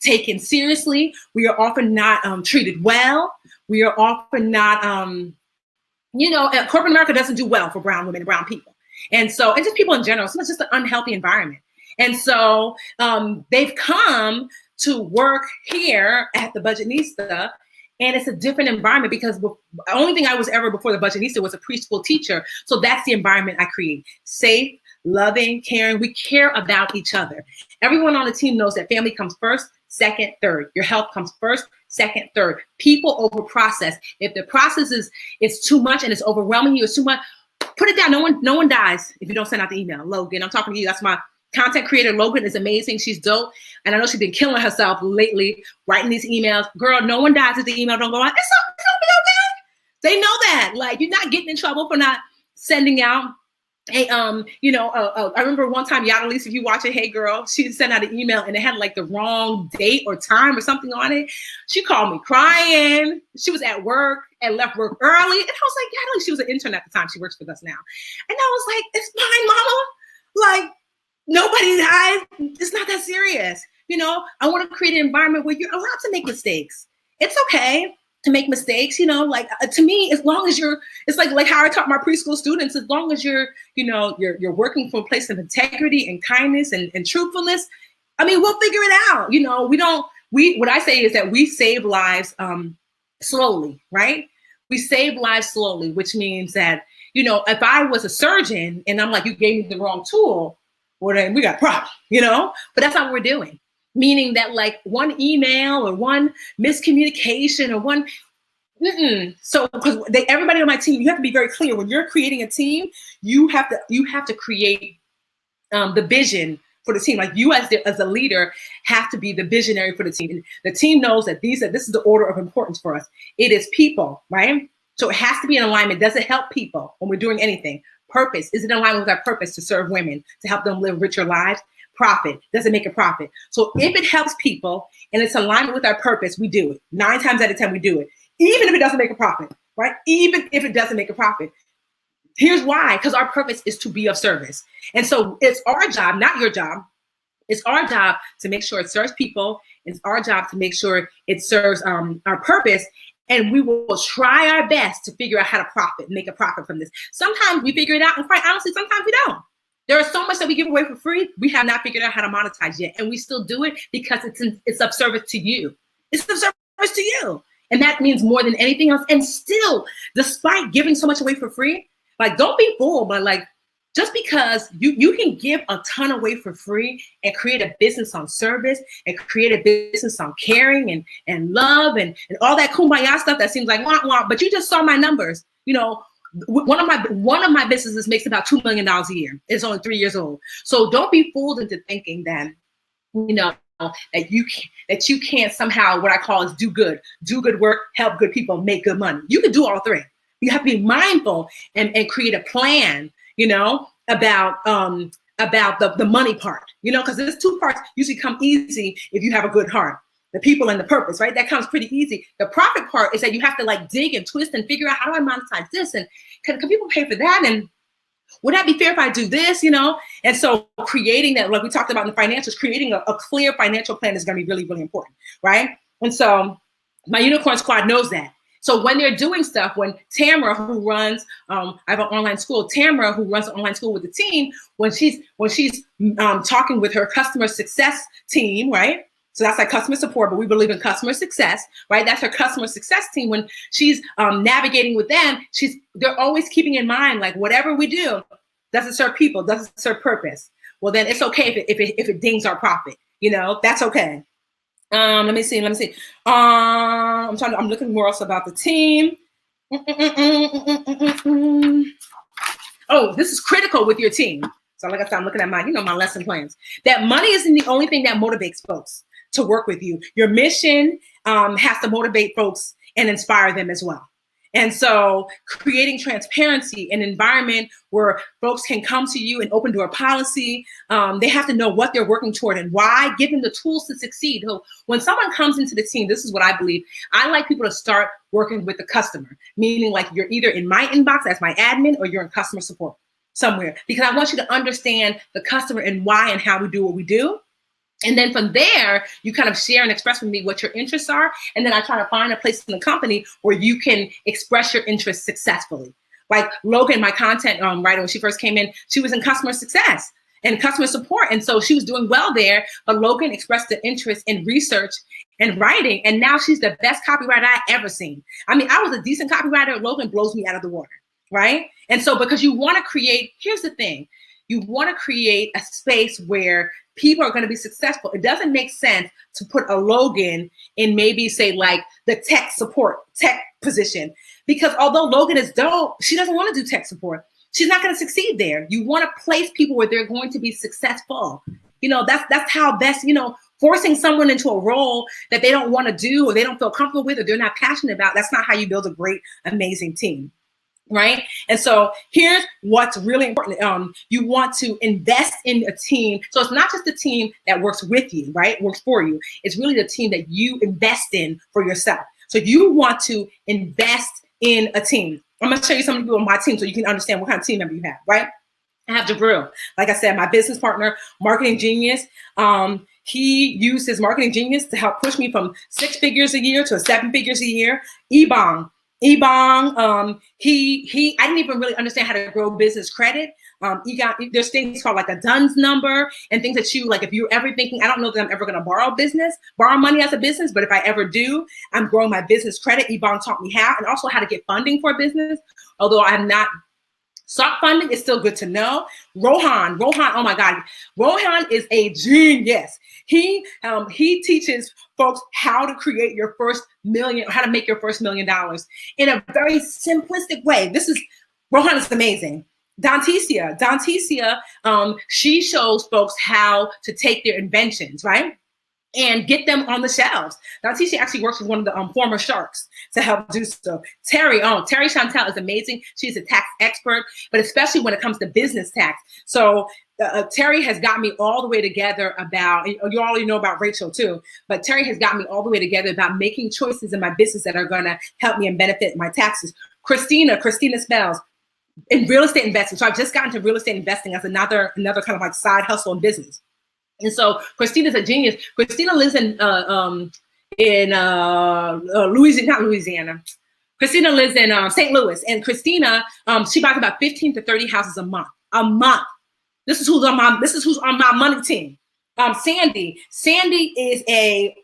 taken seriously. We are often not treated well. We are often not, you know, corporate America doesn't do well for brown women and brown people. And so, and just people in general, so it's just an unhealthy environment. And so they've come to work here at the Budgetnista, and it's a different environment, because the only thing I was ever before the Budgetnista was a preschool teacher. So that's the environment I create. Safe, loving, caring. We care about each other. Everyone on the team knows that family comes first, second, third. Your health comes first, second, third. People over process. If the process is too much and it's overwhelming you, it's too much, put it down. No one dies if you don't send out the email. Logan, I'm talking to you. That's my content creator. Logan is amazing. She's dope. And I know she's been killing herself lately, writing these emails. Girl, no one dies if the email don't go out. It's gonna be okay. They know that. Like, you're not getting in trouble for not sending out. Hey, you know, I remember one time, Yadalise, if you watch it, hey girl, she sent out an email and it had like the wrong date or time or something on it. She called me crying. She was at work and left work early. And I was like, Yadalise, she was an intern at the time. She works with us now. And I was like, it's fine, mama. Like, nobody died. It's not that serious. You know, I want to create an environment where you're allowed to make mistakes. It's okay to make mistakes, you know, like to me, as long as it's like how I taught my preschool students, as long as you're working from a place of integrity and kindness and truthfulness, I mean, we'll figure it out. You know, what I say is that we save lives slowly, right? We save lives slowly, which means that, you know, if I was a surgeon and I'm like, you gave me the wrong tool, well, then we got a problem, you know, but that's not what we're doing. Meaning that like one email or one miscommunication or one, so because everybody on my team, you have to be very clear when you're creating a team. You have to create the vision for the team. Like you as a leader have to be the visionary for the team. And the team knows that this is the order of importance for us. It is people, right? So it has to be in alignment. Does it help people when we're doing anything? Purpose, is it in alignment with our purpose to serve women, to help them live richer lives? Profit, does it make a profit? So if it helps people and it's in alignment with our purpose, we do it. 9 times out of 10, we do it. Even if it doesn't make a profit, right? Even if it doesn't make a profit. Here's why, because our purpose is to be of service. And so it's our job, not your job. It's our job to make sure it serves people. It's our job to make sure it serves our purpose. And we will try our best to figure out how to make a profit from this. Sometimes we figure it out, and quite honestly, sometimes we don't. There is so much that we give away for free. We have not figured out how to monetize yet. And we still do it because it's of service to you. It's of service to you. And that means more than anything else. And still, despite giving so much away for free, like, don't be fooled, but like, just because you can give a ton away for free and create a business on service and create a business on caring and love and all that kumbaya stuff that seems like wah wah, but you just saw my numbers. You know, one of my businesses makes about $2 million a year. It's only 3 years old. So don't be fooled into thinking that, you know, that you can't somehow, what I call is do good work, help good people, make good money. You can do all three. You have to be mindful and create a plan, you know, about the money part, you know, because there's 2 parts usually come easy if you have a good heart. The people and the purpose, right? That comes pretty easy. The profit part is that you have to like dig and twist and figure out, how do I monetize this? And can people pay for that? And would that be fair if I do this, you know? And so creating that, like we talked about in the financials, creating a clear financial plan is going to be really, really important, right? And so my Unicorn Squad knows that. So when they're doing stuff, when Tamara, who runs, I have an online school, Tamara, who runs an online school with the team, when she's talking with her customer success team, right? So that's like customer support, but we believe in customer success, right? That's her customer success team. When she's navigating with them, they're always keeping in mind, like, whatever we do doesn't serve people, doesn't serve purpose. Well, then it's okay if it dings our profit. That's okay. Let me see. I'm looking more else about the team. Oh, this is critical with your team. So like I said, I'm looking at my lesson plans. That money isn't the only thing that motivates folks to work with you. Your mission has to motivate folks and inspire them as well. And so creating transparency, an environment where folks can come to you and open door policy, they have to know what they're working toward and why, give them the tools to succeed. So when someone comes into the team, this is what I believe. I like people to start working with the customer, meaning like you're either in my inbox as my admin or you're in customer support somewhere, because I want you to understand the customer and why and how we do what we do. And then from there, you kind of share and express with me what your interests are. And then I try to find a place in the company where you can express your interests successfully. Like Logan, my content writer, when she first came in, she was in customer success and customer support. And so she was doing well there, but Logan expressed the interest in research and writing. And now she's the best copywriter I ever seen. I mean, I was a decent copywriter. Logan blows me out of the water, right? And so because you want to create, here's the thing, you want to create a space where people are going to be successful. It doesn't make sense to put a Logan in maybe say like the tech position, because although Logan is dope, she doesn't want to do tech support. She's not going to succeed there. You want to place people where they're going to be successful. That's how best, forcing someone into a role that they don't want to do or they don't feel comfortable with or they're not passionate about. That's not how you build a great, amazing team. Right. And so here's what's really important. You want to invest in a team. So it's not just the team that works with you, right? Works for you. It's really the team that you invest in for yourself. So you want to invest in a team. I'm going to show you some people on my team so you can understand what kind of team member you have, right? I have Jabril. Like I said, my business partner, marketing genius. He used his marketing genius to help push me from 6 figures a year to 7 figures a year. Ebong, I didn't even really understand how to grow business credit. There's things called like a DUNS number and things that you, like if you're ever thinking, I don't know that I'm ever going to borrow money as a business, but if I ever do, I'm growing my business credit. Ebong taught me how, and also how to get funding for a business. Although I have not sought funding, it's still good to know. Rohan, oh my God. Rohan is a genius. He teaches folks how to create your first million, or how to make your first $1 million in a very simplistic way. Rohan is amazing. Danticia, she shows folks how to take their inventions, right? And get them on the shelves. Danticia actually works with one of the former sharks to help do so. Terry Chantel is amazing. She's a tax expert, but especially when it comes to business tax. So Terry has got me all the way together about, you already know about Rachel too, but Terry has got me all the way together about making choices in my business that are gonna help me and benefit my taxes. Christina Spells, in real estate investing. So I've just gotten to real estate investing as another kind of like side hustle in business. And so Christina's a genius. Christina lives in Louisiana, not Louisiana. Christina lives in St. Louis, and Christina, she buys about 15 to 30 houses a month. This is who's on my money team. Sandy is a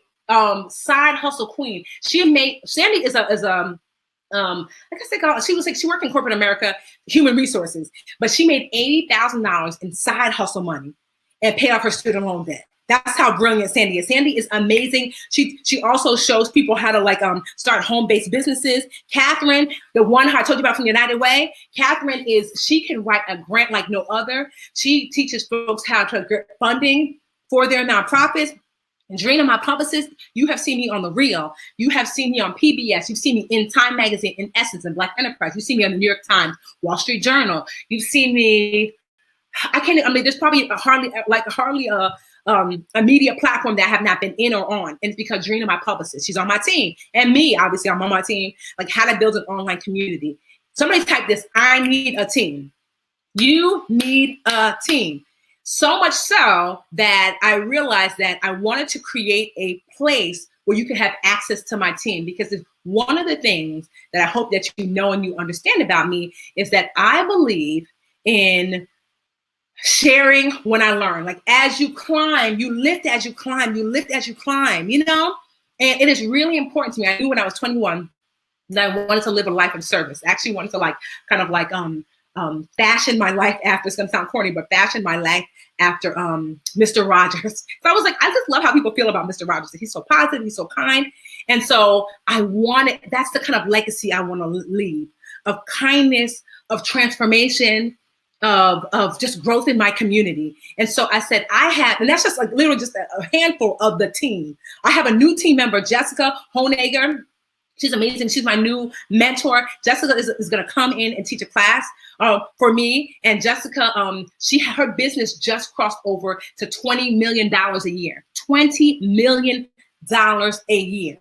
side hustle queen. Sandy is I guess they call it, she worked in corporate America, human resources, but she made $80,000 in side hustle money and paid off her student loan debt. That's how brilliant Sandy is. Sandy is amazing. She also shows people how to start home-based businesses. Catherine, the one I told you about from United Way, Catherine she can write a grant like no other. She teaches folks how to get funding for their nonprofits. And Drina, my publicist, you have seen me on The Real. You have seen me on PBS. You've seen me in Time Magazine, in Essence, and Black Enterprise. You've seen me on the New York Times, Wall Street Journal. You've seen me, there's probably hardly a media platform that I have not been in or on. And it's because Drina, my publicist, she's on my team. And me, obviously, I'm on my team, like how to build an online community. Somebody type this, I need a team. You need a team. So much so that I realized that I wanted to create a place where you can have access to my team. Because one of the things that I hope that you know and you understand about me is that I believe in sharing when I learn. Like as you climb, you lift as you climb, you lift as you climb, you know? And it is really important to me. I knew when I was 21 that I wanted to live a life of service. I actually wanted to fashion my life after, it's gonna sound corny, but fashion my life after Mr. Rogers. So I was like, I just love how people feel about Mr. Rogers. He's so positive, he's so kind. And so that's the kind of legacy I want to leave, of kindness, of transformation, of just growth in my community. And so I said, and that's just like literally just a handful of the team. I have a new team member, Jessica Honager. She's amazing. She's my new mentor. Jessica is going to come in and teach a class for me. And Jessica, her business just crossed over to $20 million a year. $20 million a year.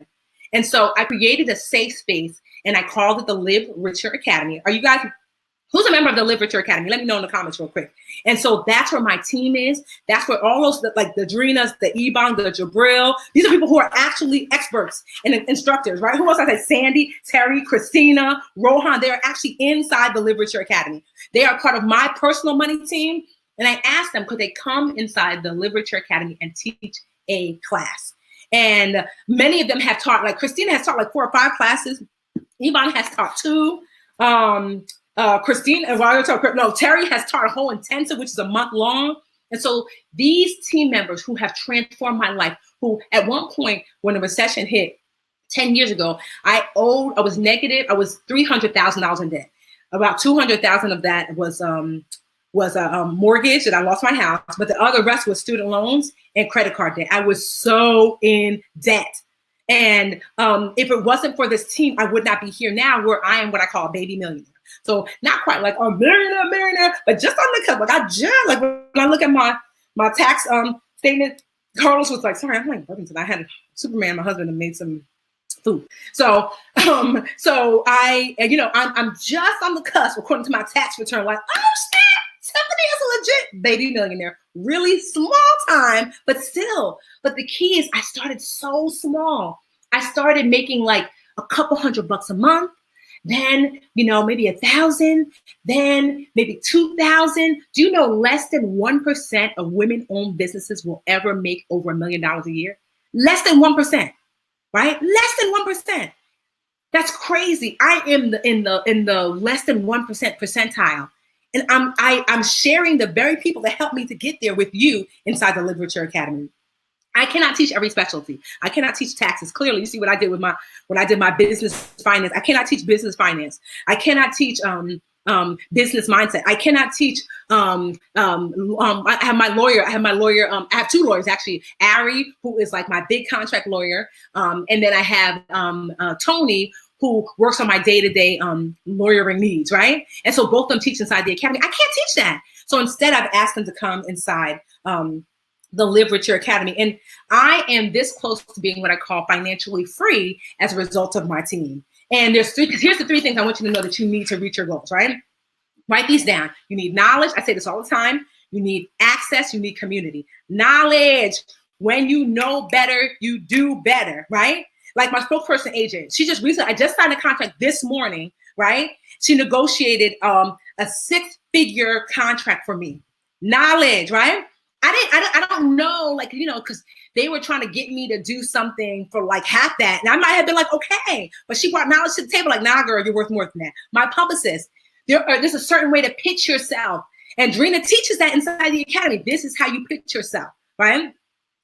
And so I created a safe space and I called it the Live Richer Academy. Are you guys, who's a member of the Live Richer Academy? Let me know in the comments real quick. And so that's where my team is. That's where all those, like the Drinas, the Ebon, the Jabril, these are people who are actually experts and instructors, right? Who else? I said Sandy, Terry, Christina, Rohan. They're actually inside the Live Richer Academy. They are part of my personal money team. And I asked them, could they come inside the Live Richer Academy and teach a class? And many of them have taught, like Christina has taught like 4 or 5 classes. Ebon has taught 2. Terry has taught a whole intensive, which is a month long. And so these team members who have transformed my life, who at one point when the recession hit 10 years ago, I was negative. I was $300,000 in debt. About 200,000 of that was a mortgage, and I lost my house, but the other rest was student loans and credit card debt. I was so in debt. And if it wasn't for this team, I would not be here now where I am what I call a baby millionaire. So not quite like a millionaire, but just on the cusp. Like when I look at my tax statement, Carlos was like, sorry, I'm like, I had Superman, my husband, and made some food. So I'm just on the cusp according to my tax return, like, oh snap, Tiffany is a legit baby millionaire. Really small time, but still. But the key is I started so small. I started making like a couple $100 a month. Then, maybe 1,000, then maybe 2,000. Do you know less than 1% of women-owned businesses will ever make over $1 million a year? Less than 1%, right? Less than 1%. That's crazy. I am in the less than 1% percentile. And I'm sharing the very people that helped me to get there with you inside the Live Richer Academy. I cannot teach every specialty. I cannot teach taxes. Clearly, you see what I did when I did my business finance. I cannot teach business finance. I cannot teach business mindset. I cannot teach. I have my lawyer. I have 2 lawyers actually. Ari, who is like my big contract lawyer, and then I have Tony, who works on my day-to-day lawyering needs, right? And so both of them teach inside the academy. I can't teach that. So instead, I've asked them to come inside the Live Richer Academy. And I am this close to being what I call financially free as a result of my team. And here's the 3 things I want you to know that you need to reach your goals, right? Write these down. You need knowledge. I say this all the time. You need access. You need community. Knowledge. When you know better, you do better, right? Like my spokesperson agent, I just signed a contract this morning, right? She negotiated a 6-figure contract for me. Knowledge, right? I don't know, because they were trying to get me to do something for like half that. And I might have been like, okay, but she brought knowledge to the table. Like, nah, girl, you're worth more than that. My publicist, there's a certain way to pitch yourself. And Drina teaches that inside the academy. This is how you pitch yourself, right?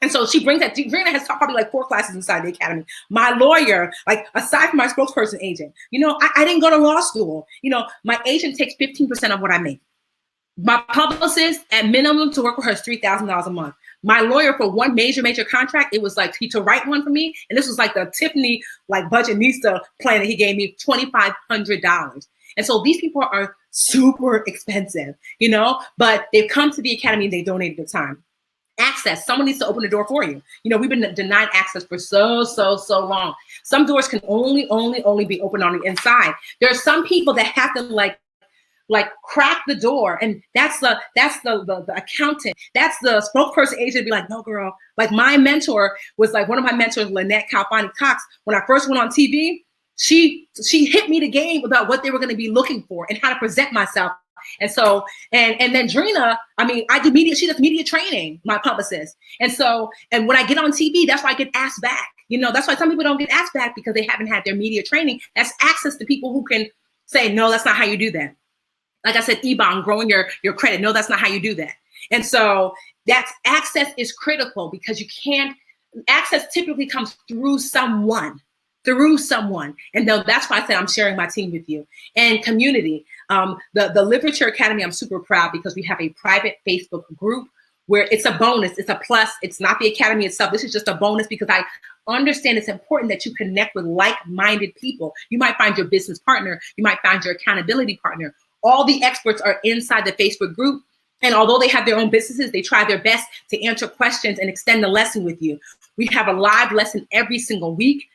And so she brings that. Drina has taught probably like 4 classes inside the academy. My lawyer, like aside from my spokesperson agent, I didn't go to law school. My agent takes 15% of what I make. My publicist, at minimum, to work with her is $3,000 a month. My lawyer, for one major contract, it was like to write one for me, and this was like the Tiffany Budgetnista plan that he gave me, $2,500. And so these people are super expensive, but they've come to the academy and they donated their time. Access. Someone needs to open the door for you. We've been denied access for so long. Some doors can only be open on the inside. There are some people that have to like crack the door. And that's the accountant. That's the spokesperson agent be like, no, girl. Like my mentor was like, one of my mentors, Lynette Calfani Cox, when I first went on TV, she hit me the game about what they were going to be looking for and how to present myself. And so, and then Drina, I mean, I do media, she does media training, my publicist. And so, and when I get on TV, that's why I get asked back. You know, that's why some people don't get asked back, because they haven't had their media training. That's access to people who can say, no, that's not how you do that. Like I said, Ebon, growing your credit. No, that's not how you do that. And so that's access is critical, because you can't, access typically comes through someone. And that's why I said I'm sharing my team with you. And community. The Literature Academy, I'm super proud because we have a private Facebook group where it's a bonus, it's a plus, it's not the academy itself. This is just a bonus because I understand it's important that you connect with like-minded people. You might find your business partner, you might find your accountability partner. All the experts are inside the Facebook group. And although they have their own businesses, they try their best to answer questions and extend the lesson with you. We have a live lesson every single week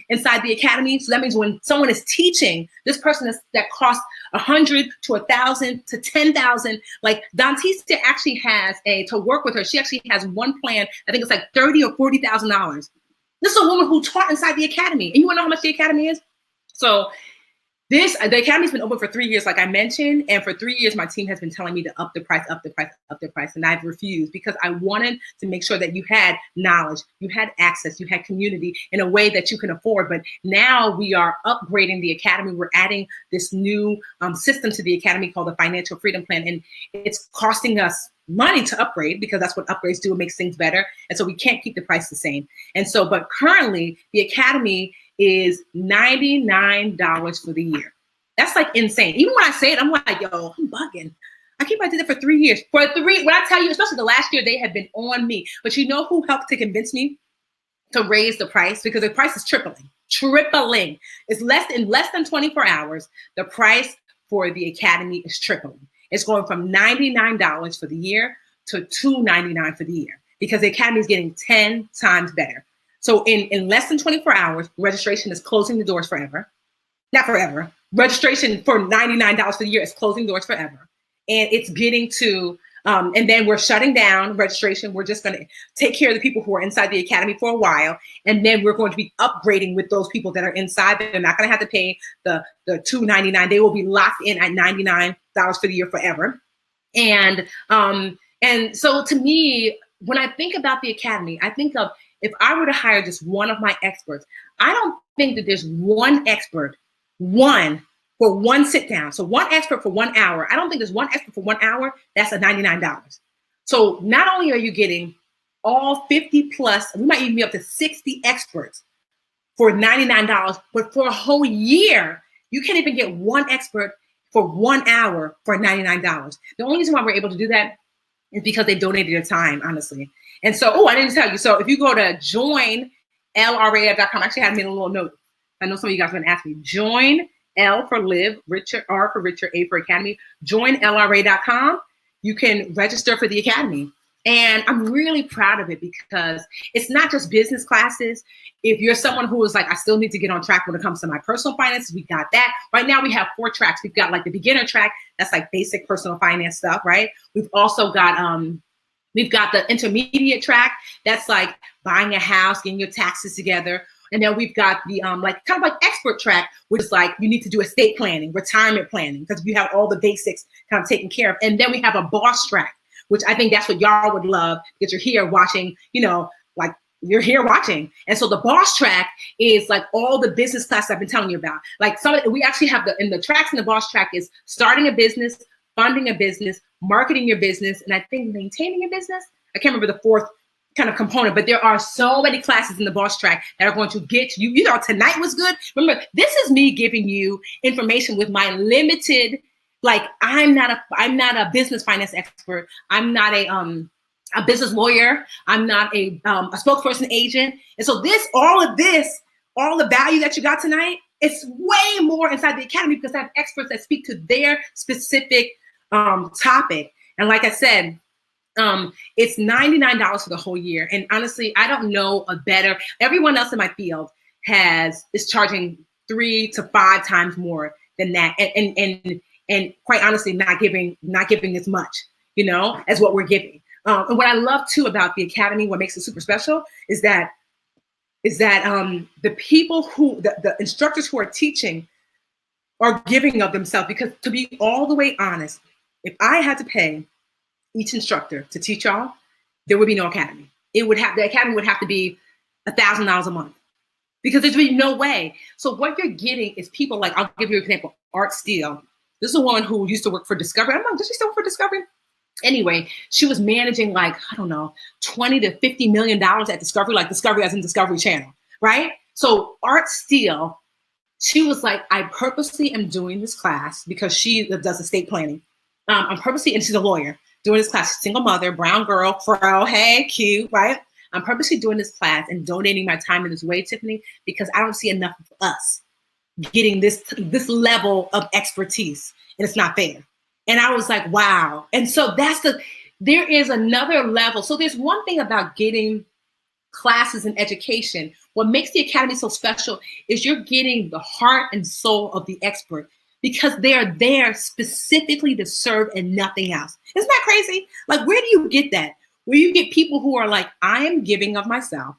inside the academy. So that means when someone is teaching, this person that costs $100 to $1,000 to $10,000, like Dantista actually has to work with her, she actually has one plan, I think it's like $30,000 or $40,000. This is a woman who taught inside the academy. And you wanna know how much the academy is? So the academy's been open for 3 years, like I mentioned, and for 3 years, my team has been telling me to up the price, and I've refused because I wanted to make sure that you had knowledge, you had access, you had community in a way that you can afford. But now we are upgrading the academy. We're adding this new system to the academy called the Financial Freedom Plan, and it's costing us money to upgrade because that's what upgrades do. It makes things better, and so we can't keep the price the same. And so, but currently, the academy is $99 for the year. That's like insane. Even when I say it, I'm like, yo, I'm bugging. I did it for 3 years. When I tell you, especially the last year, they have been on me. But you know who helped to convince me to raise the price? Because the price is tripling. It's less than 24 hours. The price for the academy is tripling. It's going from $99 for the year to $299 for the year because the academy is getting 10 times better. So in less than 24 hours, registration is closing the doors forever. Not forever. Registration for $99 for the year is closing doors forever. And it's getting to, and then we're shutting down registration. We're just going to take care of the people who are inside the academy for a while. And then we're going to be upgrading with those people that are inside. They're not going to have to pay the $299. They will be locked in at $99 for the year forever. And so to me, when I think about the academy, I think of, if I were to hire just one of my experts, I don't think that there's one expert, for one sit down. So one expert for 1 hour. I don't think there's one expert for 1 hour. That's a $99. So not only are you getting all 50 plus, we might even be up to 60 experts for $99, but for a whole year, you can't even get one expert for 1 hour for $99. The only reason why we're able to do that is because they donated their time, honestly. And so, I didn't tell you. So if you go to joinlra.com, I actually had made a little note. I know some of you guys are going to ask me. Join L for live, Richard, R for Richard, A for Academy. Joinlra.com. You can register for the academy. And I'm really proud of it because it's not just business classes. If you're someone who is like, I still need to get on track when it comes to my personal finances, we got that. Right now we have 4 tracks. We've got like the beginner track. That's like basic personal finance stuff, right? We've also got, we've got the intermediate track. That's like buying a house, getting your taxes together. And then we've got the like kind of like expert track, which is like you need to do estate planning, retirement planning, because you have all the basics kind of taken care of. And then we have a boss track, which I think that's what y'all would love because you're here watching, you know, like you're here watching. And so the boss track is like all the business classes I've been telling you about. Like we actually have in the tracks in the boss track is starting a business, funding a business, marketing your business, and I think maintaining a business. I can't remember the 4th kind of component, but there are so many classes in the boss track that are going to get you. You know, tonight was good. Remember, this is me giving you information with my limited, like I'm not a business finance expert. I'm not a business lawyer. I'm not a spokesperson agent. And so all the value that you got tonight, it's way more inside the academy because I have experts that speak to their specific topic. And like I said, it's $99 for the whole year. And honestly, I don't know a better, everyone else in my field is charging 3 to 5 times more than that. And and quite honestly, not giving as much, as what we're giving. And what I love too about the Academy, what makes it super special is that the people the instructors who are teaching are giving of themselves, because to be all the way honest, if I had to pay each instructor to teach y'all, there would be no Academy. The Academy would have to be $1,000 a month, because there's really no way. So what you're getting is people like, I'll give you an example, Art Steele. This is a woman who used to work for Discovery. I don't know, does she still work for Discovery? Anyway, she was managing like, I don't know, $20 to $50 million at Discovery, like Discovery as in Discovery Channel, right? So Art Steele, she was like, I purposely am doing this class because she does estate planning. I'm purposely, and she's a lawyer, doing this class, single mother, brown girl, fro, hey, cute, right? I'm purposely doing this class and donating my time in this way, Tiffany, because I don't see enough of us getting this level of expertise, and it's not fair. And I was like, wow. And so there is another level. So there's one thing about getting classes in education. What makes the Academy so special is you're getting the heart and soul of the expert, because they are there specifically to serve and nothing else. Isn't that crazy? Like, where do you get that? Where you get people who are like, I am giving of myself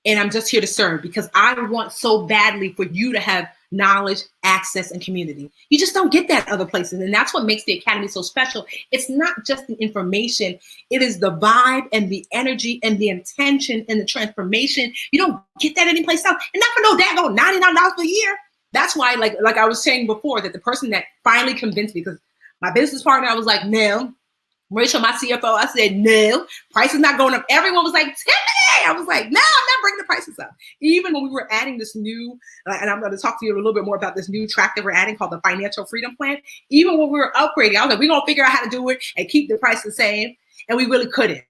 and I'm just here to serve because I want so badly for you to have knowledge, access, and community. You just don't get that other places. And that's what makes the Academy so special. It's not just the information. It is the vibe and the energy and the intention and the transformation. You don't get that anyplace else. And not for no daggone $99 per year. That's why, like I was saying before, that the person that finally convinced me, because my business partner, I was like, no. Rachel, my CFO, I said, no, price is not going up. Everyone was like, Tiffany. I was like, no, I'm not bringing the prices up. Even when we were adding this new, and I'm going to talk to you a little bit more about this new track that we're adding called the Financial Freedom Plan. Even when we were upgrading, I was like, we're going to figure out how to do it and keep the price the same. And we really couldn't.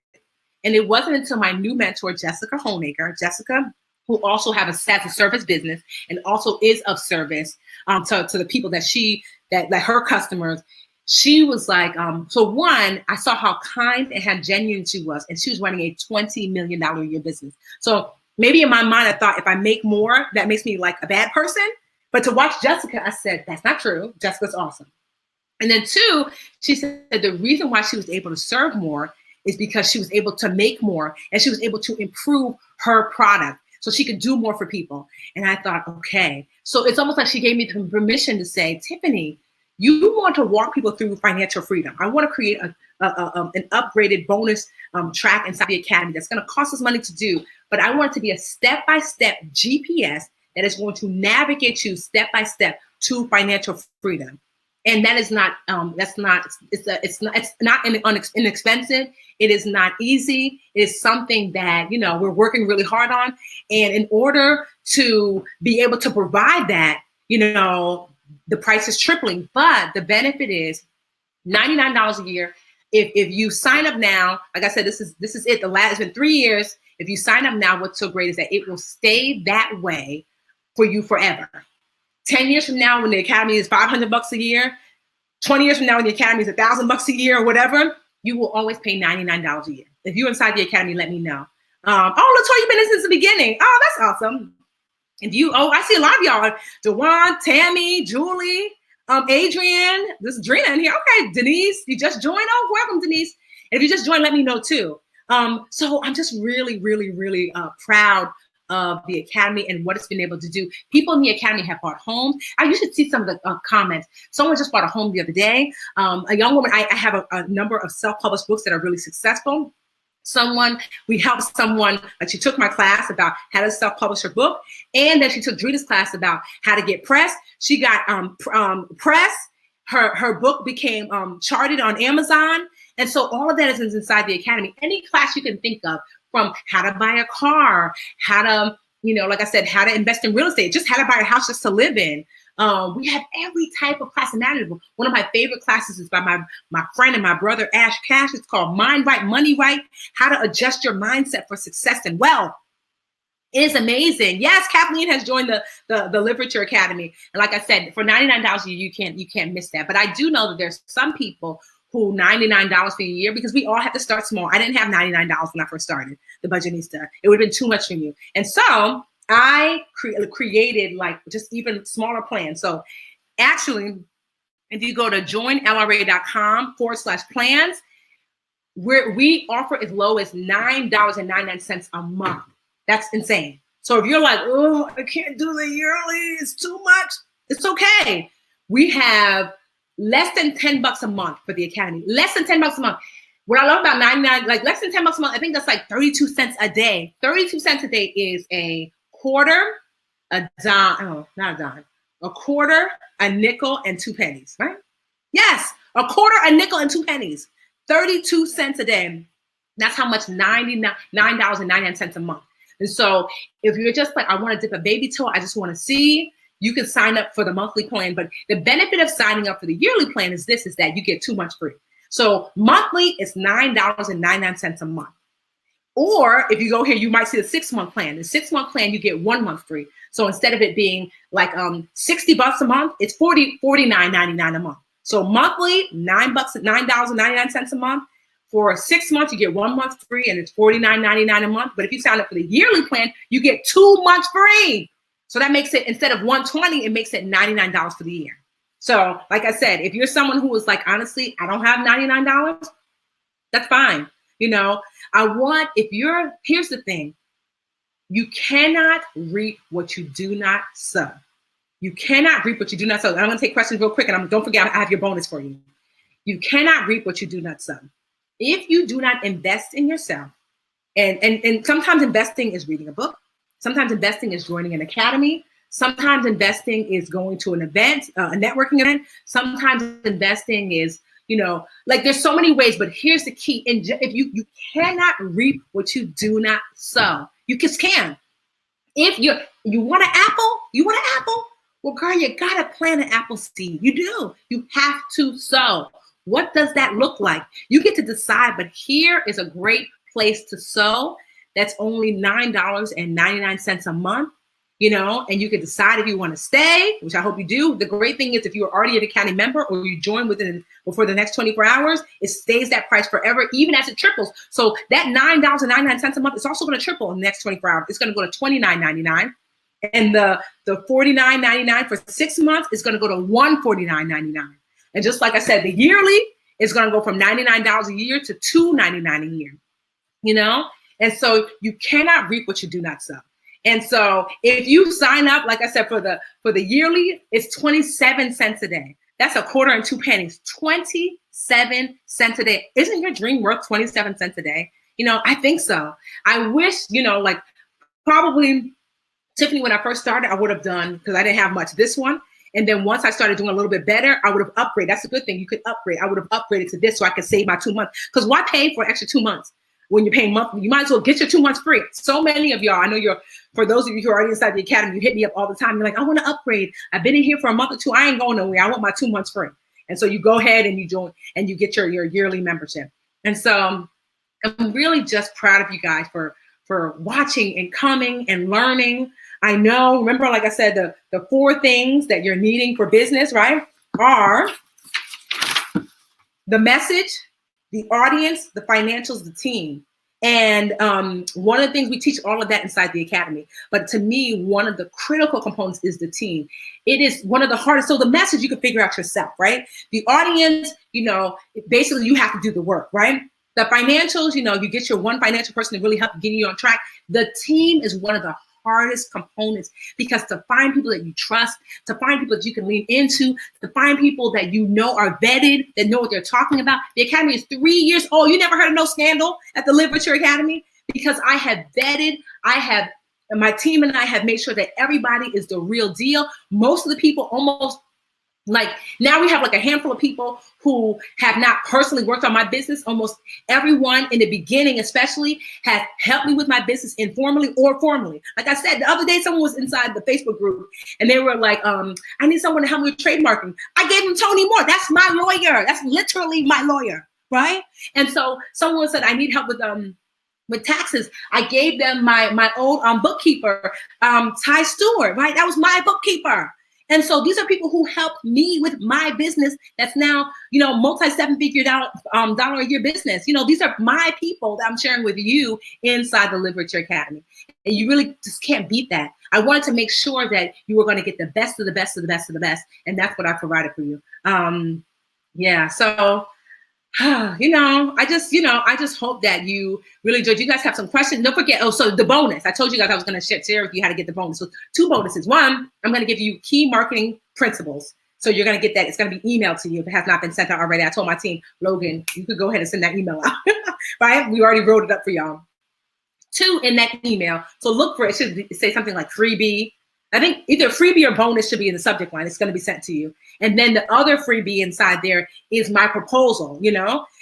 And it wasn't until my new mentor, Jessica Holnaker, Jessica, who also has a service business and also is of service to the people that her customers. She was like, so one, I saw how kind and how genuine she was. And she was running a $20 million a year business. So maybe in my mind, I thought if I make more, that makes me like a bad person. But to watch Jessica, I said, that's not true. Jessica's awesome. And then two, she said the reason why she was able to serve more is because she was able to make more and she was able to improve her product so she could do more for people. And I thought, okay. So it's almost like she gave me the permission to say, Tiffany, you want to walk people through financial freedom. I want to create an upgraded bonus track inside the Academy that's going to cost us money to do, but I want it to be a step-by-step GPS that is going to navigate you step-by-step to financial freedom. And that is not, it's not inexpensive. It is not easy. It is something that, we're working really hard on. And in order to be able to provide that, the price is tripling, but the benefit is $99 a year. If you sign up now, like I said, this is it. It's been 3 years. If you sign up now, what's so great is that it will stay that way for you forever. 10 years from now, when the Academy is $500 a year, 20 years from now, when the Academy is $1,000 a year or whatever, you will always pay $99 a year. If you're inside the Academy, let me know. Latoya, you've been in since the beginning. Oh, that's awesome. I see a lot of y'all, Dewan, Tammy, Julie, Adrian, this is Drina in here. Okay, Denise, you just joined. Oh, welcome, Denise. And if you just joined, let me know too. So I'm just really, really, really proud of the Academy and what it's been able to do. People in the Academy have bought homes. You should see some of the comments. Someone just bought a home the other day. A young woman, I have a number of self-published books that are really successful. We helped someone, she took my class about how to self-publish her book, and then she took Drita's class about how to get press. She got press. Her book became charted on Amazon. And so all of that is inside the Academy. Any class you can think of, from how to buy a car, how to, like I said, how to invest in real estate, just how to buy a house just to live in. We have every type of class imaginable. One of my favorite classes is by my friend and my brother, Ash Cash. It's called Mind Right, Money Right, How to Adjust Your Mindset for Success and Wealth. It is amazing. Yes, Kathleen has joined the Literature Academy. And like I said, for $99 a year, you can't miss that. But I do know that there's some people who $99 for a year, because we all have to start small. I didn't have $99 when I first started the Budgetnista. It would have been too much for you. And so I created like just even smaller plans. So actually, If you go to joinlra.com/plans, where we offer as low as $9.99 a month. That's insane. So if you're like, oh, I can't do the yearly, it's too much, it's okay. We have less than $10 a month for the Academy. Less than $10 a month. What I love about 99, like less than $10 a month, I think that's like 32 cents a day. 32 cents a day is a quarter, a dime, oh, not a dime, a quarter, a nickel, and 2 pennies, right? Yes, a quarter, a nickel, and 2 pennies. 32 cents a day. That's how much $9.99 a month. And so if you're just like, I want to dip a baby toe, I just want to see, you can sign up for the monthly plan. But the benefit of signing up for the yearly plan is this, is that you get 2 months free. So monthly is $9.99 a month. Or if you go here, you might see the 6-month plan. The 6-month plan, you get 1 month free. So instead of it being like $60 a month, it's $49.99 a month. So monthly, $9.99 a month. For 6 months, you get 1 month free, and it's $49.99 a month. But if you sign up for the yearly plan, you get 2 months free. So that makes it, instead of $120, it makes it $99 for the year. So like I said, if you're someone who is like, honestly, I don't have $99, that's fine. You know, here's the thing. You cannot reap what you do not sow. You cannot reap what you do not sow. I'm going to take questions real quick, and don't forget, I have your bonus for you. You cannot reap what you do not sow. If you do not invest in yourself, and sometimes investing is reading a book, sometimes investing is joining an academy, sometimes investing is going to an event, a networking event, sometimes investing is, you know, like there's so many ways, but here's the key. If you cannot reap what you do not sow. You just can. If you want an apple, well, girl, you gotta plant an apple seed. You do. You have to sow. What does that look like? You get to decide, but here is a great place to sow. That's only $9.99 a month, you know, and you can decide if you want to stay, which I hope you do. The great thing is if you're already an Academy member or you join before the next 24 hours, it stays that price forever, even as it triples. So that $9.99 a month is also going to triple in the next 24 hours. It's going to go to $29.99. And the $49.99 for 6 months is going to go to $149.99. And just like I said, the yearly is going to go from $99 a year to $299 a year, you know? And so you cannot reap what you do not sow. And so if you sign up, like I said, for the yearly, it's 27 cents a day. That's a quarter and 2 pennies, 27 cents a day. Isn't your dream worth 27 cents a day? You know, I think so. I wish, you know, like probably Tiffany, when I first started, I would have done, because I didn't have much, this one. And then once I started doing a little bit better, I would have upgraded. That's a good thing. You could upgrade. I would have upgraded to this so I could save my 2 months. Because why pay for extra 2 months when you're paying monthly? You might as well get your 2 months free. So many of y'all, I know for those of you who are already inside the Academy, you hit me up all the time. You're like, I want to upgrade. I've been in here for a month or two. I ain't going nowhere. I want my 2 months free. And so you go ahead and you join and you get your yearly membership. And so I'm really just proud of you guys for watching and coming and learning. I know, remember, like I said, the 4 things that you're needing for business, right, are the message, the audience, the financials, the team. And one of the things we teach all of that inside the Academy. But to me, one of the critical components is the team. It is one of the hardest. So the message you can figure out yourself, right? The audience, you know, basically you have to do the work, right? The financials, you know, you get your one financial person to really help get you on track. The team is one of the hardest components, because to find people that you trust, to find people that you can lean into, to find people that you know are vetted, that know what they're talking about. The Academy is 3 years old. You never heard of no scandal at the Live With Your Academy? Because I have vetted, and my team and I have made sure that everybody is the real deal. Most of the people, almost like now we have like a handful of people who have not personally worked on my business. Almost everyone in the beginning, especially, has helped me with my business informally or formally. Like I said, the other day, someone was inside the Facebook group and they were like, I need someone to help me with trademarking. I gave them Tony Moore. That's my lawyer. That's literally my lawyer, right? And so someone said, I need help with taxes. I gave them my old bookkeeper, Ty Stewart, right? That was my bookkeeper. And so these are people who helped me with my business that's now, you know, multi-7-figure dollar a year business. You know, these are my people that I'm sharing with you inside the Live With Your Academy. And you really just can't beat that. I wanted to make sure that you were going to get the best of the best of the best of the best. And that's what I provided for you. Yeah. So, I just hope that you really enjoyed. You guys have some questions. Don't forget. Oh, so the bonus. I told you guys I was going to share with you how to get the bonus. So 2 bonuses. One, I'm going to give you key marketing principles. So you're going to get that. It's going to be emailed to you if it has not been sent out already. I told my team, Logan, you could go ahead and send that email out. Right? We already wrote it up for y'all. 2 in that email. So look for it. It should say something like freebie. I think either freebie or bonus should be in the subject line. It's going to be sent to you. And then the other freebie inside there is my proposal,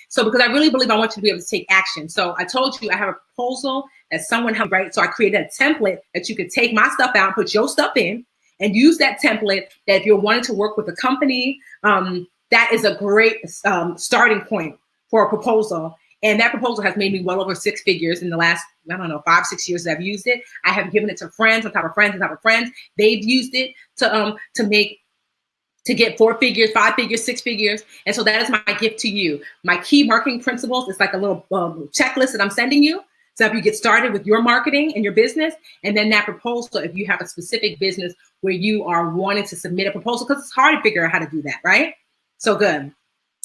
So because I really believe I want you to be able to take action. So I told you I have a proposal that someone helped write. So I created a template that you could take my stuff out, put your stuff in, and use that template that if you're wanting to work with a company, that is a great starting point for a proposal. And that proposal has made me well over 6 figures in the last, 5-6 years that I've used it. I have given it to friends on top of friends on top of friends. They've used it to get 4 figures, 5 figures, 6 figures. And so that is my gift to you. My key marketing principles is like a little checklist that I'm sending you. So if you get started with your marketing and your business, and then that proposal, if you have a specific business where you are wanting to submit a proposal, because it's hard to figure out how to do that, right? So good.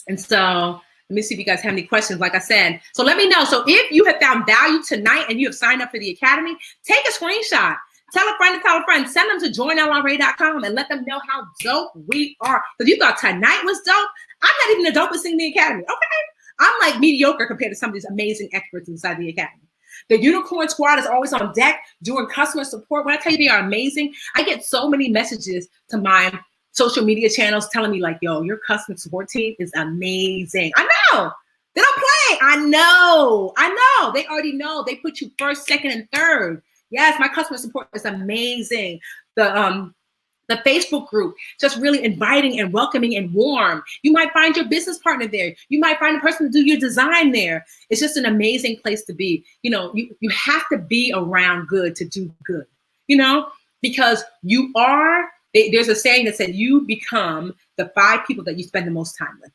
And so let me see if you guys have any questions, like I said. So let me know. So if you have found value tonight and you have signed up for the Academy, take a screenshot. Tell a friend to tell a friend. Send them to joinllray.com and let them know how dope we are. Because you thought tonight was dope. I'm not even the dopest thing in the Academy, okay? I'm like mediocre compared to some of these amazing experts inside the Academy. The Unicorn Squad is always on deck doing customer support. When I tell you they are amazing, I get so many messages to my social media channels telling me like, yo, your customer support team is amazing. I know. They don't play. I know. They already know. They put you first, second, and third. Yes, my customer support is amazing. The Facebook group, just really inviting and welcoming and warm. You might find your business partner there. You might find a person to do your design there. It's just an amazing place to be. You have to be around good to do good, because you are, there's a saying that said you become the 5 people that you spend the most time with,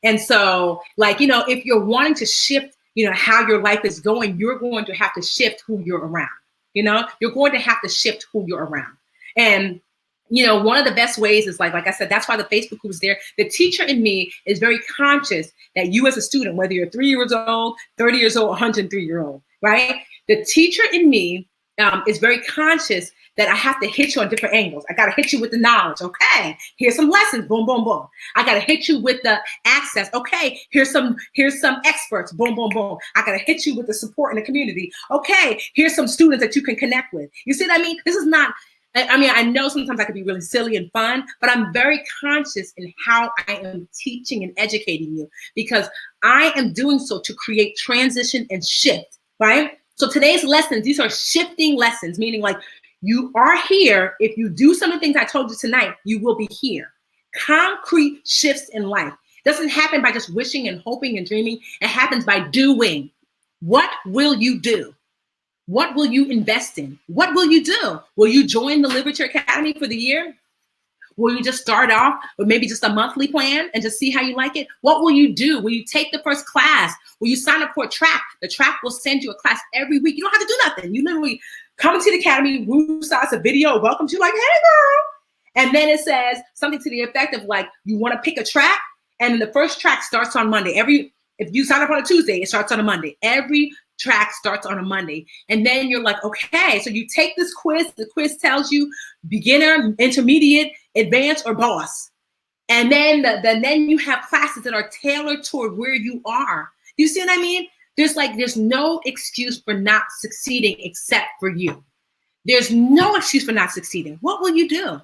And so if you're wanting to shift, how your life is going, you're going to have to shift who you're around. You're going to have to shift who you're around. And one of the best ways is like I said, that's why the Facebook group is there. The teacher in me is very conscious that you as a student, whether you're 3 years old, 30 years old, 103-year-old, right? The teacher in me is very conscious that I have to hit you on different angles. I got to hit you with the knowledge. Okay, here's some lessons. Boom, boom, boom. I got to hit you with the access. Okay, here's some experts. Boom, boom, boom. I got to hit you with the support in the community. Okay, here's some students that you can connect with. You see what I mean? This is not, I know sometimes I could be really silly and fun, but I'm very conscious in how I am teaching and educating you, because I am doing so to create transition and shift, right? So today's lessons, these are shifting lessons, meaning like you are here. If you do some of the things I told you tonight, you will be here. Concrete shifts in life. It doesn't happen by just wishing and hoping and dreaming. It happens by doing. What will you do? What will you invest in? What will you do? Will you join the Live With Your Academy for the year? Will you just start off with maybe just a monthly plan and just see how you like it? What will you do? Will you take the first class? Will you sign up for a track? The track will send you a class every week. You don't have to do nothing. You literally come to the Academy, Woo starts a video, welcomes you like, hey girl. And then it says something to the effect of like, you want to pick a track, and the first track starts on Monday. If you sign up on a Tuesday, it starts on a Monday. Every track starts on a Monday. And then you're like, okay, so you take this quiz. The quiz tells you beginner, intermediate, advanced, or boss. And then then you have classes that are tailored toward where you are. You see what I mean? There's no excuse for not succeeding except for you. There's no excuse for not succeeding. What will you do? Are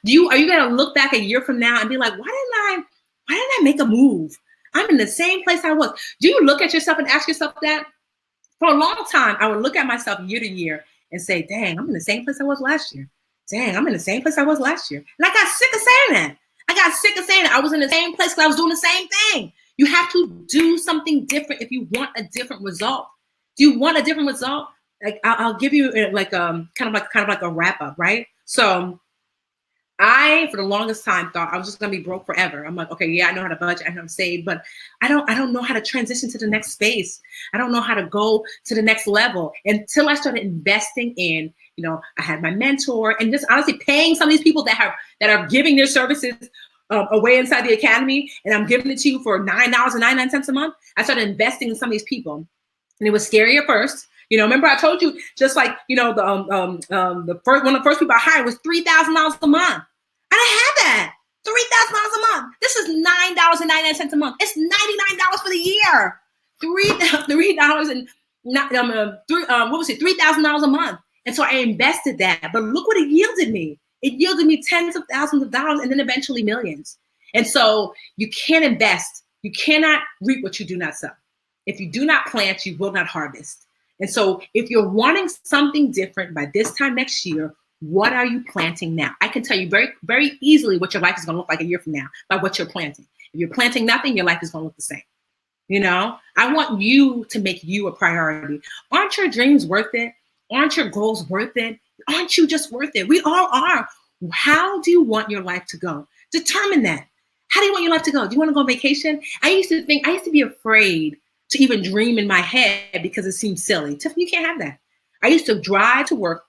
you going to look back a year from now and be like, why didn't I make a move? I'm in the same place I was. Do you look at yourself and ask yourself that? For a long time, I would look at myself year to year and say, dang, I'm in the same place I was last year. Dang, I'm in the same place I was last year. And I got sick of saying that. I was in the same place because I was doing the same thing. You have to do something different if you want a different result. Do you want a different result? Like I'll give you kind of like a wrap up, right? So I, for the longest time, thought I was just gonna be broke forever. I'm like, okay, yeah, I know how to budget, I know how to save, but I don't know how to transition to the next space. I don't know how to go to the next level until I started investing in, I had my mentor and just honestly paying some of these people that are giving their services away inside the academy, and I'm giving it to you for $9.99 a month. I started investing in some of these people, and it was scary at first. Remember I told you, just like the first one of the first people I hired was $3,000 a month. I didn't have that. $3,000 a month. This is $9.99 a month. It's $99 for the year. $3 and what was it? $3,000 a month. And so I invested that. But look what it yielded me. It yielded me tens of thousands of dollars and then eventually millions. And so you can't invest. You cannot reap what you do not sow. If you do not plant, you will not harvest. And so if you're wanting something different by this time next year, what are you planting now? I can tell you very, very easily what your life is going to look like a year from now by what you're planting. If you're planting nothing, your life is going to look the same. I want you to make you a priority. Aren't your dreams worth it? Aren't your goals worth it? Aren't you just worth it? We all are. How do you want your life to go? Determine that. How do you want your life to go? Do you want to go on vacation? I used to be afraid to even dream in my head because it seemed silly. Tiffany, you can't have that. I used to drive to work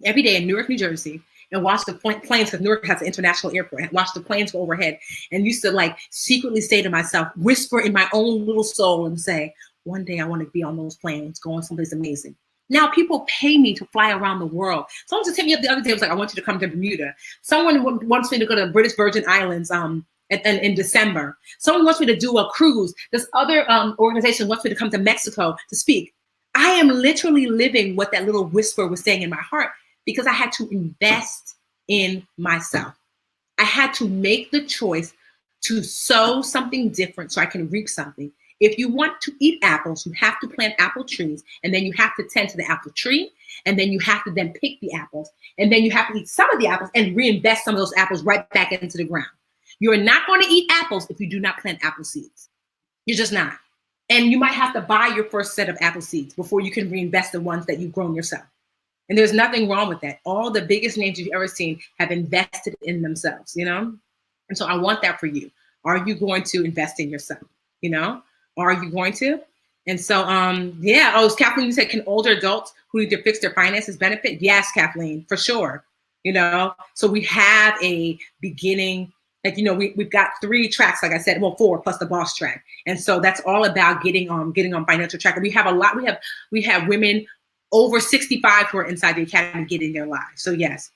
every day in Newark, New Jersey, and watch the planes, because Newark has an international airport, and watch the planes go overhead, and used to secretly say to myself, whisper in my own little soul and say, one day I want to be on those planes, going someplace amazing. Now people pay me to fly around the world. Someone just hit me up the other day, was like, I want you to come to Bermuda. Someone wants me to go to the British Virgin Islands in December. Someone wants me to do a cruise. This other organization wants me to come to Mexico to speak. I am literally living what that little whisper was saying in my heart, because I had to invest in myself. I had to make the choice to sow something different so I can reap something. If you want to eat apples, you have to plant apple trees, and then you have to tend to the apple tree, and then you have to then pick the apples, and then you have to eat some of the apples and reinvest some of those apples right back into the ground. You're not going to eat apples if you do not plant apple seeds. You're just not. And you might have to buy your first set of apple seeds before you can reinvest the ones that you've grown yourself. And there's nothing wrong with that. All the biggest names you've ever seen have invested in themselves, And so I want that for you. Are you going to invest in yourself? Are you going to? And so, Kathleen, you said, can older adults who need to fix their finances benefit? Yes, Kathleen, for sure. So we have a beginning, we've got 3 tracks, like I said, 4 plus the boss track. And so that's all about getting on financial track. And we have a lot, we have women over 65 who are inside the academy getting their lives. So yes.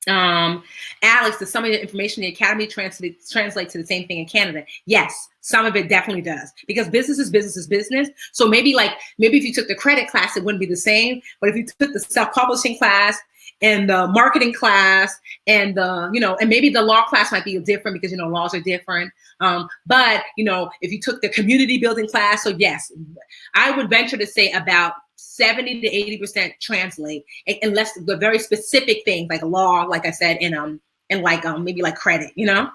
Alex, does some of the information in the academy translate to the same thing in Canada? Yes, some of it definitely does, because business is business. So maybe if you took the credit class, it wouldn't be the same. But if you took the self-publishing class and the marketing class and and maybe the law class might be different, because laws are different. But if you took the community building class, so yes, I would venture to say about 70 to 80% translate, unless the very specific things like law, like I said, and maybe like credit, you're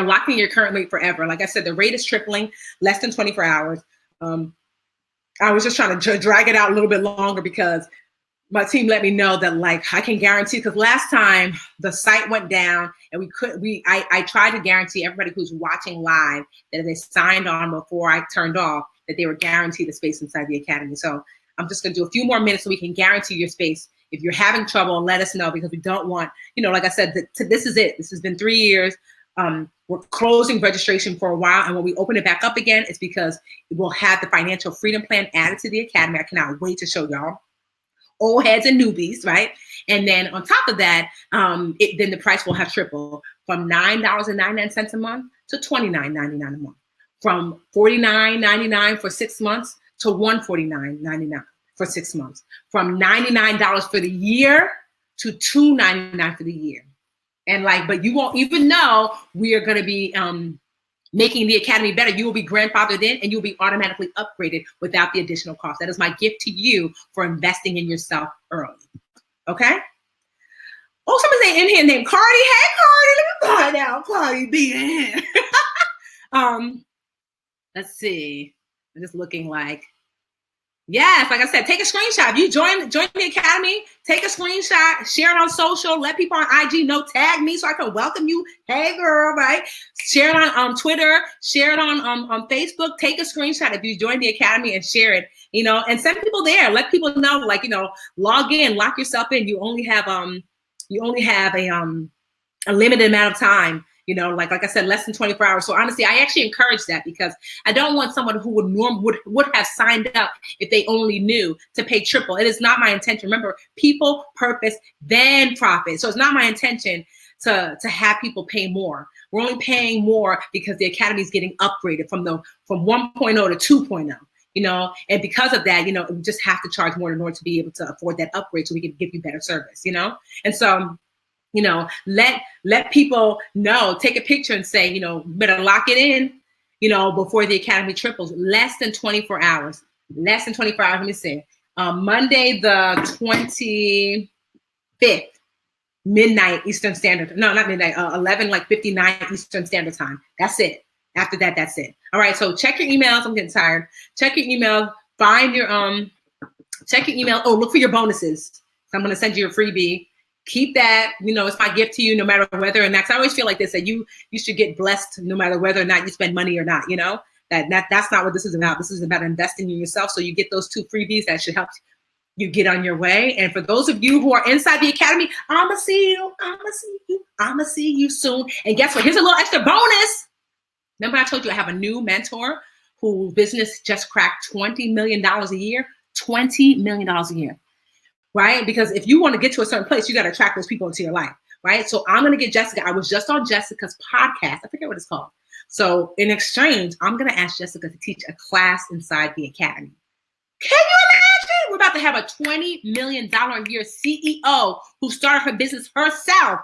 locking your current rate forever. Like I said, the rate is tripling, less than 24 hours. I was just trying to drag it out a little bit longer because my team let me know that I can guarantee, because last time the site went down and I tried to guarantee everybody who's watching live that if they signed on before I turned off, that they were guaranteed a space inside the academy. So I'm just going to do a few more minutes so we can guarantee your space. If you're having trouble, let us know, because we don't want, like I said, this is it. This has been 3 years. We're closing registration for a while. And when we open it back up again, it's because we'll have the financial freedom plan added to the academy. I cannot wait to show y'all. Old heads and newbies, right? And then on top of that, then the price will have tripled from $9.99 a month to $29.99 a month. From $49.99 for 6 months to $149.99 for 6 months. From $99 for the year to $299 for the year. And but you won't even know we are going to be making the academy better. You will be grandfathered in, and you'll be automatically upgraded without the additional cost. That is my gift to you for investing in yourself early. Okay? Oh, somebody's in here named Cardi. Hey, Cardi, let me find out. Cardi B in here. Let's see. I'm just looking Yes, like I said, take a screenshot. If you join the academy, take a screenshot, share it on social, let people on IG know, tag me so I can welcome you. Hey girl, right? Share it on Twitter, share it on Facebook. Take a screenshot if you join the academy and share it, and send people there. Let people know, like, log in, lock yourself in. You only have a limited amount of time, like I said, less than 24 hours. So honestly, I actually encourage that because I don't want someone who would have signed up if they only knew to pay triple. It is not my intention. Remember, people, purpose, then profit. So it's not my intention to have people pay more. We're only paying more because the academy is getting upgraded from 1.0 to 2.0. And because of that, we just have to charge more in order to be able to afford that upgrade so we can give you better service, And so, let people know, take a picture and say, better lock it in, before the academy triples. Less than 24 hours. Less than 24 hours. Let me see. Monday, the 25th, midnight Eastern Standard. No, not midnight. 59 Eastern Standard Time. That's it. After that, that's it. All right. So check your emails. I'm getting tired. Check your email. Find your check your email. Oh, look for your bonuses. So I'm going to send you a freebie. Keep that, it's my gift to you, no matter whether or not. 'Cause I always feel like this, that you should get blessed no matter whether or not you spend money or not, that's not what this is about. This is about investing in yourself. So you get those 2 freebies that should help you get on your way. And for those of you who are inside the academy, I'ma see you soon. And guess what? Here's a little extra bonus. Remember I told you I have a new mentor whose business just cracked $20 million a year, $20 million a year. Right? Because if you want to get to a certain place, you got to attract those people into your life, right? So I'm going to get Jessica. I was just on Jessica's podcast. I forget what it's called. So in exchange, I'm going to ask Jessica to teach a class inside the academy. Can you imagine? We're about to have a $20 million a year CEO who started her business herself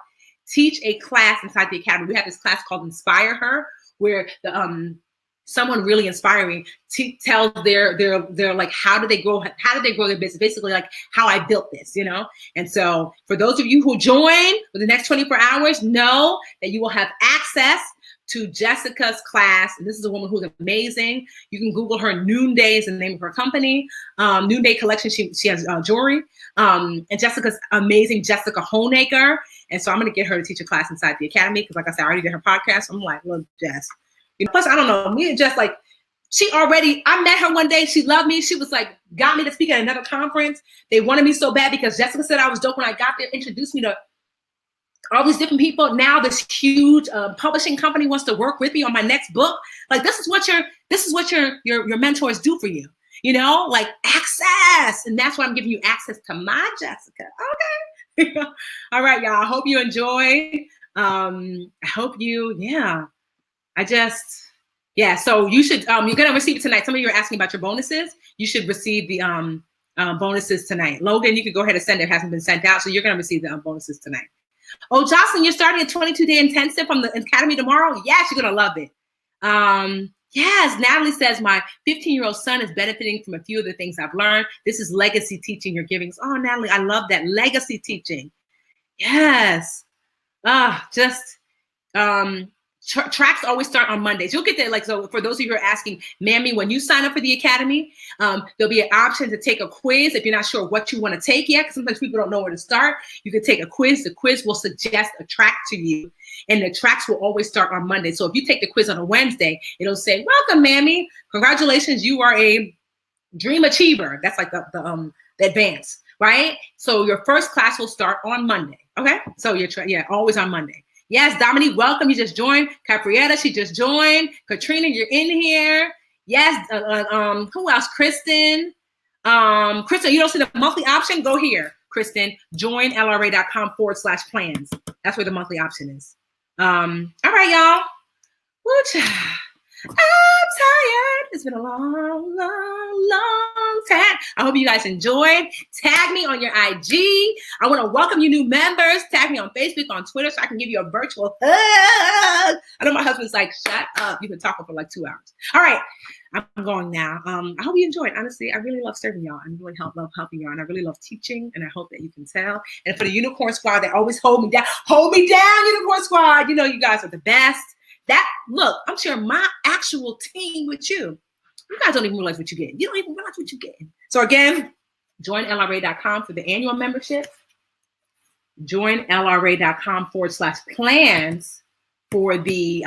teach a class inside the academy. We have this class called Inspire Her, where someone really inspiring tells their like how did they grow their business, basically like how I built this, And so for those of you who join for the next 24 hours, know that you will have access to Jessica's class. And this is a woman who's amazing. You can Google her. Noonday is the name of her company. Noonday Collection. She has jewelry. And Jessica's amazing, Jessica Honaker. And so I'm going to get her to teach a class inside the academy because, like I said, I already did her podcast. So I'm like, look, Jess. Plus, I don't know, me and Jess, like, I met her one day. She loved me. She was like, got me to speak at another conference. They wanted me so bad because Jessica said I was dope when I got there, introduced me to all these different people. Now this huge publishing company wants to work with me on my next book. Like, this is what your mentors do for you, like access. And that's why I'm giving you access to my Jessica. Okay. All right, y'all. I hope you enjoyed. I hope you, so you should, you're going to receive it tonight. Some of you are asking about your bonuses. You should receive the bonuses tonight. Logan, you can go ahead and send it. It hasn't been sent out. So you're going to receive the bonuses tonight. Oh, Jocelyn, you're starting a 22-day intensive from the academy tomorrow. Yes, you're going to love it. Yes, Natalie says, my 15-year-old son is benefiting from a few of the things I've learned. This is legacy teaching you're giving. Oh, Natalie, I love that. Legacy teaching. Yes. Tracks always start on Mondays. You'll get that. Like, so for those of you who are asking, Mammy, when you sign up for the academy, there'll be an option to take a quiz if you're not sure what you want to take yet, because sometimes people don't know where to start. You can take a quiz. The quiz will suggest a track to you, and the tracks will always start on Monday. So if you take the quiz on a Wednesday, it'll say, welcome, Mammy. Congratulations, you are a dream achiever. That's like the advance, right? So your first class will start on Monday. Okay. So you're always on Monday. Yes, Dominique, welcome. You just joined. Caprietta, she just joined. Katrina, you're in here. Yes, who else? Kristen. Kristen, you don't see the monthly option? Go here, Kristen. joinlra.com/plans. That's where the monthly option is. All right, y'all. Woo, I'm tired. It's been a long, long, long time. I hope you guys enjoyed. Tag me on your IG. I want to welcome you new members. Tag me on Facebook, on Twitter, so I can give you a virtual hug. I know my husband's like, shut up. You've been talking for like 2 hours. All right. I'm going now. I hope you enjoyed. Honestly, I really love serving y'all. I really love helping y'all. And I really love teaching. And I hope that you can tell. And for the Unicorn Squad, they always hold me down. Hold me down, Unicorn Squad. You guys are the best. Look, I'm sharing my actual team with you. You guys don't even realize what you're getting. You don't even realize what you're getting. So again, join LRA.com for the annual membership. Join LRA.com/plans for the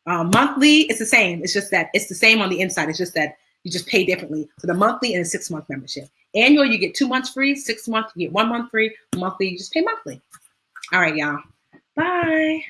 monthly. It's the same. It's just that it's the same on the inside. It's just that you just pay differently for the monthly and the 6-month membership. Annual, you get 2 months free. 6 months, you get 1 month free. Monthly, you just pay monthly. All right, y'all. Bye.